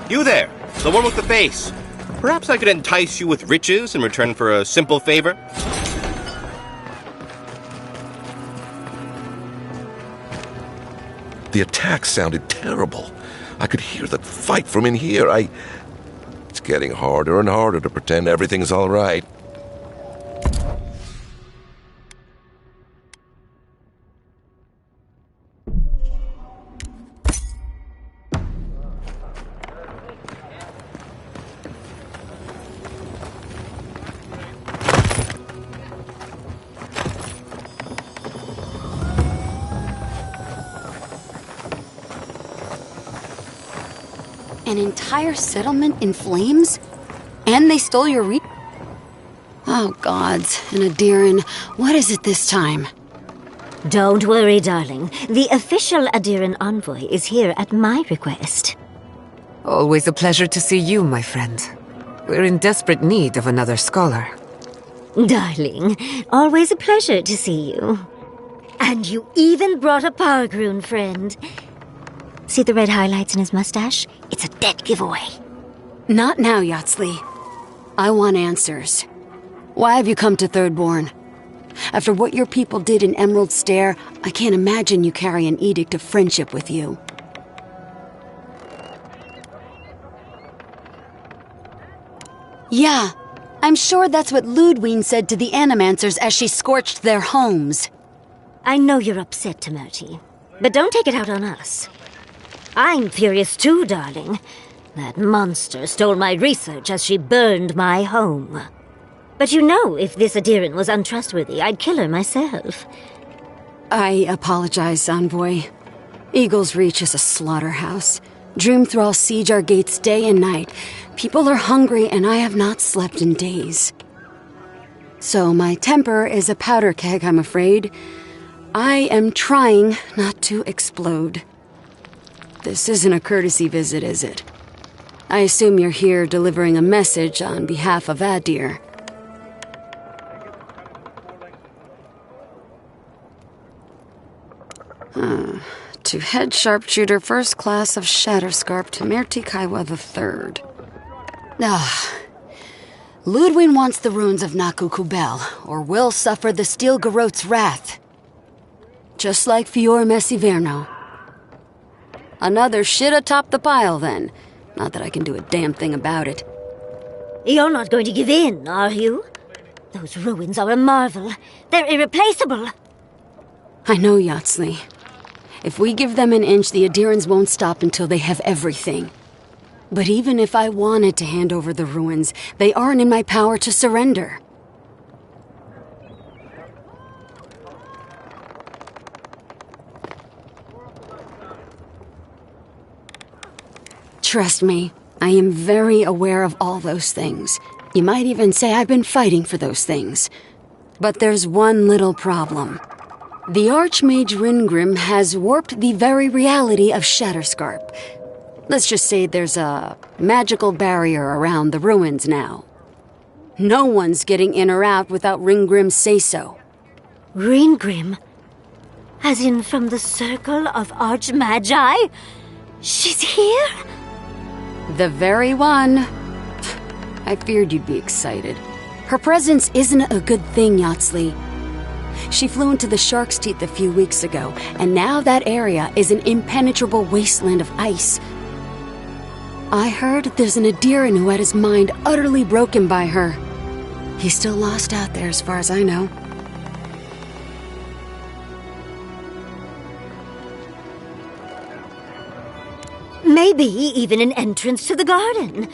You there, the one with the face. Perhaps I could entice you with riches in return for a simple favor? The attack sounded terrible. I could hear the fight from in here. It's getting harder and harder to pretend everything's all right. An entire settlement in flames? And they stole your Oh, gods. And Adiran, what is it this time? Don't worry, darling. The official Adiran envoy is here at my request. Always a pleasure to see you, my friend. We're in desperate need of another scholar. Darling, always a pleasure to see you. And you even brought a Pargroon friend. See the red highlights in his mustache? It's a dead giveaway. Not now, Yatsli. I want answers. Why have you come to Thirdborn? After what your people did in Emerald Stair, I can't imagine you carry an edict of friendship with you. Yeah, I'm sure that's what Ludwine said to the Animancers as she scorched their homes. I know you're upset, Temerty, but don't take it out on us. I'm furious too, darling. That monster stole my research as she burned my home. But you know, if this Adiran was untrustworthy, I'd kill her myself. I apologize, Envoy. Eagle's Reach is a slaughterhouse. Dreamthralls siege our gates day and night. People are hungry, and I have not slept in days. So my temper is a powder keg, I'm afraid. I am trying not to explode. This isn't a courtesy visit, is it? I assume you're here delivering a message on behalf of Adir. To Head Sharpshooter, First Class of Shatterscarp, Temerty Kaiwa III. Ludwine wants the ruins of Naku Kubel, or will suffer the Steel Garot's wrath. Just like Fior Messiverno. Another shit atop the pile, then. Not that I can do a damn thing about it. You're not going to give in, are you? Those ruins are a marvel. They're irreplaceable. I know, Yatsli. If we give them an inch, the Adirans won't stop until they have everything. But even if I wanted to hand over the ruins, they aren't in my power to surrender. Trust me, I am very aware of all those things. You might even say I've been fighting for those things. But there's one little problem. The Archmage Ringrim has warped the very reality of Shatterscarp. Let's just say there's a magical barrier around the ruins now. No one's getting in or out without Ringgrim's say-so. Ringgrim? As in from the Circle of Archmagi? She's here? The very one. I feared you'd be excited. Her presence isn't a good thing, Yatsley. She flew into the Shark's Teeth a few weeks ago, and now that area is an impenetrable wasteland of ice. I heard there's an Adiran who had his mind utterly broken by her. He's still lost out there as far as I know. Maybe even an entrance to the garden.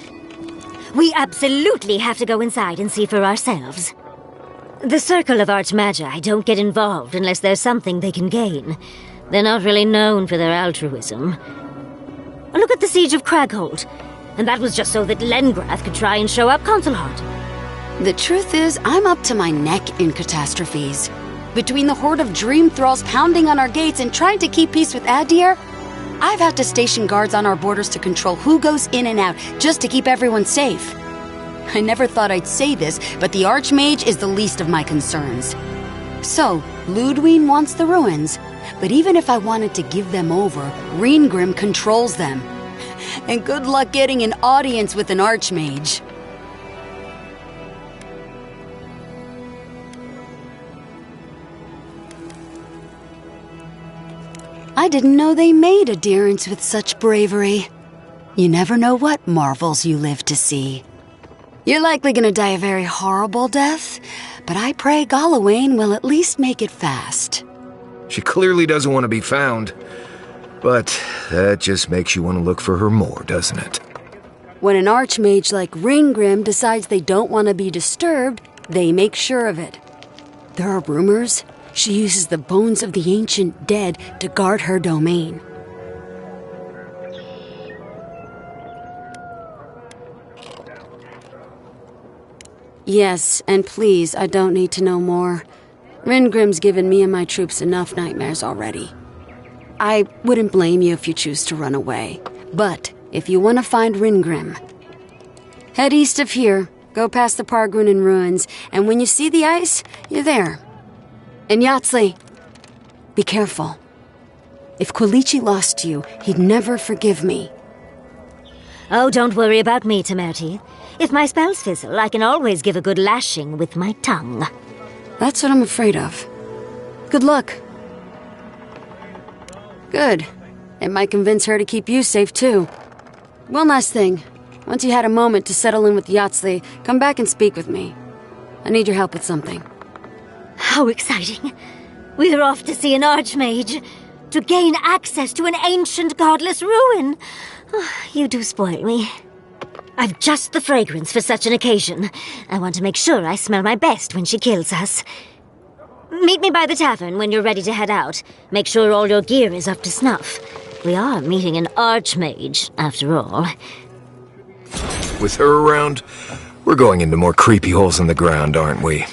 We absolutely have to go inside and see for ourselves. The Circle of Archmagi don't get involved unless there's something they can gain. They're not really known for their altruism. Look at the Siege of Cragholt. And that was just so that Lengrath could try and show up Consulhart. The truth is, I'm up to my neck in catastrophes. Between the horde of dream thralls pounding on our gates and trying to keep peace with Adir, I've had to station guards on our borders to control who goes in and out, just to keep everyone safe. I never thought I'd say this, but the Archmage is the least of my concerns. So, Ludwine wants the ruins, but even if I wanted to give them over, Ringrim controls them. And good luck getting an audience with an Archmage. I didn't know they made adherents with such bravery. You never know what marvels you live to see. You're likely gonna die a very horrible death, but I pray Galawain will at least make it fast. She clearly doesn't want to be found, but that just makes you want to look for her more, doesn't it? When an Archmage like Ringgrim decides they don't want to be disturbed, they make sure of it. There are rumors she uses the bones of the ancient dead to guard her domain. Yes, and please, I don't need to know more. Ringrim's given me and my troops enough nightmares already. I wouldn't blame you if you choose to run away. But if you want to find Ringgrim, head east of here, go past the Pargrunen ruins, and when you see the ice, you're there. And Yatsley, be careful. If Quilichi lost you, he'd never forgive me. Oh, don't worry about me, Temerty. If my spells fizzle, I can always give a good lashing with my tongue. That's what I'm afraid of. Good luck. Good. It might convince her to keep you safe, too. One last thing. Once you had a moment to settle in with Yatsley, come back and speak with me. I need your help with something. How exciting. We're off to see an Archmage. To gain access to an ancient godless ruin. Oh, you do spoil me. I've just the fragrance for such an occasion. I want to make sure I smell my best when she kills us. Meet me by the tavern when you're ready to head out. Make sure all your gear is up to snuff. We are meeting an Archmage, after all. With her around, we're going into more creepy holes in the ground, aren't we?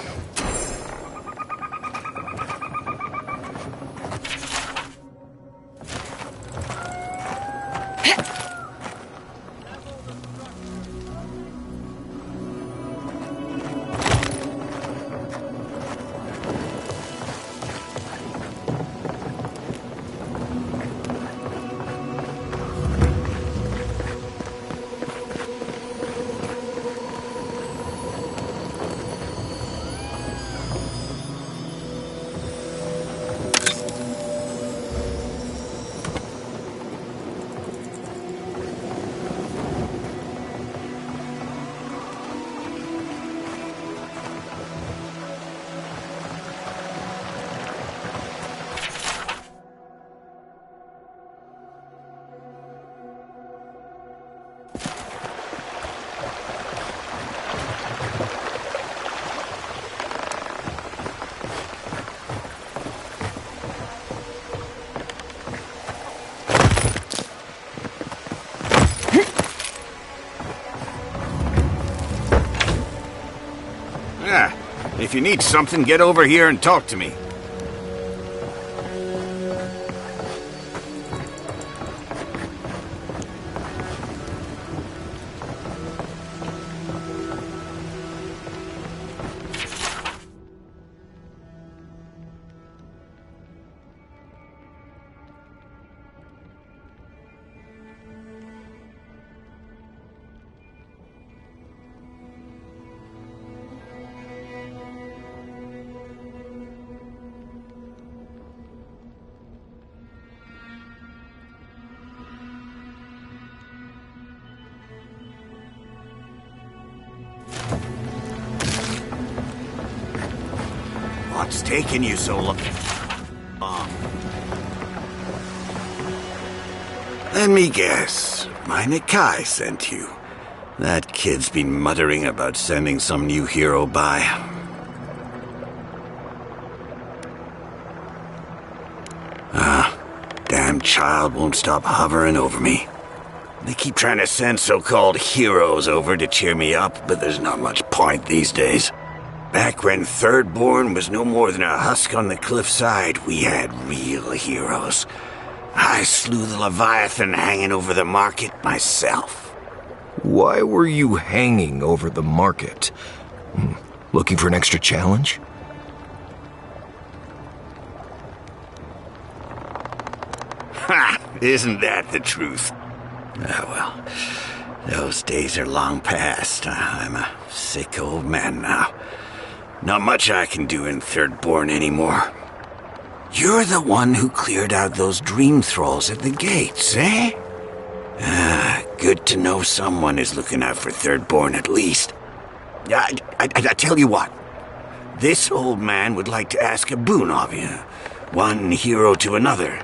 If you need something, get over here and talk to me. What's taking you so long? Let me guess. My Nikai sent you. That kid's been muttering about sending some new hero by. Damn child won't stop hovering over me. They keep trying to send so-called heroes over to cheer me up, but there's not much point these days. Back when Thirdborn was no more than a husk on the cliffside, we had real heroes. I slew the Leviathan hanging over the market myself. Why were you hanging over the market? Looking for an extra challenge? Ha! Isn't that the truth? Ah, well, those days are long past. I'm a sick old man now. Not much I can do in Thirdborn anymore. You're the one who cleared out those dream thralls at the gates, eh? Good to know someone is looking out for Thirdborn at least. I tell you what. This old man would like to ask a boon of you. One hero to another.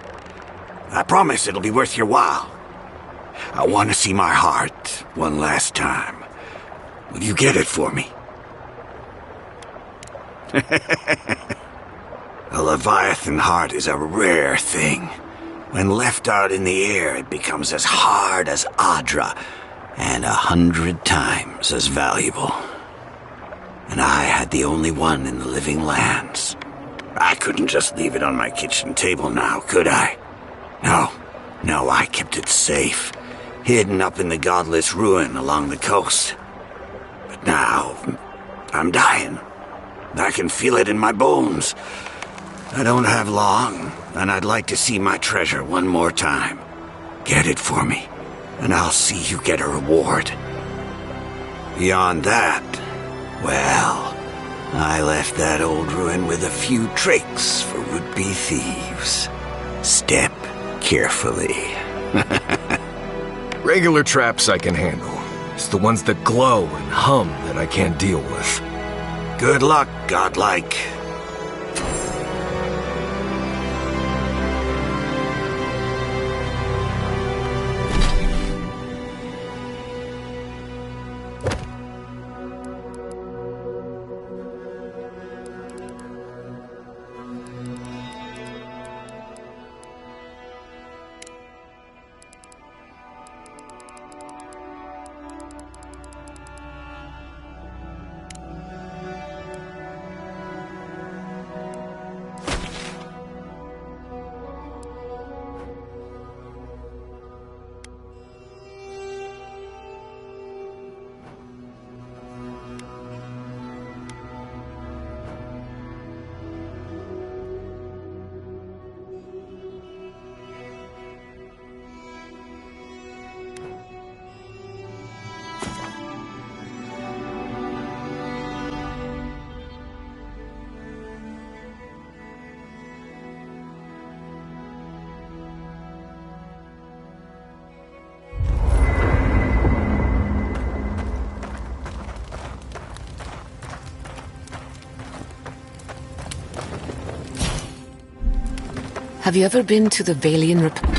I promise it'll be worth your while. I want to see my heart one last time. Will you get it for me? A Leviathan heart is a rare thing. When left out in the air, it becomes as hard as Adra, and 100 times as valuable. And I had the only one in the living lands. I couldn't just leave it on my kitchen table now, could I? No, I kept it safe, hidden up in the godless ruin along the coast. But now, I'm dying. I can feel it in my bones. I don't have long, and I'd like to see my treasure one more time. Get it for me, and I'll see you get a reward. Beyond that, well, I left that old ruin with a few tricks for would-be thieves. Step carefully. Regular traps I can handle. It's the ones that glow and hum that I can't deal with. Good luck, godlike. Have you ever been to the Valian Republic?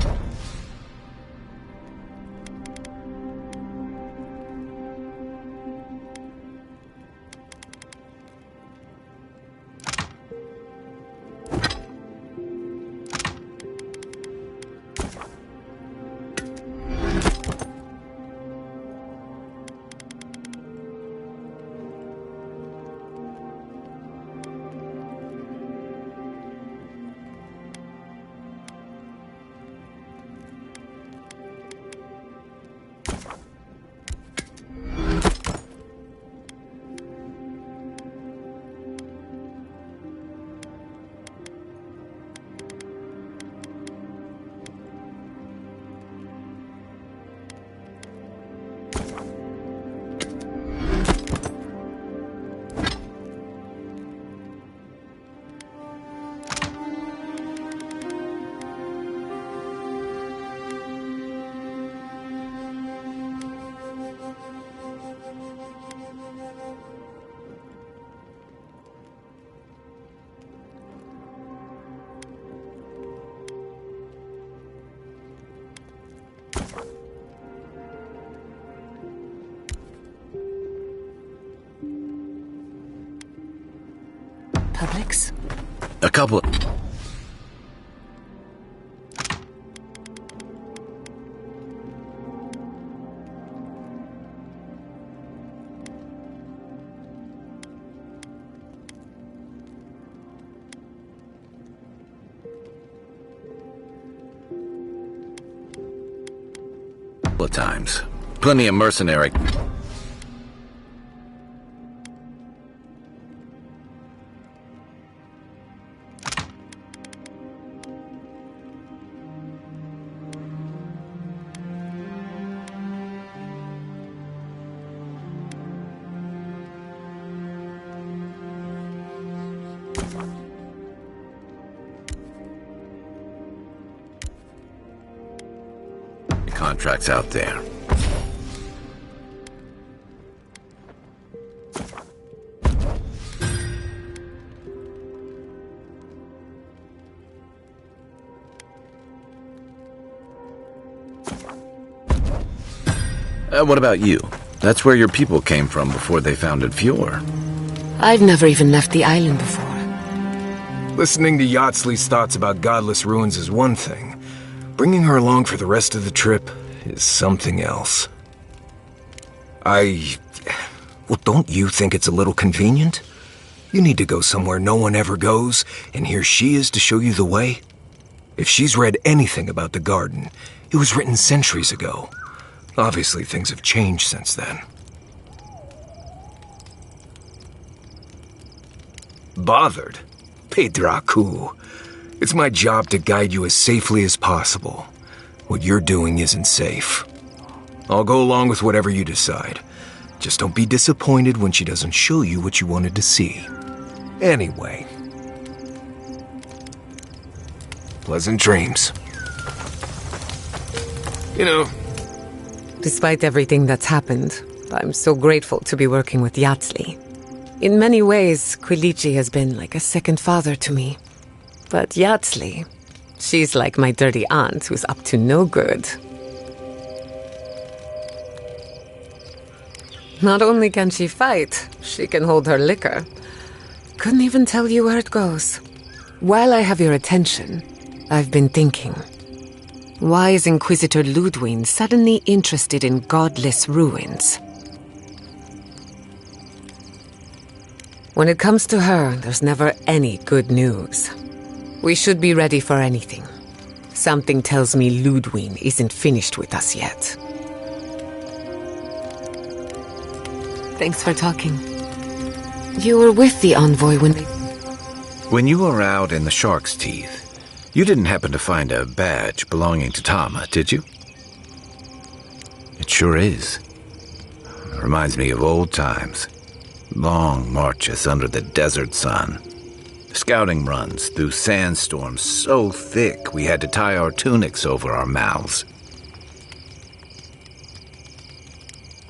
Publix? A couple... of times. Plenty of mercenary... contracts out there. What about you? That's where your people came from before they founded Fjord. I've never even left the island before. Listening to Yatsley's thoughts about godless ruins is one thing. Bringing her along for the rest of the trip is something else. Well, don't you think it's a little convenient? You need to go somewhere no one ever goes, and here she is to show you the way? If she's read anything about the garden, it was written centuries ago. Obviously, things have changed since then. Bothered? Pedraku. It's my job to guide you as safely as possible. What you're doing isn't safe. I'll go along with whatever you decide. Just don't be disappointed when she doesn't show you what you wanted to see. Anyway. Pleasant dreams. You know... Despite everything that's happened, I'm so grateful to be working with Yatsley. In many ways, Quilichi has been like a second father to me. But Yatsley, she's like my dirty aunt who's up to no good. Not only can she fight, she can hold her liquor. Couldn't even tell you where it goes. While I have your attention, I've been thinking. Why is Inquisitor Ludwig suddenly interested in godless ruins? When it comes to her, there's never any good news. We should be ready for anything. Something tells me Ludwig isn't finished with us yet. Thanks for talking. You were with the envoy when they... When you were out in the Shark's Teeth, you didn't happen to find a badge belonging to Tama, did you? It sure is. Reminds me of old times. Long marches under the desert sun. Scouting runs through sandstorms so thick we had to tie our tunics over our mouths.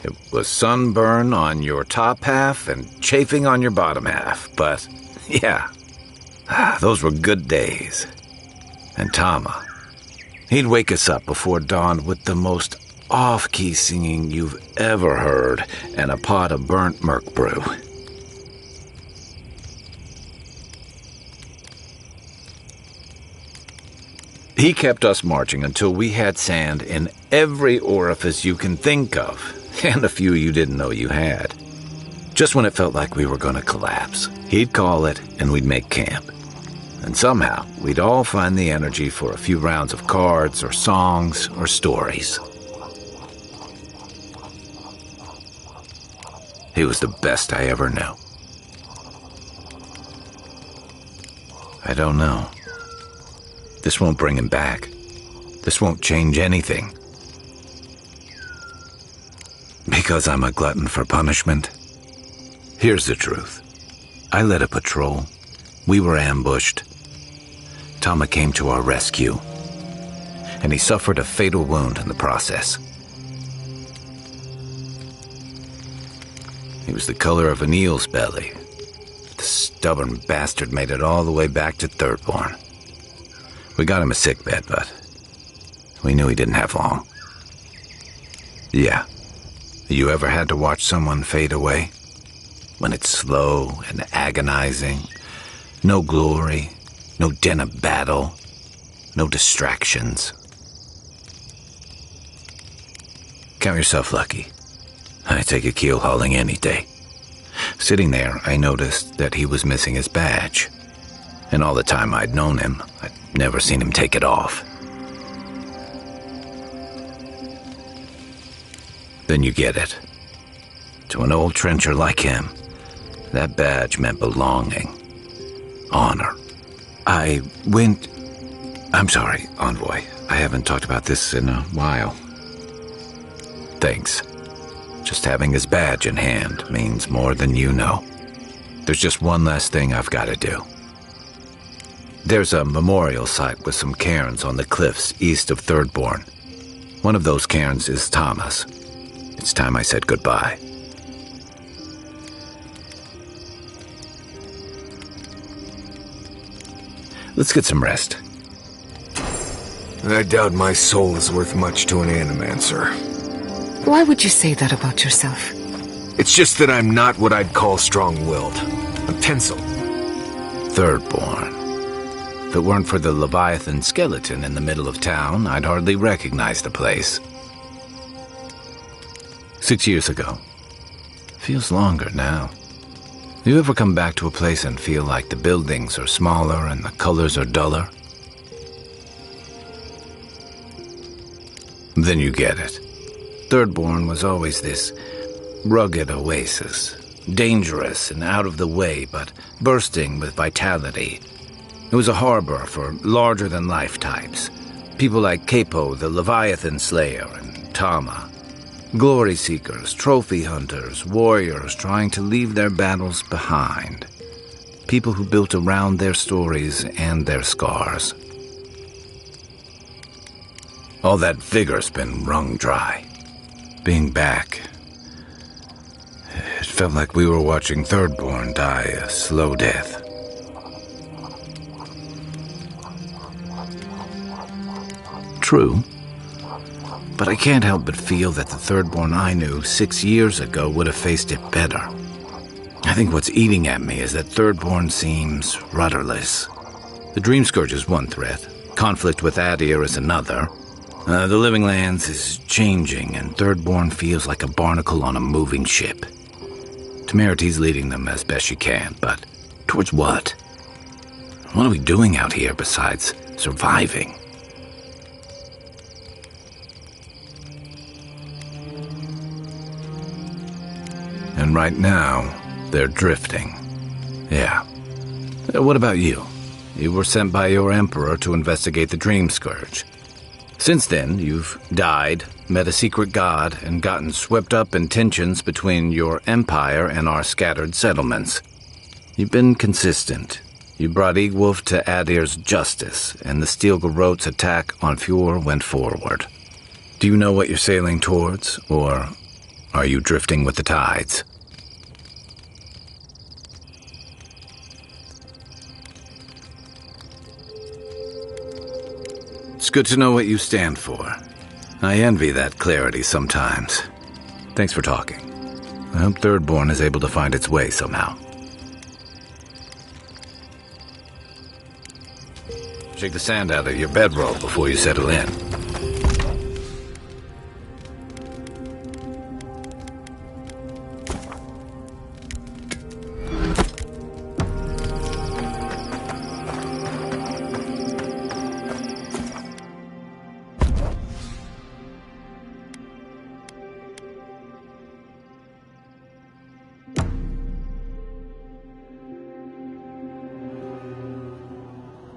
It was sunburn on your top half and chafing on your bottom half, but yeah, those were good days. And Tama, he'd wake us up before dawn with the most off-key singing you've ever heard and a pot of burnt merc brew. He kept us marching until we had sand in every orifice you can think of, and a few you didn't know you had. Just when it felt like we were going to collapse, he'd call it and we'd make camp. And somehow, we'd all find the energy for a few rounds of cards or songs or stories. He was the best I ever knew. I don't know. This won't bring him back. This won't change anything. Because I'm a glutton for punishment? Here's the truth. I led a patrol. We were ambushed. Tama came to our rescue, and he suffered a fatal wound in the process. He was the color of an eel's belly. The stubborn bastard made it all the way back to Thirdborn. We got him a sickbed, but we knew he didn't have long. Yeah. You ever had to watch someone fade away? When it's slow and agonizing, No glory, no den of battle, no distractions. Count yourself lucky. I take a keel hauling any day. Sitting there, I noticed that he was missing his badge. And all the time I'd known him, I'd never seen him take it off. Then you get it. To an old trencher like him, that badge meant belonging. Honor. I'm sorry, Envoy. I haven't talked about this in a while. Thanks. Just having his badge in hand means more than you know. There's just one last thing I've got to do. There's a memorial site with some cairns on the cliffs east of Thirdborn. One of those cairns is Thomas. It's time I said goodbye. Let's get some rest. I doubt my soul is worth much to an animancer. Why would you say that about yourself? It's just that I'm not what I'd call strong-willed. I'm tinsel. Thirdborn. If it weren't for the Leviathan skeleton in the middle of town, I'd hardly recognize the place. 6 years ago. Feels longer now. You ever come back to a place and feel like the buildings are smaller and the colors are duller? Then you get it. Thirdborn was always this rugged oasis. Dangerous and out of the way, but bursting with vitality. It was a harbor for larger-than-life types. People like Capo, the Leviathan Slayer, and Tama. Glory seekers, trophy hunters, warriors trying to leave their battles behind. People who built around their stories and their scars. All that vigor's been wrung dry. Being back, it felt like we were watching Thirdborn die a slow death. True. But I can't help but feel that the Thirdborn I knew 6 years ago would have faced it better. I think what's eating at me is that Thirdborn seems rudderless. The Dream Scourge is one threat. Conflict with Adir is another. The Living Lands is changing, and Thirdborn feels like a barnacle on a moving ship. Temerity's leading them as best she can, but towards what? What are we doing out here besides surviving? And right now, they're drifting. Yeah. What about you? You were sent by your Emperor to investigate the Dream Scourge. Since then, you've died, met a secret god, and gotten swept up in tensions between your empire and our scattered settlements. You've been consistent. You brought Egwulf to Adir's justice, and the Steel Garrote's attack on Fjord went forward. Do you know what you're sailing towards, or are you drifting with the tides? It's good to know what you stand for. I envy that clarity sometimes. Thanks for talking. I hope Thirdborn is able to find its way somehow. Shake the sand out of your bedroll before you settle in.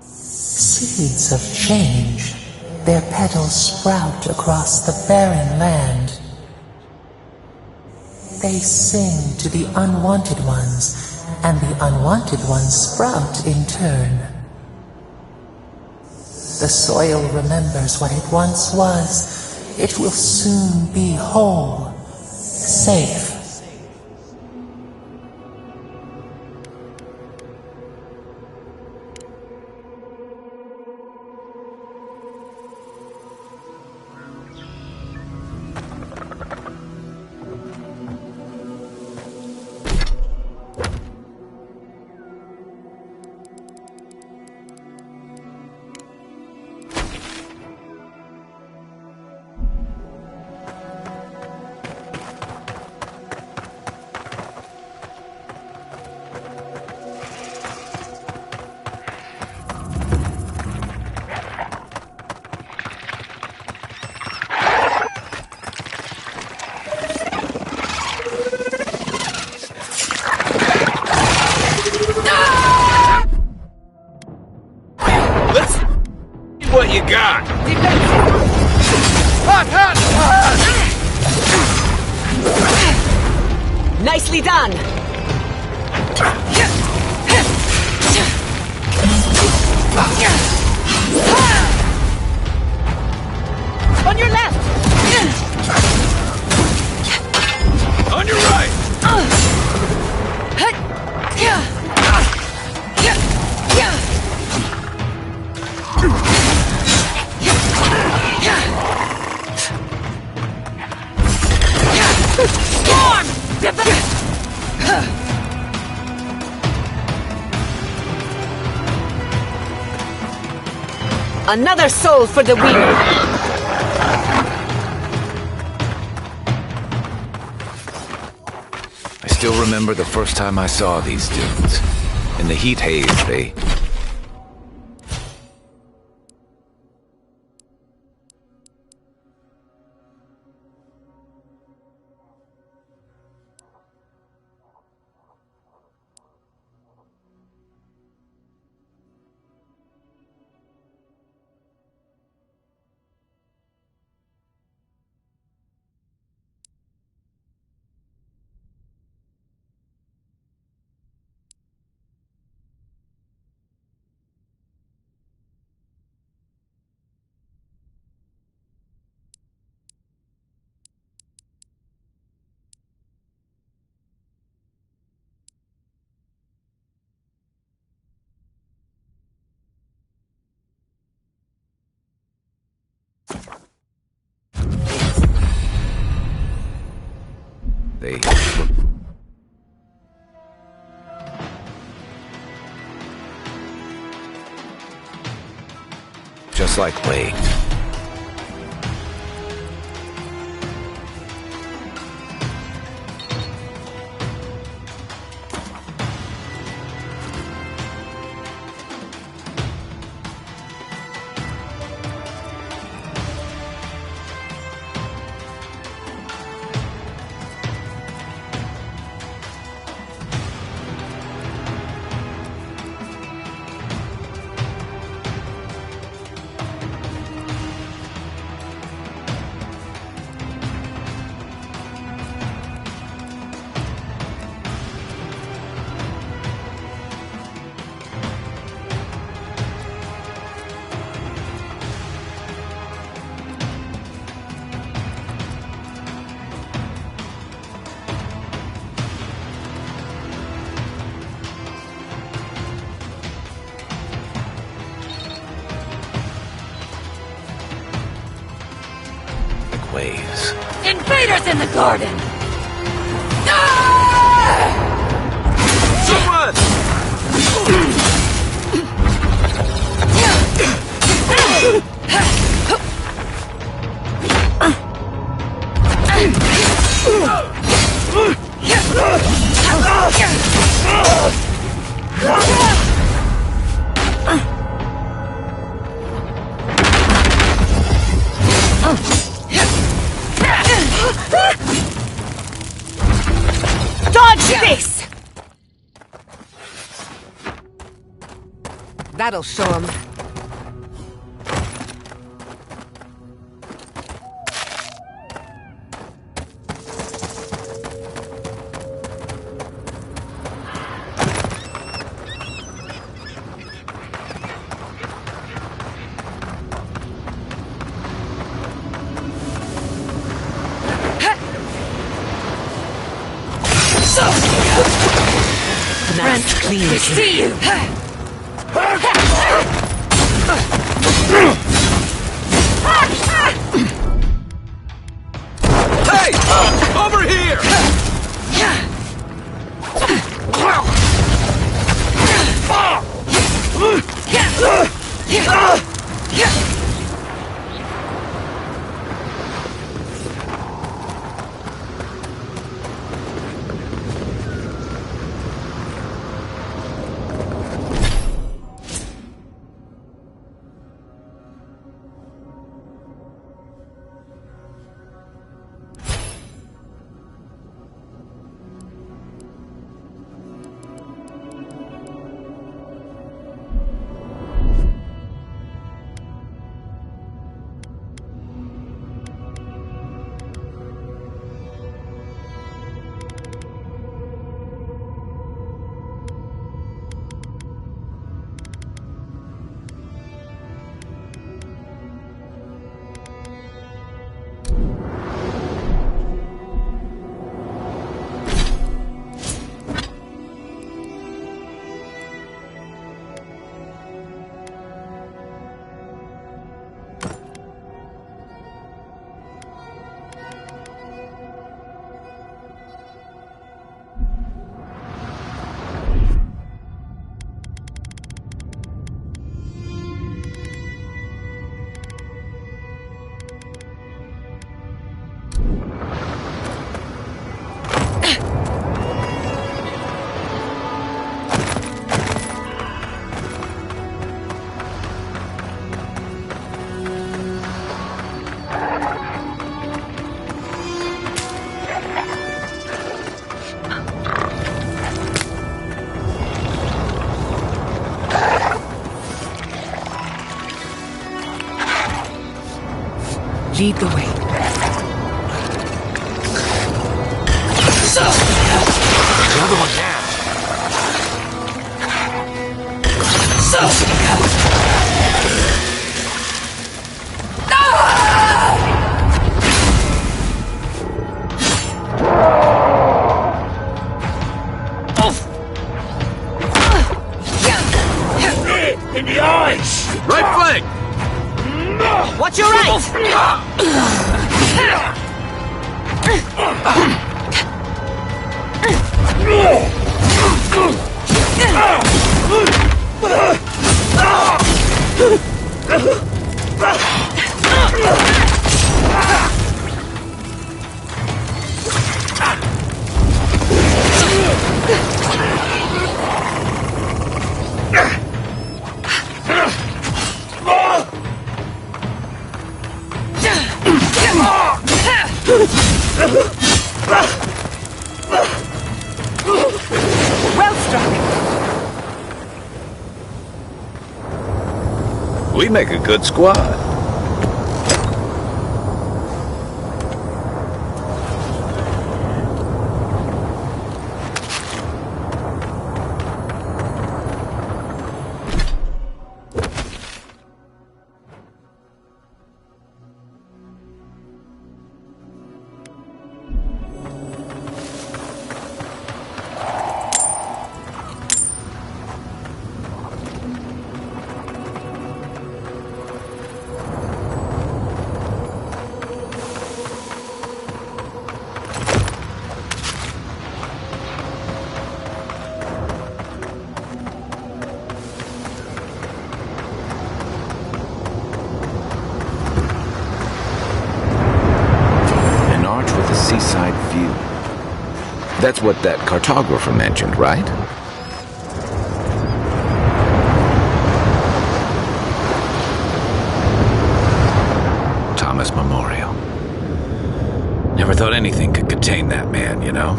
Seeds of change, their petals sprout across the barren land. They sing to the unwanted ones, and the unwanted ones sprout in turn. The soil remembers what it once was. It will soon be whole, safe. what you got. Nicely done. On your left! On your right! Storm! Another soul for the wheel. I still remember the first time I saw these dudes. In the heat haze, they... They look... just like Wade. Waves. Invaders in the garden! Dodge this! That'll show him. Nice, clean kill. See you! Hey! Over here! Lead the way. Another one down. In the eyes! Right flank! Watch your right! Well struck! We make a good squad. Seaside view. That's what that cartographer mentioned, right? Thomas Memorial. Never thought anything could contain that man, you know?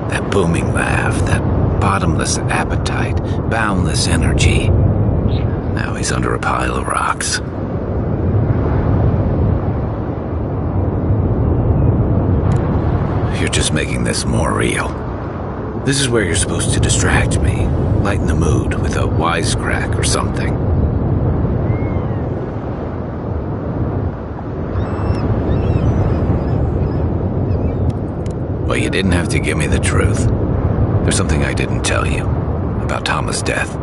That booming laugh, that bottomless appetite, boundless energy. Now he's under a pile of rocks. You're just making this more real. This is where you're supposed to distract me, lighten the mood with a wisecrack or something. Well, you didn't have to give me the truth. There's something I didn't tell you about Thomas' death.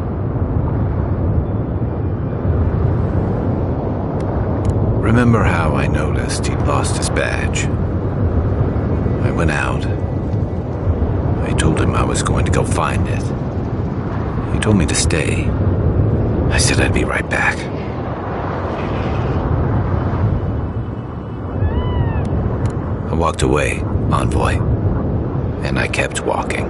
Remember how I noticed he'd lost his badge? I went out. I told him I was going to go find it. He told me to stay. I said I'd be right back. I walked away, Envoy, and I kept walking.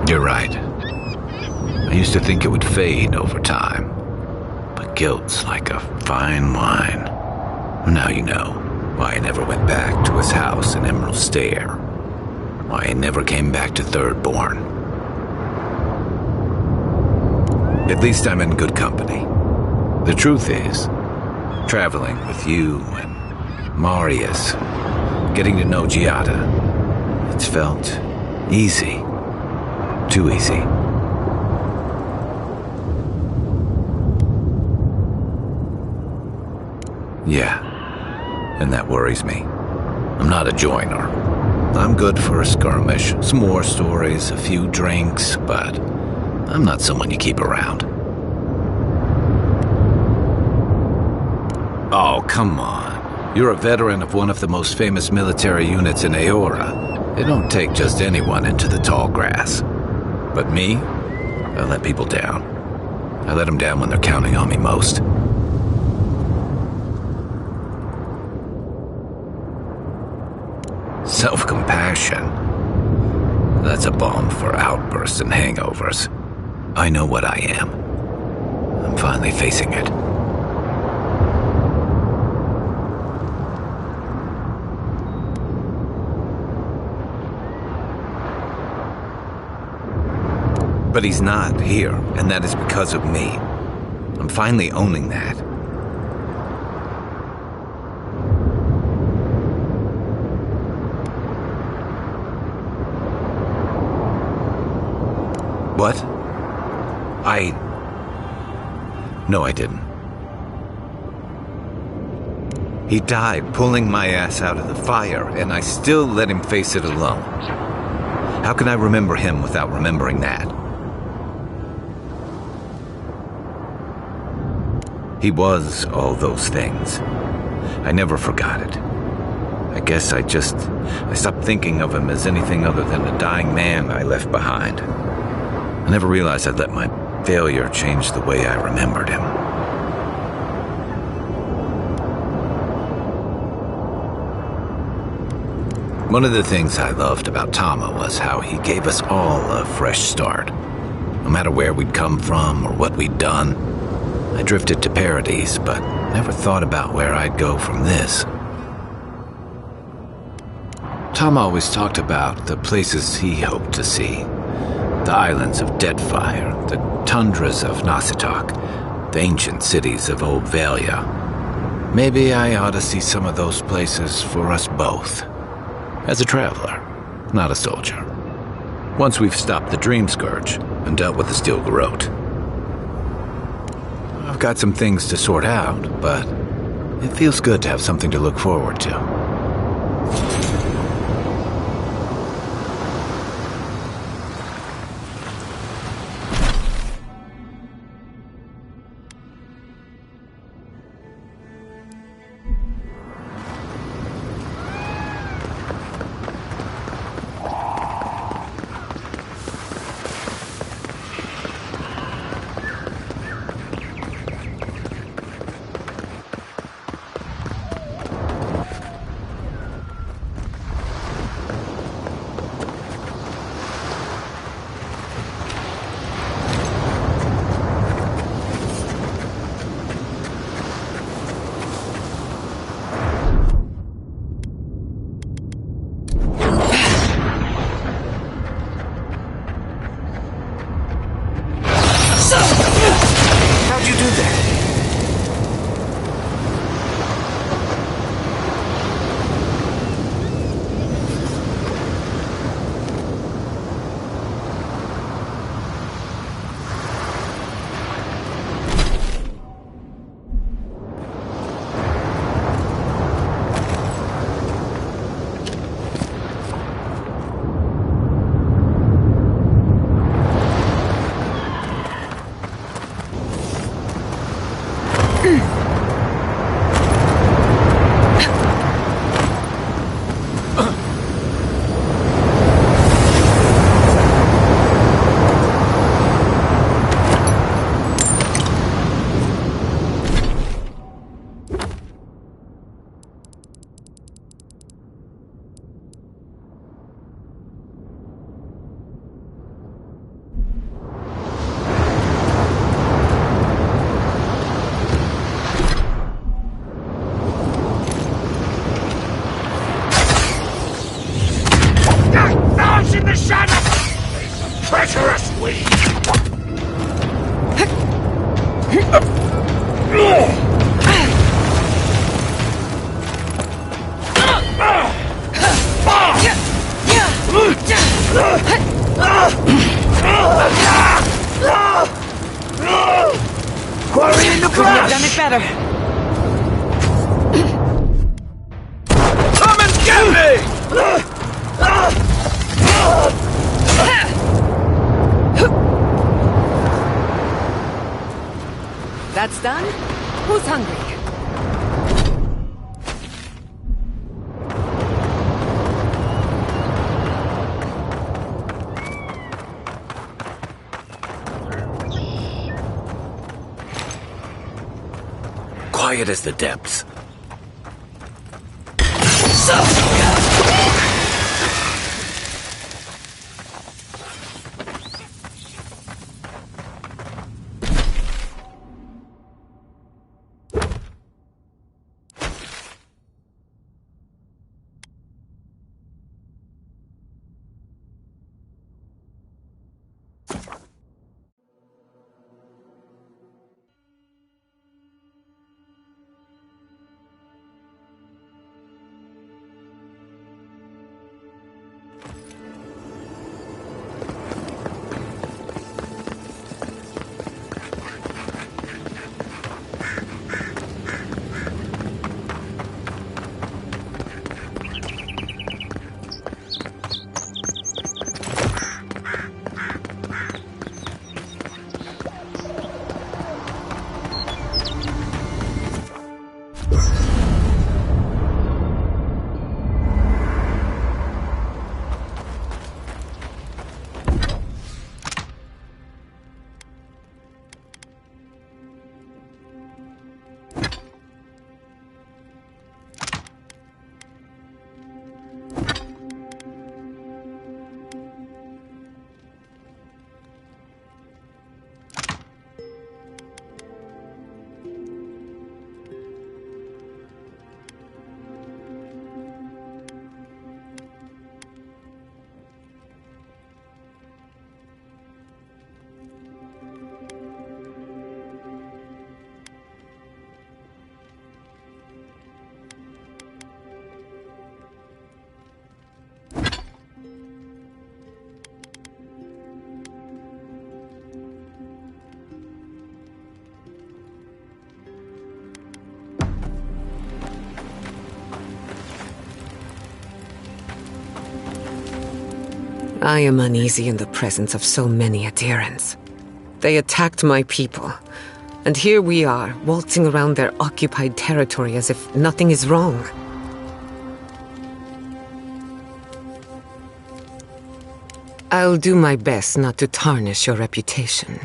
You're right. I used to think it would fade over time. Guilt's like a fine wine. Now you know why I never went back to his house in Emerald Stair. Why I never came back to Thirdborn. At least I'm in good company. The truth is, traveling with you and Marius, getting to know Giada, it's felt easy. Too easy. Yeah, and that worries me. I'm not a joiner. I'm good for a skirmish, some more stories, a few drinks, but I'm not someone you keep around. Oh, come on. You're a veteran of one of the most famous military units in Aora. They don't take just anyone into the tall grass. But me? I let people down. I let them down when they're counting on me most. Self-compassion. That's a balm for outbursts and hangovers. I know what I am. I'm finally facing it. But he's not here, and that is because of me. I'm finally owning that. What? No, I didn't. He died pulling my ass out of the fire, and I still let him face it alone. How can I remember him without remembering that? He was all those things. I never forgot it. I guess I stopped thinking of him as anything other than a dying man I left behind. I never realized I'd let my failure changed the way I remembered him. One of the things I loved about Tama was how he gave us all a fresh start. No matter where we'd come from or what we'd done, I drifted to Paradise, but never thought about where I'd go from this. Tama always talked about the places he hoped to see. The islands of Deadfire, the tundras of Nasitok, the ancient cities of Old Valia. Maybe I ought to see some of those places for us both. As a traveler, not a soldier. Once we've stopped the Dream Scourge and dealt with the Steel Garrote. I've got some things to sort out, but it feels good to have something to look forward to. How'd you do that? In the shadow! Treacherous weed! Quarry in the Couldn't have brush! done it better. Come and get me! That's done? Who's hungry? Quiet as the depths. I am uneasy in the presence of so many adherents. They attacked my people, and here we are, waltzing around their occupied territory as if nothing is wrong. I'll do my best not to tarnish your reputation.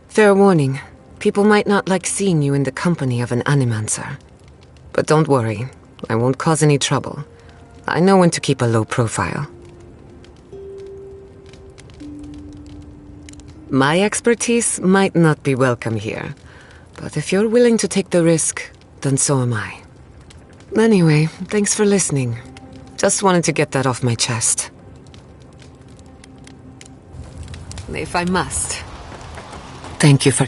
Fair warning, people might not like seeing you in the company of an animancer. But don't worry, I won't cause any trouble. I know when to keep a low profile. My expertise might not be welcome here, but if you're willing to take the risk, then so am I. Anyway, thanks for listening. Just wanted to get that off my chest. If I must. Thank you for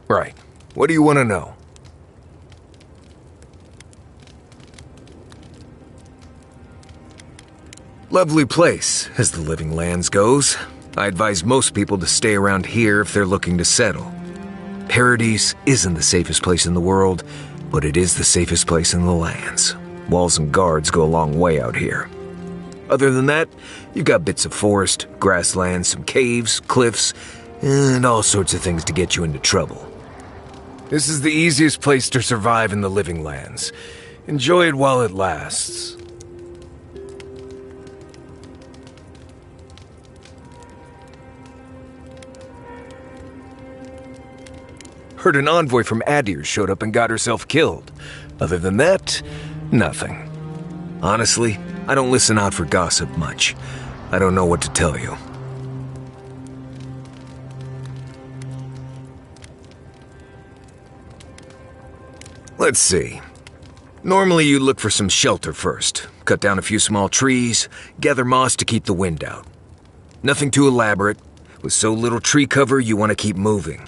Right. What do you want to know? Lovely place, as the Living Lands goes. I advise most people to stay around here if they're looking to settle. Paradise isn't the safest place in the world, but it is the safest place in the lands. Walls and guards go a long way out here. Other than that, you've got bits of forest, grasslands, some caves, cliffs, and all sorts of things to get you into trouble. This is the easiest place to survive in the Living Lands. Enjoy it while it lasts. Heard an envoy from Adir showed up and got herself killed. Other than that, nothing. Honestly, I don't listen out for gossip much. I don't know what to tell you. Let's see. Normally you look for some shelter first. Cut down a few small trees, gather moss to keep the wind out. Nothing too elaborate. With so little tree cover, you want to keep moving.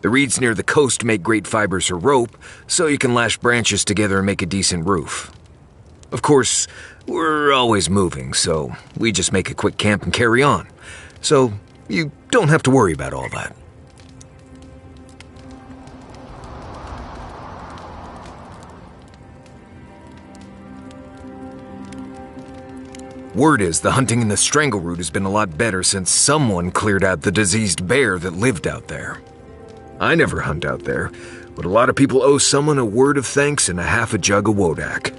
The reeds near the coast make great fibers for rope, so you can lash branches together and make a decent roof. Of course, we're always moving, so we just make a quick camp and carry on. So you don't have to worry about all that. Word is the hunting in the Strangle Root has been a lot better since someone cleared out the diseased bear that lived out there. I never hunt out there, but a lot of people owe someone a word of thanks and a half a jug of Wodak.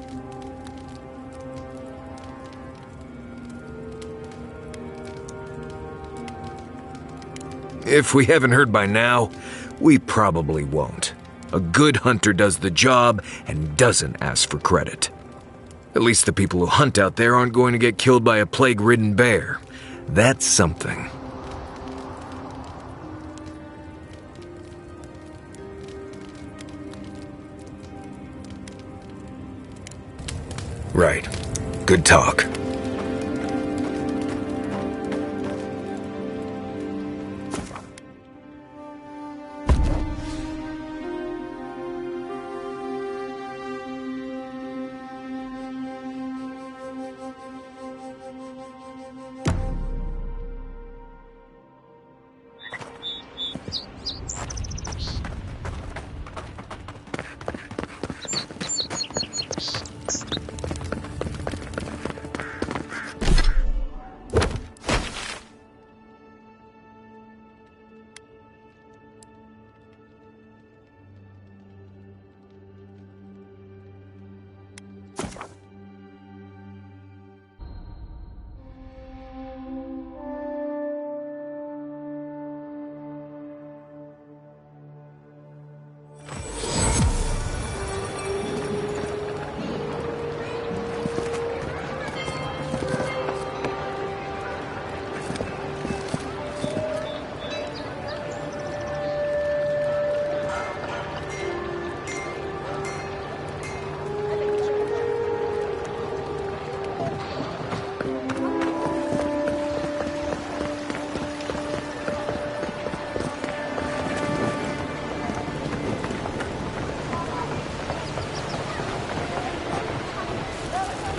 If we haven't heard by now, we probably won't. A good hunter does the job and doesn't ask for credit. At least the people who hunt out there aren't going to get killed by a plague-ridden bear. That's something. Right. Good talk.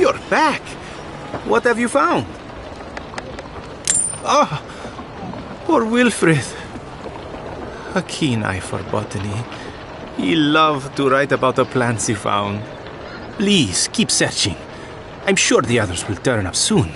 You're back. What have you found? Ah, poor Wilfred. A keen eye for botany. He loved to write about the plants he found. Please, keep searching. I'm sure the others will turn up soon.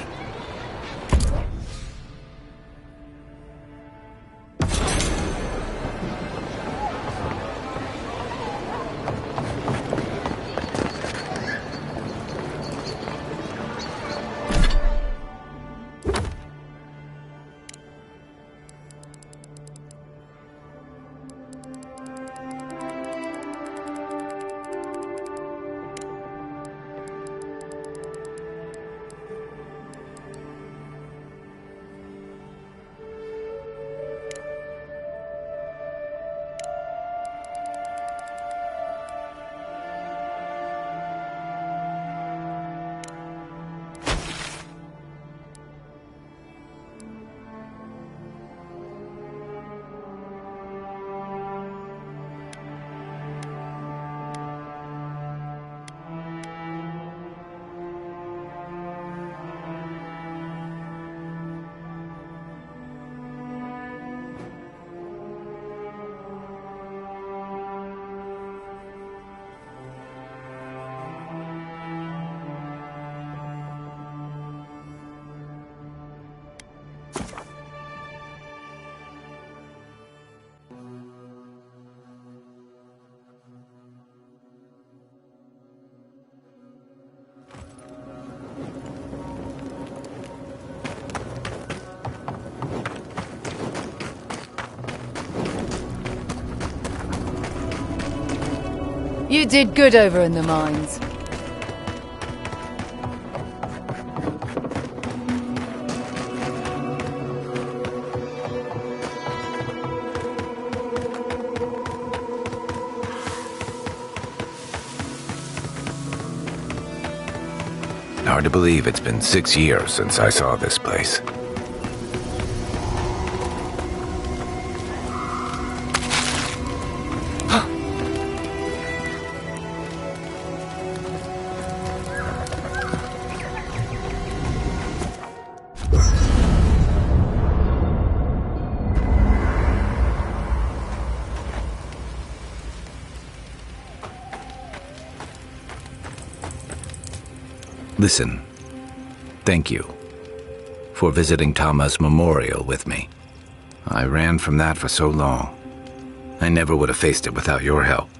You did good over in the mines. Hard to believe it's been 6 years since I saw this place. Listen, thank you for visiting Tama's memorial with me. I ran from that for so long. I never would have faced it without your help.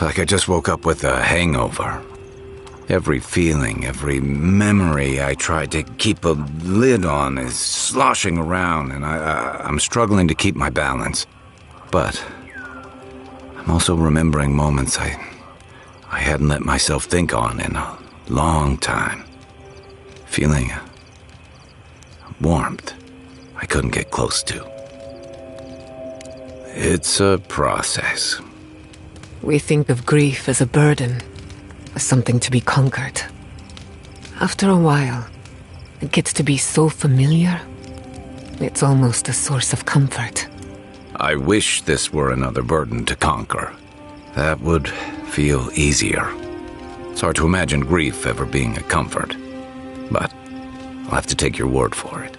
Like I just woke up with a hangover. Every feeling, every memory I tried to keep a lid on is sloshing around, and I'm struggling to keep my balance. But I'm also remembering moments I hadn't let myself think on in a long time. Feeling a warmth I couldn't get close to. It's a process. We think of grief as a burden, as something to be conquered. After a while, it gets to be so familiar, it's almost a source of comfort. I wish this were another burden to conquer. That would feel easier. It's hard to imagine grief ever being a comfort, but I'll have to take your word for it.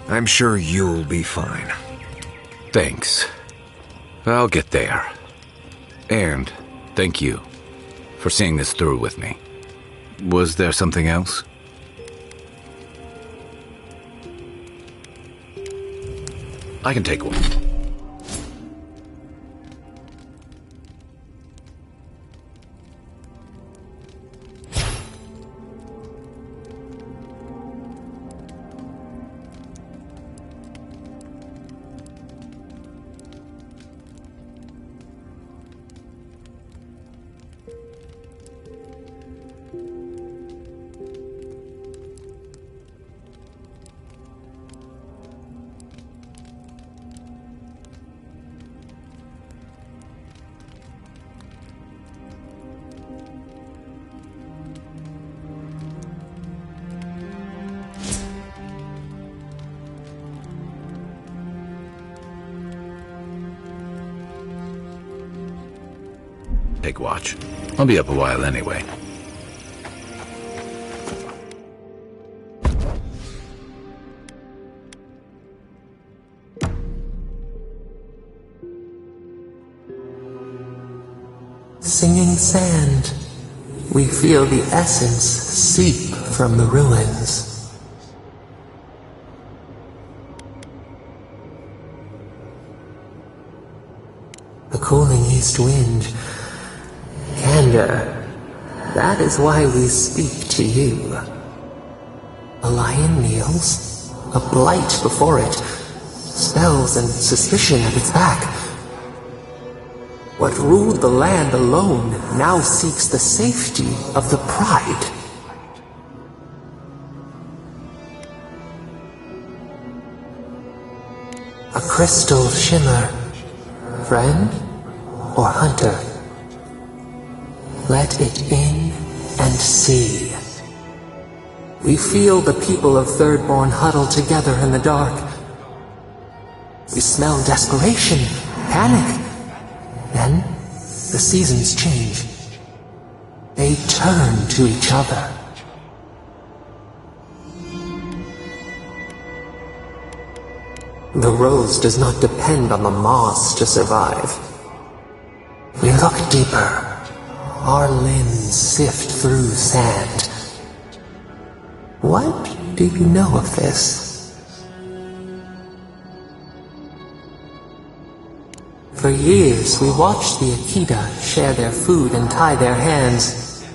I'm sure you'll be fine. Thanks. I'll get there. And thank you for seeing this through with me. Was there something else? I can take one. Take watch. I'll be up a while anyway. singing sand. We feel the essence seep from the ruins. The cooling east wind. Candor. That is why we speak to you. A lion kneels, a blight before it, spells and suspicion at its back. What ruled the land alone now seeks the safety of the pride. A crystal shimmer. Friend or hunter? Let it in and see. We feel the people of Thirdborn huddle together in the dark. We smell desperation, panic. Then, the seasons change. They turn to each other. The rose does not depend on the moss to survive. We look deeper. Our limbs sift through sand. What do you know of this? For years, we watched the Akita share their food and tie their hands.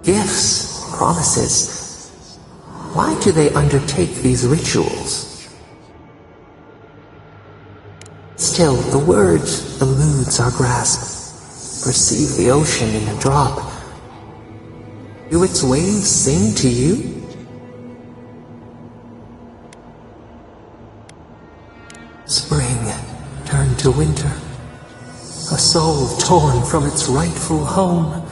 Gifts, promises. Why do they undertake these rituals? Still, the word eludes our grasp. Perceive the ocean in a drop. Do its waves sing to you? Spring turned to winter. A soul torn from its rightful home.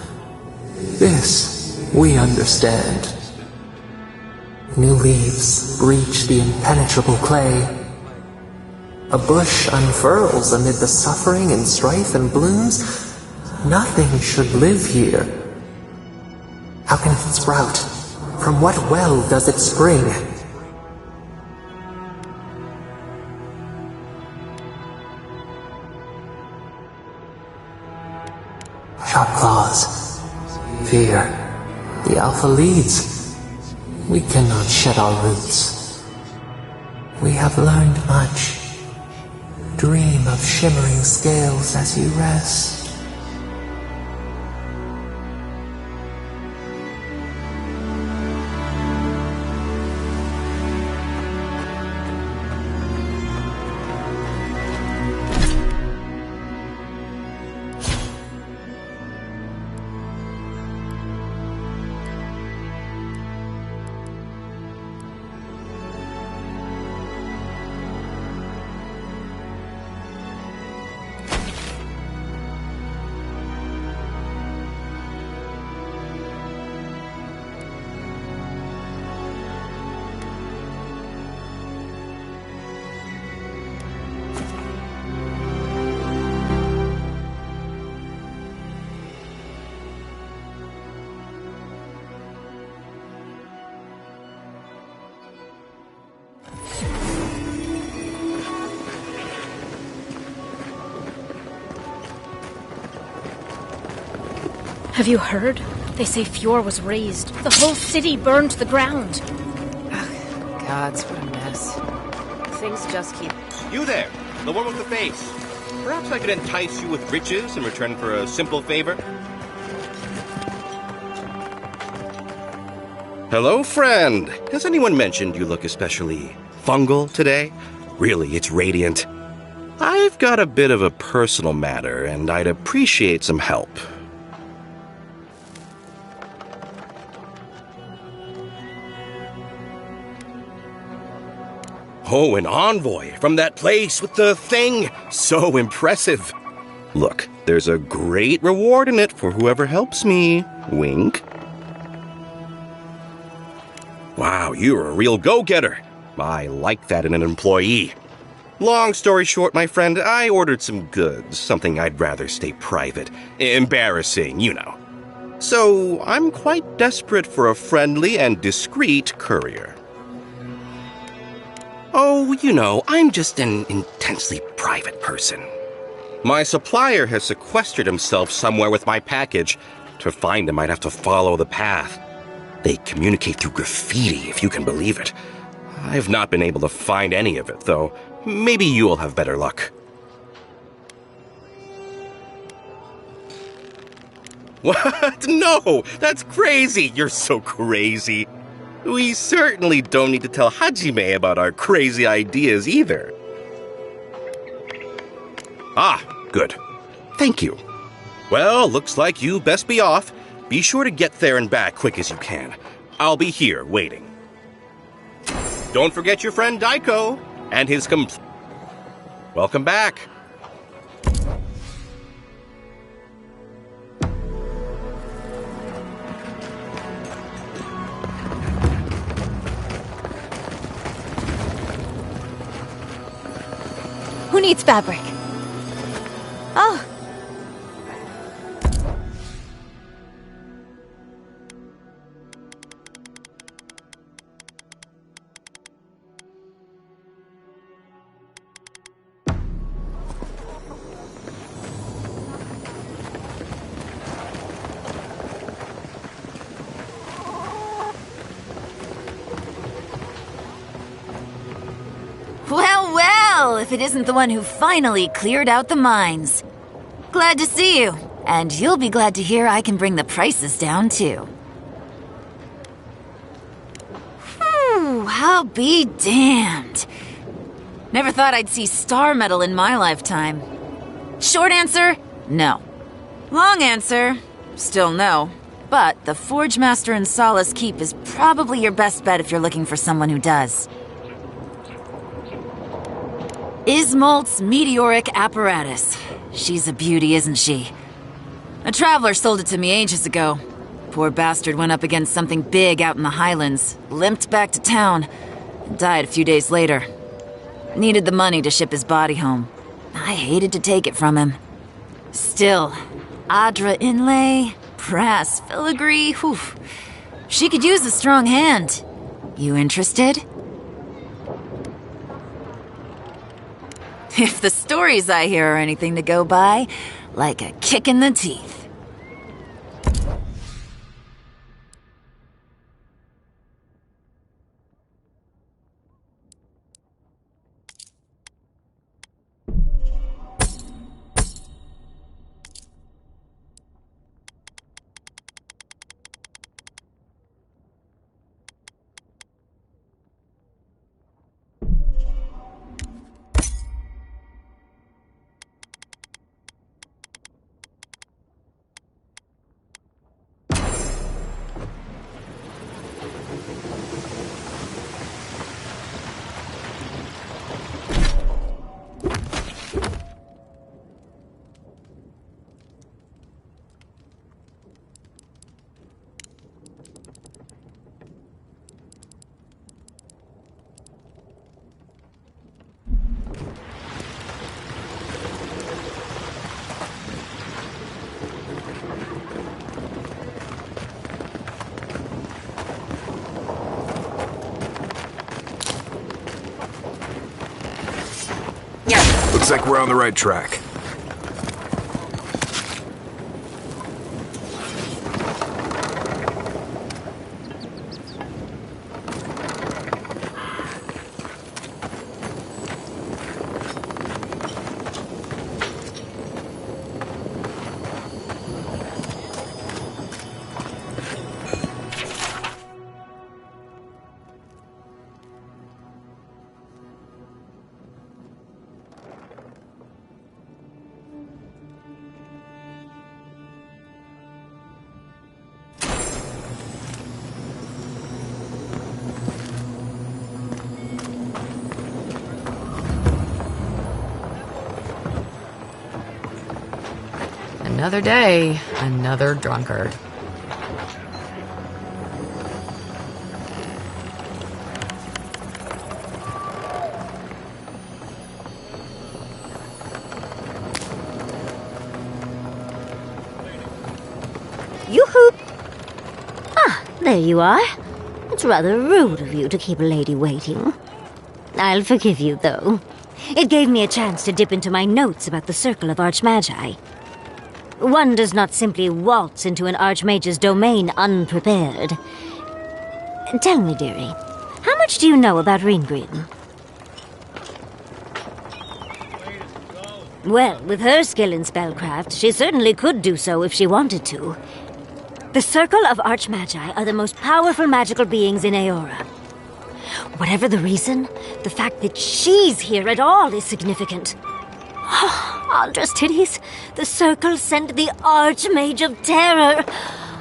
This we understand. New leaves breach the impenetrable clay. A bush unfurls amid the suffering and strife and blooms. Nothing should live here. How can it sprout? From what well does it spring? Sharp claws. Fear. The Alpha leads. We cannot shed our roots. We have learned much. Dream of shimmering scales as you rest. Have you heard? They say Fjord was razed. The whole city burned to the ground. Ugh, gods, what a mess. Things just keep... You there, the one with the face. Perhaps I could entice you with riches in return for a simple favor? Hello, friend. Has anyone mentioned you look especially fungal today? Really, it's radiant. I've got a bit of a personal matter, and I'd appreciate some help. Oh, an envoy from that place with the thing. So impressive. Look, there's a great reward in it for whoever helps me. Wink. Wow, you're a real go-getter. I like that in an employee. Long story short, my friend, I ordered some goods, something I'd rather stay private. Embarrassing, you know. So, I'm quite desperate for a friendly and discreet courier. Oh, you know, I'm just an intensely private person. My supplier has sequestered himself somewhere with my package. To find him, I'd have to follow the path. They communicate through graffiti, if you can believe it. I've not been able to find any of it, though. Maybe you'll have better luck. What? No! That's crazy! You're so crazy. We certainly don't need to tell Hajime about our crazy ideas either. Ah, good. Thank you. Well, looks like you best be off. Be sure to get there and back quick as you can. I'll be here waiting. Don't forget your friend Daiko and his Welcome back. Who needs fabric? Oh. Well, well, if it isn't the one who finally cleared out the mines. Glad to see you, and you'll be glad to hear I can bring the prices down too. Whew, I'll be damned. Never thought I'd see star metal in my lifetime. Short answer, no. Long answer, still no. But the Forge Master in Solace Keep is probably your best bet if you're looking for someone who does. Ismolt's meteoric apparatus. She's a beauty, isn't she? A traveler sold it to me ages ago. Poor bastard went up against something big out in the highlands, limped back to town, and died a few days later. Needed the money to ship his body home. I hated to take it from him. Still, Adra inlay, brass filigree, whew. She could use a strong hand. You interested? If the stories I hear are anything to go by, like a kick in the teeth. Looks like we're on the right track. Another day, another drunkard. Yoo-hoo! Ah, there you are. It's rather rude of you to keep a lady waiting. I'll forgive you, though. It gave me a chance to dip into my notes about the Circle of Archmagi. One does not simply waltz into an Archmage's domain unprepared. Tell me, dearie, how much do you know about Reengrim? Well, with her skill in spellcraft, she certainly could do so if she wanted to. The Circle of Archmagi are the most powerful magical beings in Aora. Whatever the reason, the fact that she's here at all is significant. Aldra's titties, the Circle sent the Archmage of Terror.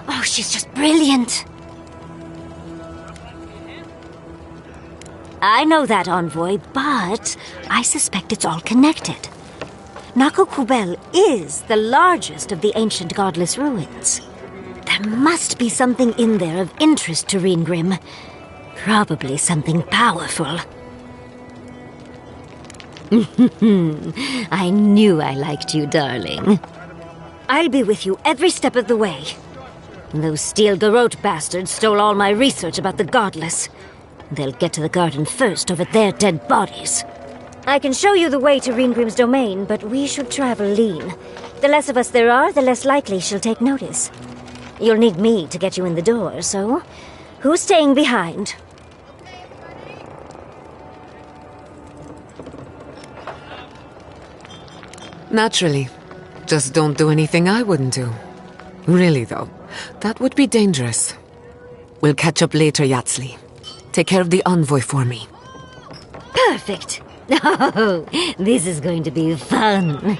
Oh, she's just brilliant. I know that, Envoy, but I suspect it's all connected. Nakokubel is the largest of the ancient godless ruins. There must be something in there of interest to Reengrim. Probably something powerful. I knew I liked you, darling. I'll be with you every step of the way. Those Steel Garrote bastards stole all my research about the godless. They'll get to the garden first over their dead bodies. I can show you the way to Reengrim's domain, but we should travel lean. The less of us there are, the less likely she'll take notice. You'll need me to get you in the door, so who's staying behind? Naturally. Just don't do anything I wouldn't do. Really, though, that would be dangerous. We'll catch up later, Yatsli. Take care of the envoy for me. Perfect. Oh, this is going to be fun.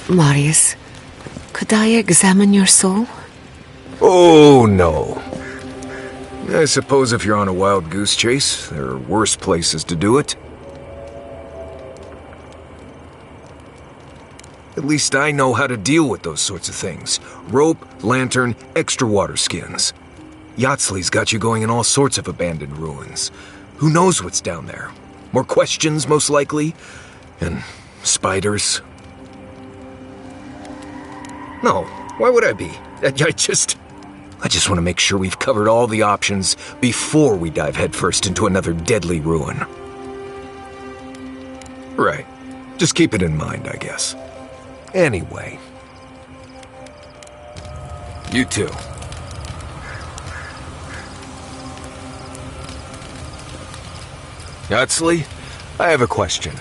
Marius, could I examine your soul? Oh, no. I suppose if you're on a wild goose chase, there are worse places to do it. At least I know how to deal with those sorts of things. Rope, lantern, extra water skins. Yatsli's got you going in all sorts of abandoned ruins. Who knows what's down there? More questions, most likely. And spiders. No, why would I be? I just... I just want to make sure we've covered all the options before we dive headfirst into another deadly ruin. Right. Just keep it in mind, I guess. Anyway. You too. Yatsley, I have a question.